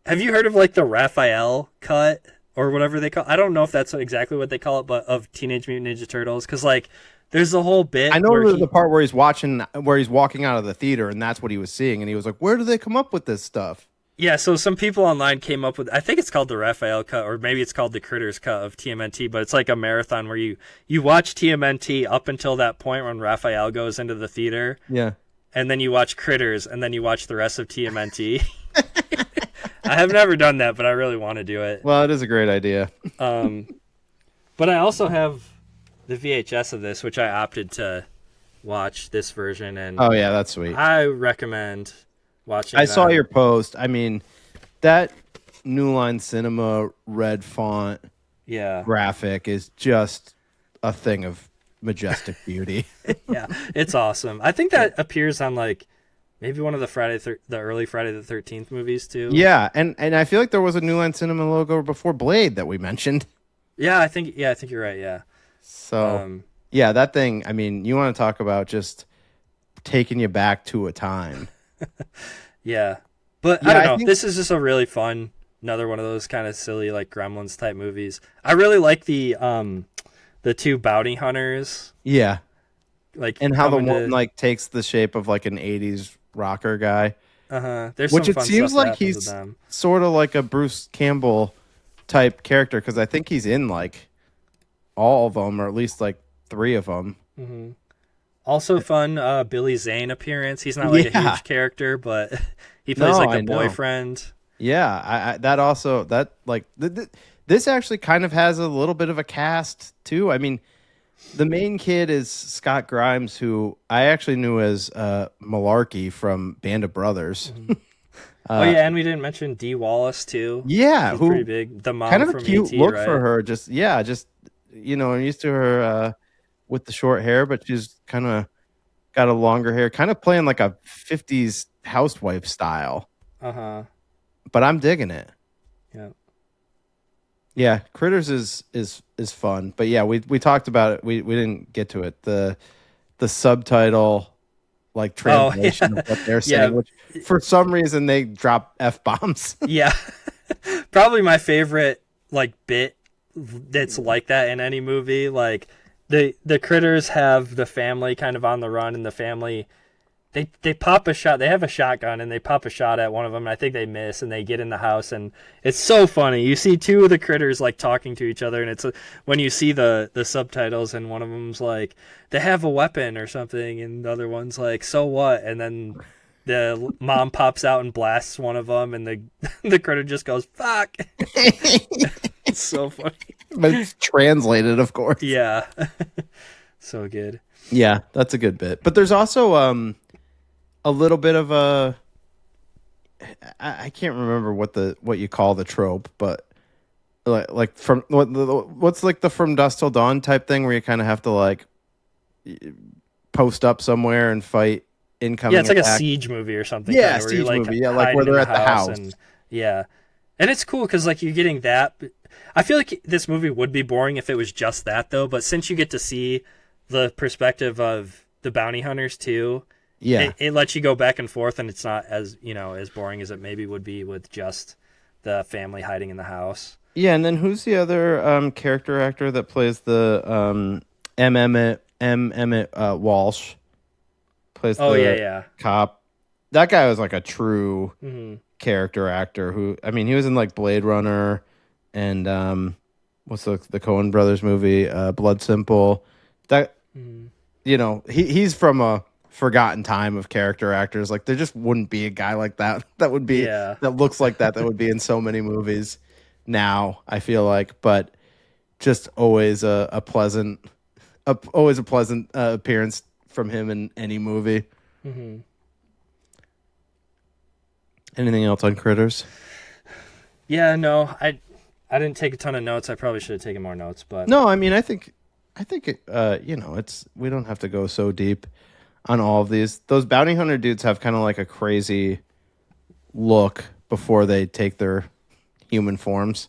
have you heard of like the Raphael cut or whatever they call it? I don't know if that's exactly what they call it, but of Teenage Mutant Ninja Turtles, because like there's the whole bit. I know the part where he's walking out of the theater, and that's what he was seeing, and he was like, "Where do they come up with this stuff?" Yeah, so some people online came up with, I think it's called the Raphael cut, or maybe it's called the Critters cut of TMNT, but it's like a marathon where you watch TMNT up until that point when Raphael goes into the theater. Yeah. And then you watch Critters, and then you watch the rest of TMNT. I have never done that, but I really want to do it. Well, it is a great idea. But I also have the VHS of this, which I opted to watch this version. And oh, yeah, that's sweet. I recommend watching. I saw your post. I mean, that New Line Cinema red font graphic is just a thing of majestic beauty. Yeah, it's awesome. I think that appears on like maybe one of the early Friday the 13th movies too. Yeah, and I feel like there was a New Line Cinema logo before Blade that we mentioned. Yeah, I think you're right. Yeah. So yeah, that thing. I mean, you want to talk about just taking you back to a time. Yeah, but I don't know. This is just a really fun, another one of those kind of silly like Gremlins type movies. I really like the 2 bounty hunters. Yeah, like and how the one like takes the shape of like an 80s rocker guy. There's which some it fun seems stuff like he's sort of like a Bruce Campbell type character, because I think he's in like all of them, or at least like 3 of them. Mm-hmm. Also fun, Billy Zane appearance. He's not like a huge character, but he plays like a boyfriend. Yeah, this actually kind of has a little bit of a cast too. I mean, the main kid is Scott Grimes, who I actually knew as Malarkey from Band of Brothers. Mm-hmm. And we didn't mention Dee Wallace too. Yeah, she's who pretty big. The mom kind of from a cute ET, look right? for her. Just I'm used to her with the short hair, but she's kind of got a longer hair, kind of playing like a 50s housewife style. But I'm digging it. Yeah. Yeah, Critters is fun. But yeah, we talked about it. We didn't get to it. The subtitle like translation of what they're saying, which for some reason they drop F-bombs. Yeah. Probably my favorite like bit that's like that in any movie. Like the critters have the family kind of on the run, and the family they pop a shot. They have a shotgun and they pop a shot at one of them, and I think they miss, and they get in the house, and it's so funny. You see 2 of the critters like talking to each other, and it's when you see the subtitles, and one of them's like, they have a weapon or something, and the other one's like, so what? And then the mom pops out and blasts one of them, and the critter just goes, fuck. It's so funny. But it's translated, of course. Yeah. So good. Yeah, that's a good bit. But there's also a little bit of a I can't remember what you call the trope, but like from what's like the From Dusk Till Dawn type thing where you kind of have to like post up somewhere and fight incoming. Yeah, it's like attack. A siege movie or something. Yeah, siege movie. Yeah, like where they're at the house. And it's cool because like you're getting that. I feel like this movie would be boring if it was just that though. But since you get to see the perspective of the bounty hunters too, it lets you go back and forth, and it's not as as boring as it maybe would be with just the family hiding in the house. Yeah, and then who's the other character actor that plays the Emmett Walsh? Plays the cop. That guy was like a true character actor who, I mean, he was in like Blade Runner and what's the Coen Brothers movie, Blood Simple. That he's from a forgotten time of character actors. Like there just wouldn't be a guy like that would be that looks like that would be in so many movies now, I feel like. But just always a pleasant appearance from him in any movie. Anything else on Critters? Yeah, no, I didn't take a ton of notes. I probably should have taken more notes, but no, I mean, I think it's we don't have to go so deep on all of these. Those bounty hunter dudes have kind of like a crazy look before they take their human forms.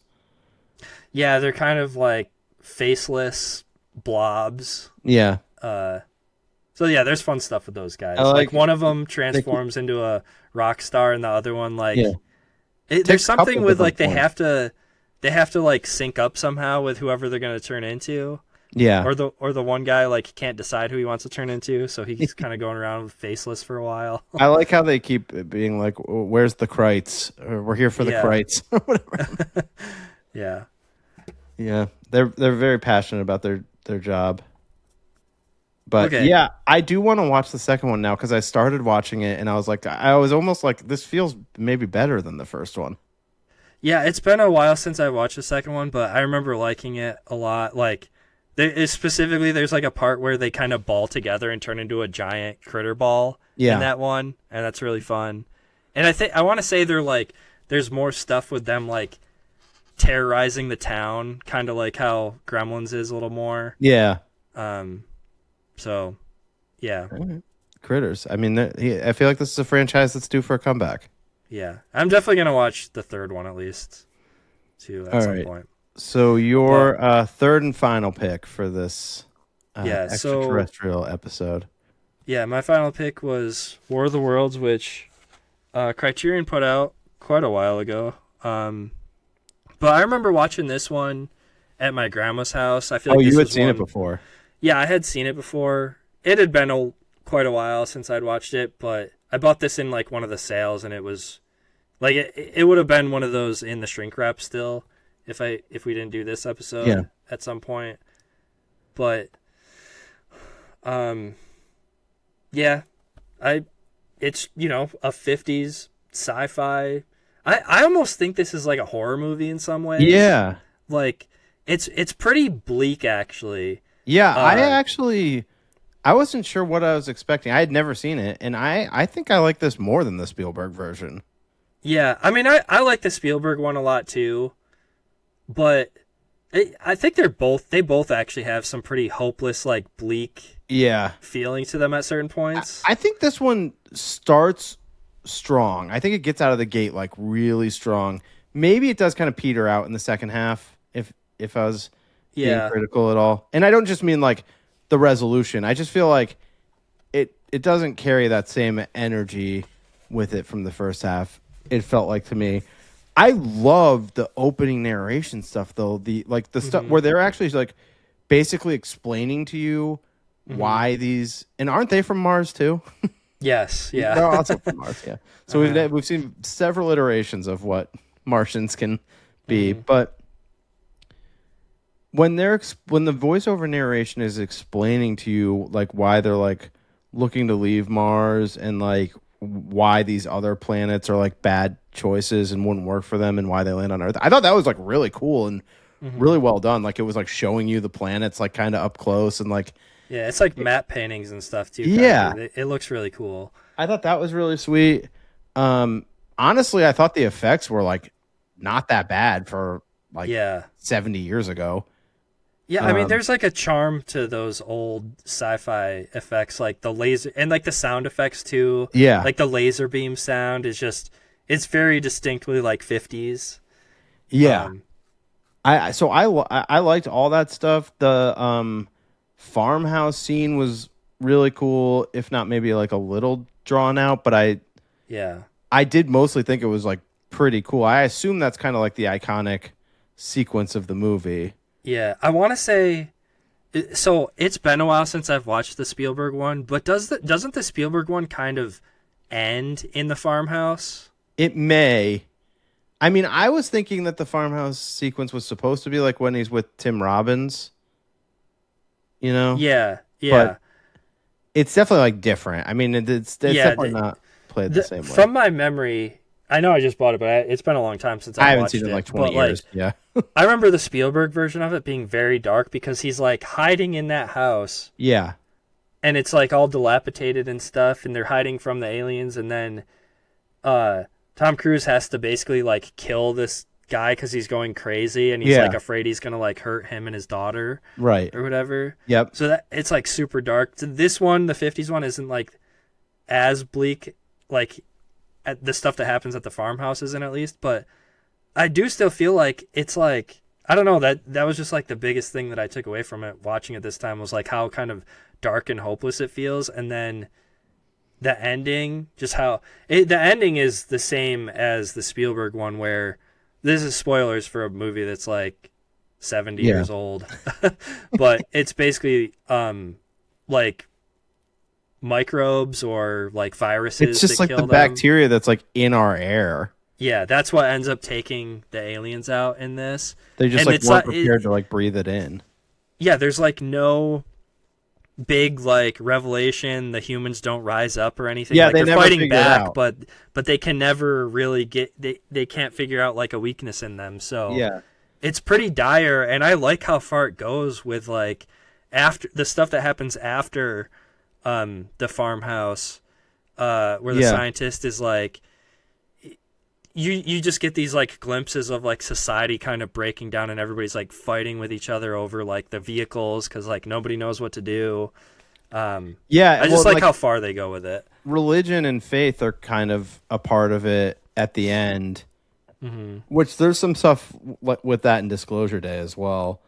Yeah, they're kind of like faceless blobs. Yeah. So yeah, there's fun stuff with those guys. Like one of them transforms into a rock star, and the other one there's something with like they have to like sync up somehow with whoever they're going to turn into. Yeah. Or the one guy like can't decide who he wants to turn into, so he's kind of going around faceless for a while. I like how they keep being like, "Where's the Kreitz?" Or "We're here for the Kreitz," or whatever. Yeah. Yeah, they're very passionate about their job. But yeah, I do want to watch the second one now because I started watching it and I was almost like, this feels maybe better than the first one. Yeah, it's been a while since I watched the second one, but I remember liking it a lot. Like, there's like a part where they kind of ball together and turn into a giant critter ball in that one, and that's really fun. And I want to say there's more stuff with them like terrorizing the town, kind of like how Gremlins is a little more. Yeah. So, yeah. Critters. I mean, I feel like this is a franchise that's due for a comeback. Yeah. I'm definitely going to watch the third one at least, too, at some point. So your third and final pick for this extraterrestrial episode. Yeah, my final pick was War of the Worlds, which Criterion put out quite a while ago. But I remember watching this one at my grandma's house. I feel like you had seen it before. Yeah, I had seen it before. It had been quite a while since I'd watched it, but I bought this in like one of the sales, and it was like it would have been one of those in the shrink wrap still if we didn't do this episode at some point. but yeah, it's, you know, a 50s sci-fi. I almost think this is like a horror movie in some ways. Yeah. Like it's pretty bleak actually. Yeah, I wasn't sure what I was expecting. I had never seen it, and I think I like this more than the Spielberg version. Yeah, I mean, I like the Spielberg one a lot too, but I think they both actually have some pretty hopeless, like bleak feeling to them at certain points. I think this one starts strong. I think it gets out of the gate like really strong. Maybe it does kind of peter out in the second half if I was being critical at all. And I don't just mean like the resolution. I just feel like it doesn't carry that same energy with it from the first half. It felt like to me. I love the opening narration stuff though. The stuff where they're actually like basically explaining to you why these, and aren't they from Mars too? Yes, yeah. They're also from Mars, yeah. So we've seen several iterations of what Martians can be, but when the voiceover narration is explaining to you like why they're like looking to leave Mars and like why these other planets are like bad choices and wouldn't work for them and why they land on Earth, I thought that was like really cool and really well done. Like it was like showing you the planets like kind of up close and like it's like map paintings and stuff too. Yeah, it looks really cool. I thought that was really sweet. Honestly, I thought the effects were like not that bad for like 70 years ago. Yeah, I mean, there's like a charm to those old sci-fi effects, like the laser and like the sound effects too. Yeah, like the laser beam sound is just, it's very distinctly like 50s. Yeah, I liked all that stuff. The farmhouse scene was really cool, if not maybe like a little drawn out, but I did mostly think it was like pretty cool. I assume that's kind of like the iconic sequence of the movie. Yeah, I want to say, so it's been a while since I've watched the Spielberg one, but doesn't the Spielberg one kind of end in the farmhouse? It may. I mean, I was thinking that the farmhouse sequence was supposed to be like when he's with Tim Robbins. You know? Yeah. But it's definitely like different. I mean, it's definitely not played the same way. From my memory, I know I just bought it, but it's been a long time since I haven't seen it in like 20 years. Yeah. I remember the Spielberg version of it being very dark because he's like hiding in that house. Yeah. And it's like all dilapidated and stuff, and they're hiding from the aliens, and then Tom Cruise has to basically like kill this guy because he's going crazy, and he's like afraid he's gonna like hurt him and his daughter, right, or whatever. Yep. So that it's like super dark. This one, the 50s one, isn't like as bleak, like at the stuff that happens at the farmhouse isn't, at least, but I do still feel like it's like, I don't know, that was just like the biggest thing that I took away from it watching it this time was like how kind of dark and hopeless it feels, and then the ending, just how the ending is the same as the Spielberg one, where this is spoilers for a movie that's like 70 years old, but it's basically like microbes or like viruses. It's just that like kill the them. bacteria that's like in our air. Yeah, that's what ends up taking the aliens out in this. They just like weren't prepared to like breathe it in. Yeah, there's like no big like revelation. The humans don't rise up or anything. Yeah, like, they're never fighting back, out. but they can never really get. They can't figure out like a weakness in them. So yeah, it's pretty dire, and I like how far it goes with like after the stuff that happens after the farmhouse, where the scientist is like. You just get these like glimpses of like society kind of breaking down, and everybody's like fighting with each other over like the vehicles because like nobody knows what to do. I just like how far they go with it. Religion and faith are kind of a part of it at the end, which there's some stuff with that in Disclosure Day as well.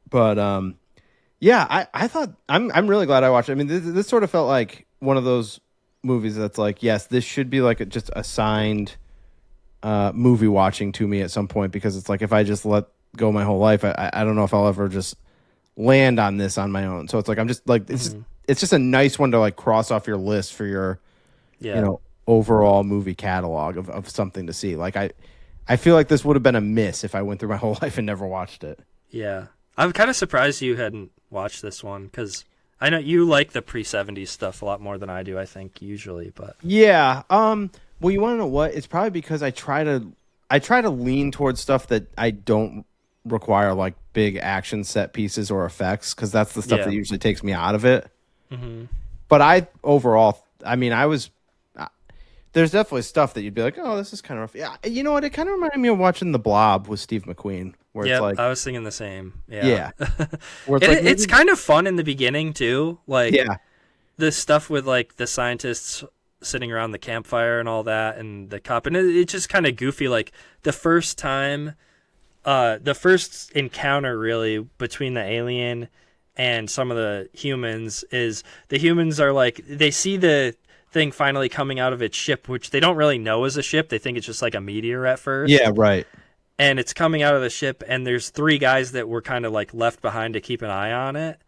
But I thought I'm really glad I watched it. I mean, this sort of felt like one of those movies that's like, yes, this should be like just assigned movie watching to me at some point, because it's like if I just let go my whole life, I don't know if I'll ever just land on this on my own. So it's like I'm just like it's just a nice one to like cross off your list for your overall movie catalog of something to see. Like I feel like this would have been a miss if I went through my whole life and never watched it. Yeah. I'm kind of surprised you hadn't watched this one because I know you like the pre-70s stuff a lot more than I do, I think, usually. But yeah. Well, you want to know what? It's probably because I try to lean towards stuff that I don't require like big action set pieces or effects, because that's the stuff that usually takes me out of it. Mm-hmm. But there's definitely stuff that you'd be like, oh, this is kind of rough. Yeah, you know what? It kind of reminded me of watching The Blob with Steve McQueen, where it's like, I was thinking the same. Yeah. Where it's kind of fun in the beginning too, like the stuff with like the scientists sitting around the campfire and all that, and the cop, and it's just kind of goofy. Like the first encounter really between the alien and some of the humans is the humans are like, they see the thing finally coming out of its ship, which they don't really know is a ship. They think it's just like a meteor at first. Yeah, right. And it's coming out of the ship, and there's 3 guys that were kind of like left behind to keep an eye on it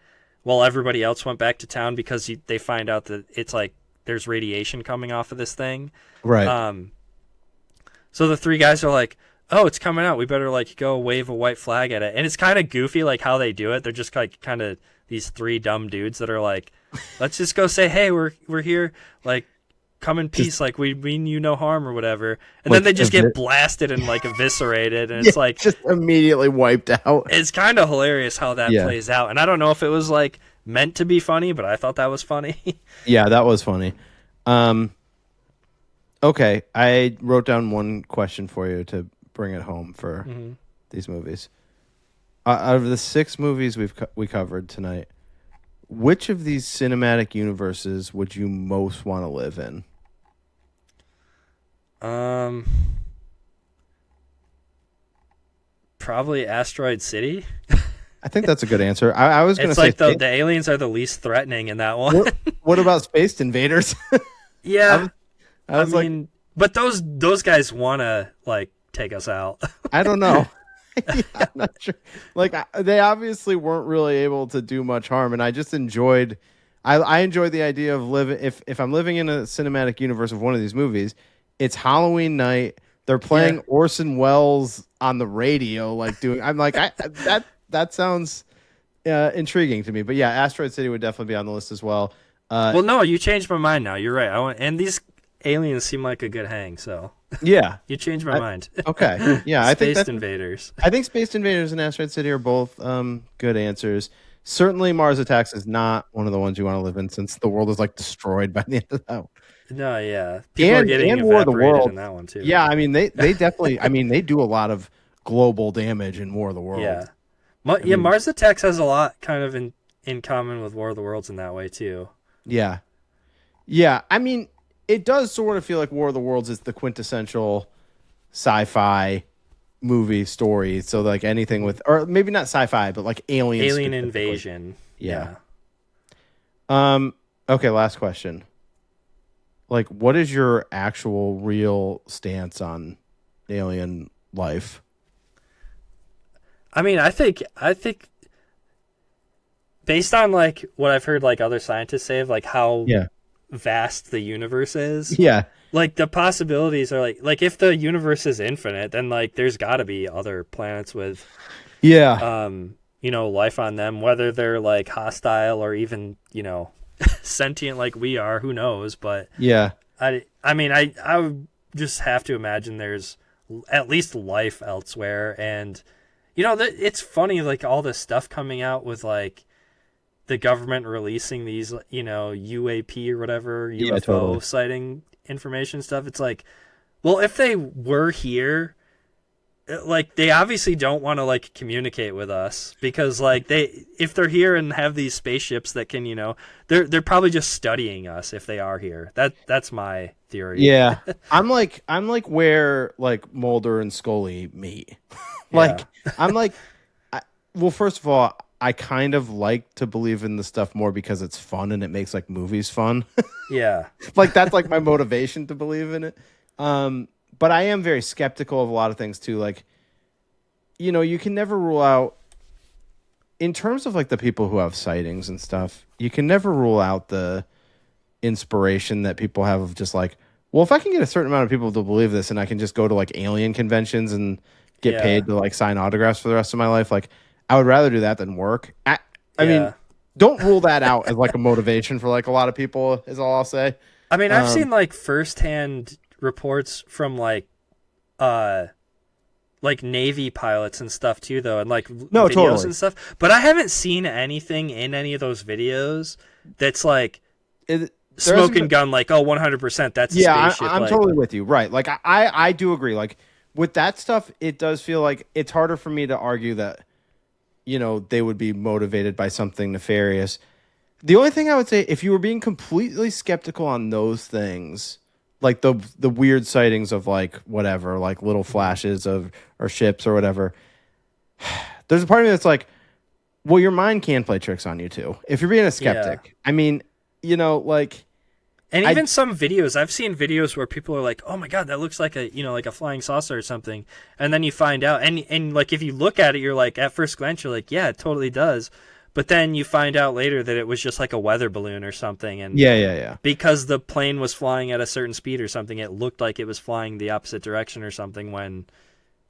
while everybody else went back to town, because they find out that it's like there's radiation coming off of this thing. Right. So the 3 guys are like, oh, it's coming out. We better like go wave a white flag at it. And it's kind of goofy like how they do it. They're just like kind of these 3 dumb dudes that are like, let's just go say, hey, we're here. Like, come in peace. Like we mean you no harm or whatever. And like, then they just get blasted and like eviscerated. And it's like just immediately wiped out. It's kind of hilarious how that plays out. And I don't know if it was like meant to be funny, but I thought that was funny. Yeah, that was funny. Okay, I wrote down one question for you to bring it home for these movies. Out of the 6 movies we covered tonight, which of these cinematic universes would you most want to live in? Probably Asteroid City. I think that's a good answer. I was going to say... It's like the aliens are the least threatening in that one. What about Space Invaders? Yeah. I mean, but those guys want to, like, take us out. I don't know. Yeah, I'm not sure. Like, they obviously weren't really able to do much harm, and I just enjoyed... I enjoyed the idea of living... If I'm living in a cinematic universe of one of these movies, it's Halloween night, they're playing Orson Welles on the radio, like, doing... I'm like, that sounds intriguing to me. But yeah, Asteroid City would definitely be on the list as well. Well, no, you changed my mind now. You're right. And these aliens seem like a good hang, so... Yeah. You changed my mind. Okay. Yeah, I think Space Invaders. I think Space Invaders and Asteroid City are both good answers. Certainly Mars Attacks is not one of the ones you want to live in, since the world is like destroyed by the end of that one. No, yeah. People are getting War of the World in that one too. Yeah, I mean they definitely they do a lot of global damage in War of the World. Yeah. Mars Attacks has a lot kind of in common with War of the Worlds in that way too. Yeah. Yeah, I mean, it does sort of feel like War of the Worlds is the quintessential sci-fi movie story. So like anything with, or maybe not sci-fi, but like alien invasion. Yeah. Okay, last question. Like, what is your actual real stance on alien life? I mean, I think based on like what I've heard like other scientists say of like how vast the universe is. Yeah. Like the possibilities are like if the universe is infinite, then like there's got to be other planets with life on them, whether they're like hostile or even, sentient like we are, who knows, but I mean I would just have to imagine there's at least life elsewhere. And it's funny, like all this stuff coming out with like the government releasing these, UAP or whatever, UFO sighting information stuff. It's like, well, if they were here, like they obviously don't want to like communicate with us, because like if they're here and have these spaceships that can, they're probably just studying us if they are here. That's my theory. Yeah. I'm like where like Mulder and Scully meet. I'm like, well, first of all, I kind of like to believe in the stuff more because it's fun and it makes like movies fun. Yeah. Like that's like my motivation to believe in it. But I am very skeptical of a lot of things too. Like, you can never rule out, in terms of like the people who have sightings and stuff, you can never rule out the inspiration that people have of just like, well, if I can get a certain amount of people to believe this and I can just go to like alien conventions and get paid to like sign autographs for the rest of my life, like I would rather do that than work. I mean, don't rule that out as like a motivation for like a lot of people, is all I'll say. I mean, I've seen like firsthand reports from like Navy pilots and stuff too, though, and like videos totally. and stuff. But I haven't seen anything in any of those videos that's like smoking gun, like, oh, 100%, that's a spaceship. I'm totally with you. Right. Like I do agree. Like with that stuff, it does feel like it's harder for me to argue that, you know, they would be motivated by something nefarious. The only thing I would say, if you were being completely skeptical on those things, like the weird sightings of like whatever, like little flashes of or ships or whatever, there's a part of me that's like, well, your mind can play tricks on you too. If you're being a skeptic, I mean, you know, like. And even some videos, I've seen videos where people are like, oh my God, that looks like a, you know, like a flying saucer or something. And then you find out, and like, if you look at it, you're like, at first glance, you're like, yeah, it totally does. But then you find out later that it was just like a weather balloon or something. And because the plane was flying at a certain speed or something, it looked like it was flying the opposite direction or something when,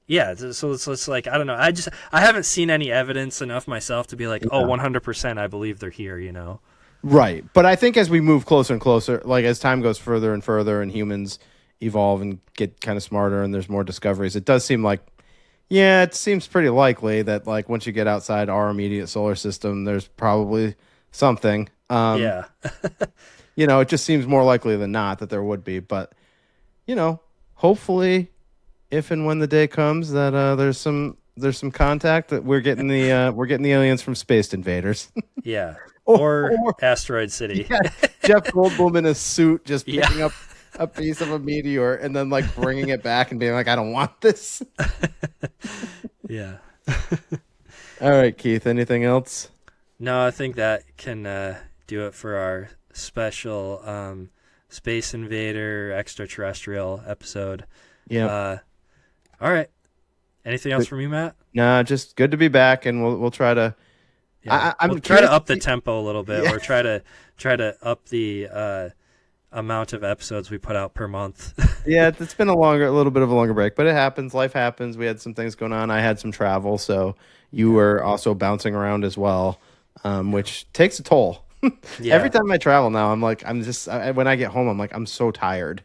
so it's like, I don't know. I haven't seen any evidence enough myself to be like, oh, 100% I believe they're here, you know? Right. But I think as we move closer and closer, like as time goes further and further and humans evolve and get kind of smarter and there's more discoveries, it does seem like, it seems pretty likely that like once you get outside our immediate solar system, there's probably something. You know, it just seems more likely than not that there would be. But, you know, hopefully if and when the day comes that there's some contact, that we're getting the aliens from Space Invaders. Or Asteroid City. Jeff Goldblum in a suit just picking up a piece of a meteor and then like bringing it back and being like, I don't want this. All right, Keith, anything else? No, I think that can do it for our special Space Invader Extraterrestrial episode. All right. Anything else from you, Matt? No, just good to be back, and we'll try to. We'll try to up the tempo a little bit, or try to up the amount of episodes we put out per month. It's been a little bit of a longer break, but it happens. Life happens. We had some things going on. I had some travel, so you were also bouncing around as well, which takes a toll. Every time I travel now, I'm like, when I get home, I'm like, I'm so tired.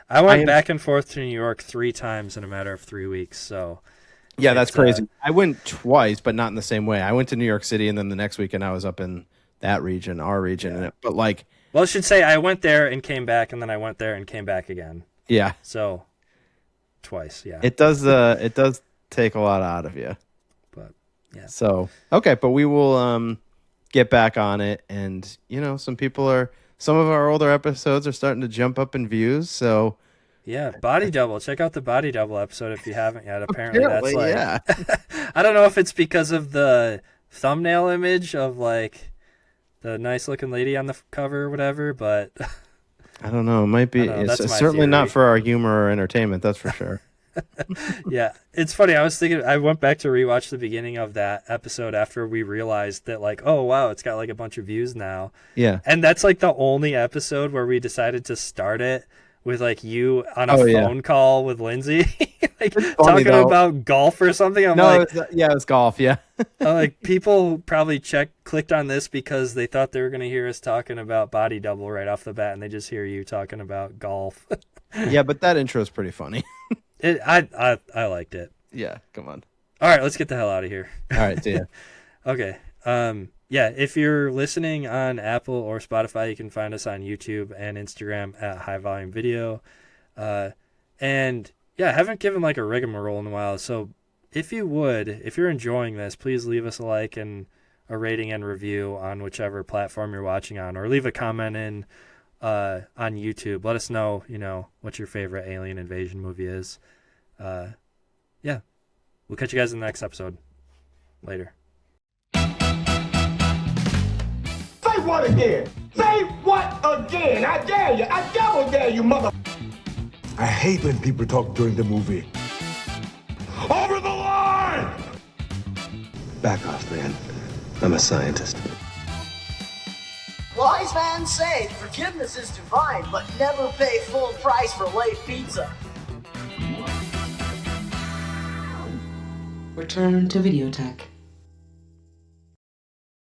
I went back and forth to New York 3 times in a matter of 3 weeks, so. Yeah, that's crazy. I went twice, but not in the same way. I went to New York City, and then the next weekend I was up in that region, our region. But like, well, I should say I went there and came back, and then I went there and came back again. Yeah. So twice. Yeah. It does take a lot out of you. But yeah. So okay, but we will get back on it, and you know, some of our older episodes are starting to jump up in views. So. Yeah, Body Double. Check out the Body Double episode if you haven't yet. Apparently that's like... Yeah. I don't know if it's because of the thumbnail image of, like, the nice-looking lady on the cover or whatever, but... I don't know. It might be. It's certainly not for our humor or entertainment, that's for sure. Yeah, it's funny. I was thinking... I went back to rewatch the beginning of that episode after we realized that, like, oh, wow, it's got, like, a bunch of views now. Yeah. And that's, like, the only episode where we decided to start it with like you on a phone call with Lindsay, like talking about golf or something. It's golf. Yeah. Like people probably clicked on this because they thought they were going to hear us talking about Body Double right off the bat, and they just hear you talking about golf. Yeah, but that intro is pretty funny. I liked it. Yeah, come on. All right, let's get the hell out of here. All right, see ya. Okay. If you're listening on Apple or Spotify, you can find us on YouTube and Instagram at High Volume Video. And I haven't given like a rigmarole in a while. So if you're enjoying this, please leave us a like and a rating and review on whichever platform you're watching on, or leave a comment in on YouTube. Let us know, what your favorite alien invasion movie is. We'll catch you guys in the next episode. Later. Say what again? Say what again? I dare you. I double dare you, mother. I hate when people talk during the movie. Over the line! Back off, man. I'm a scientist. Wise man say forgiveness is divine, but never pay full price for late pizza. Return to VIDEOTECH.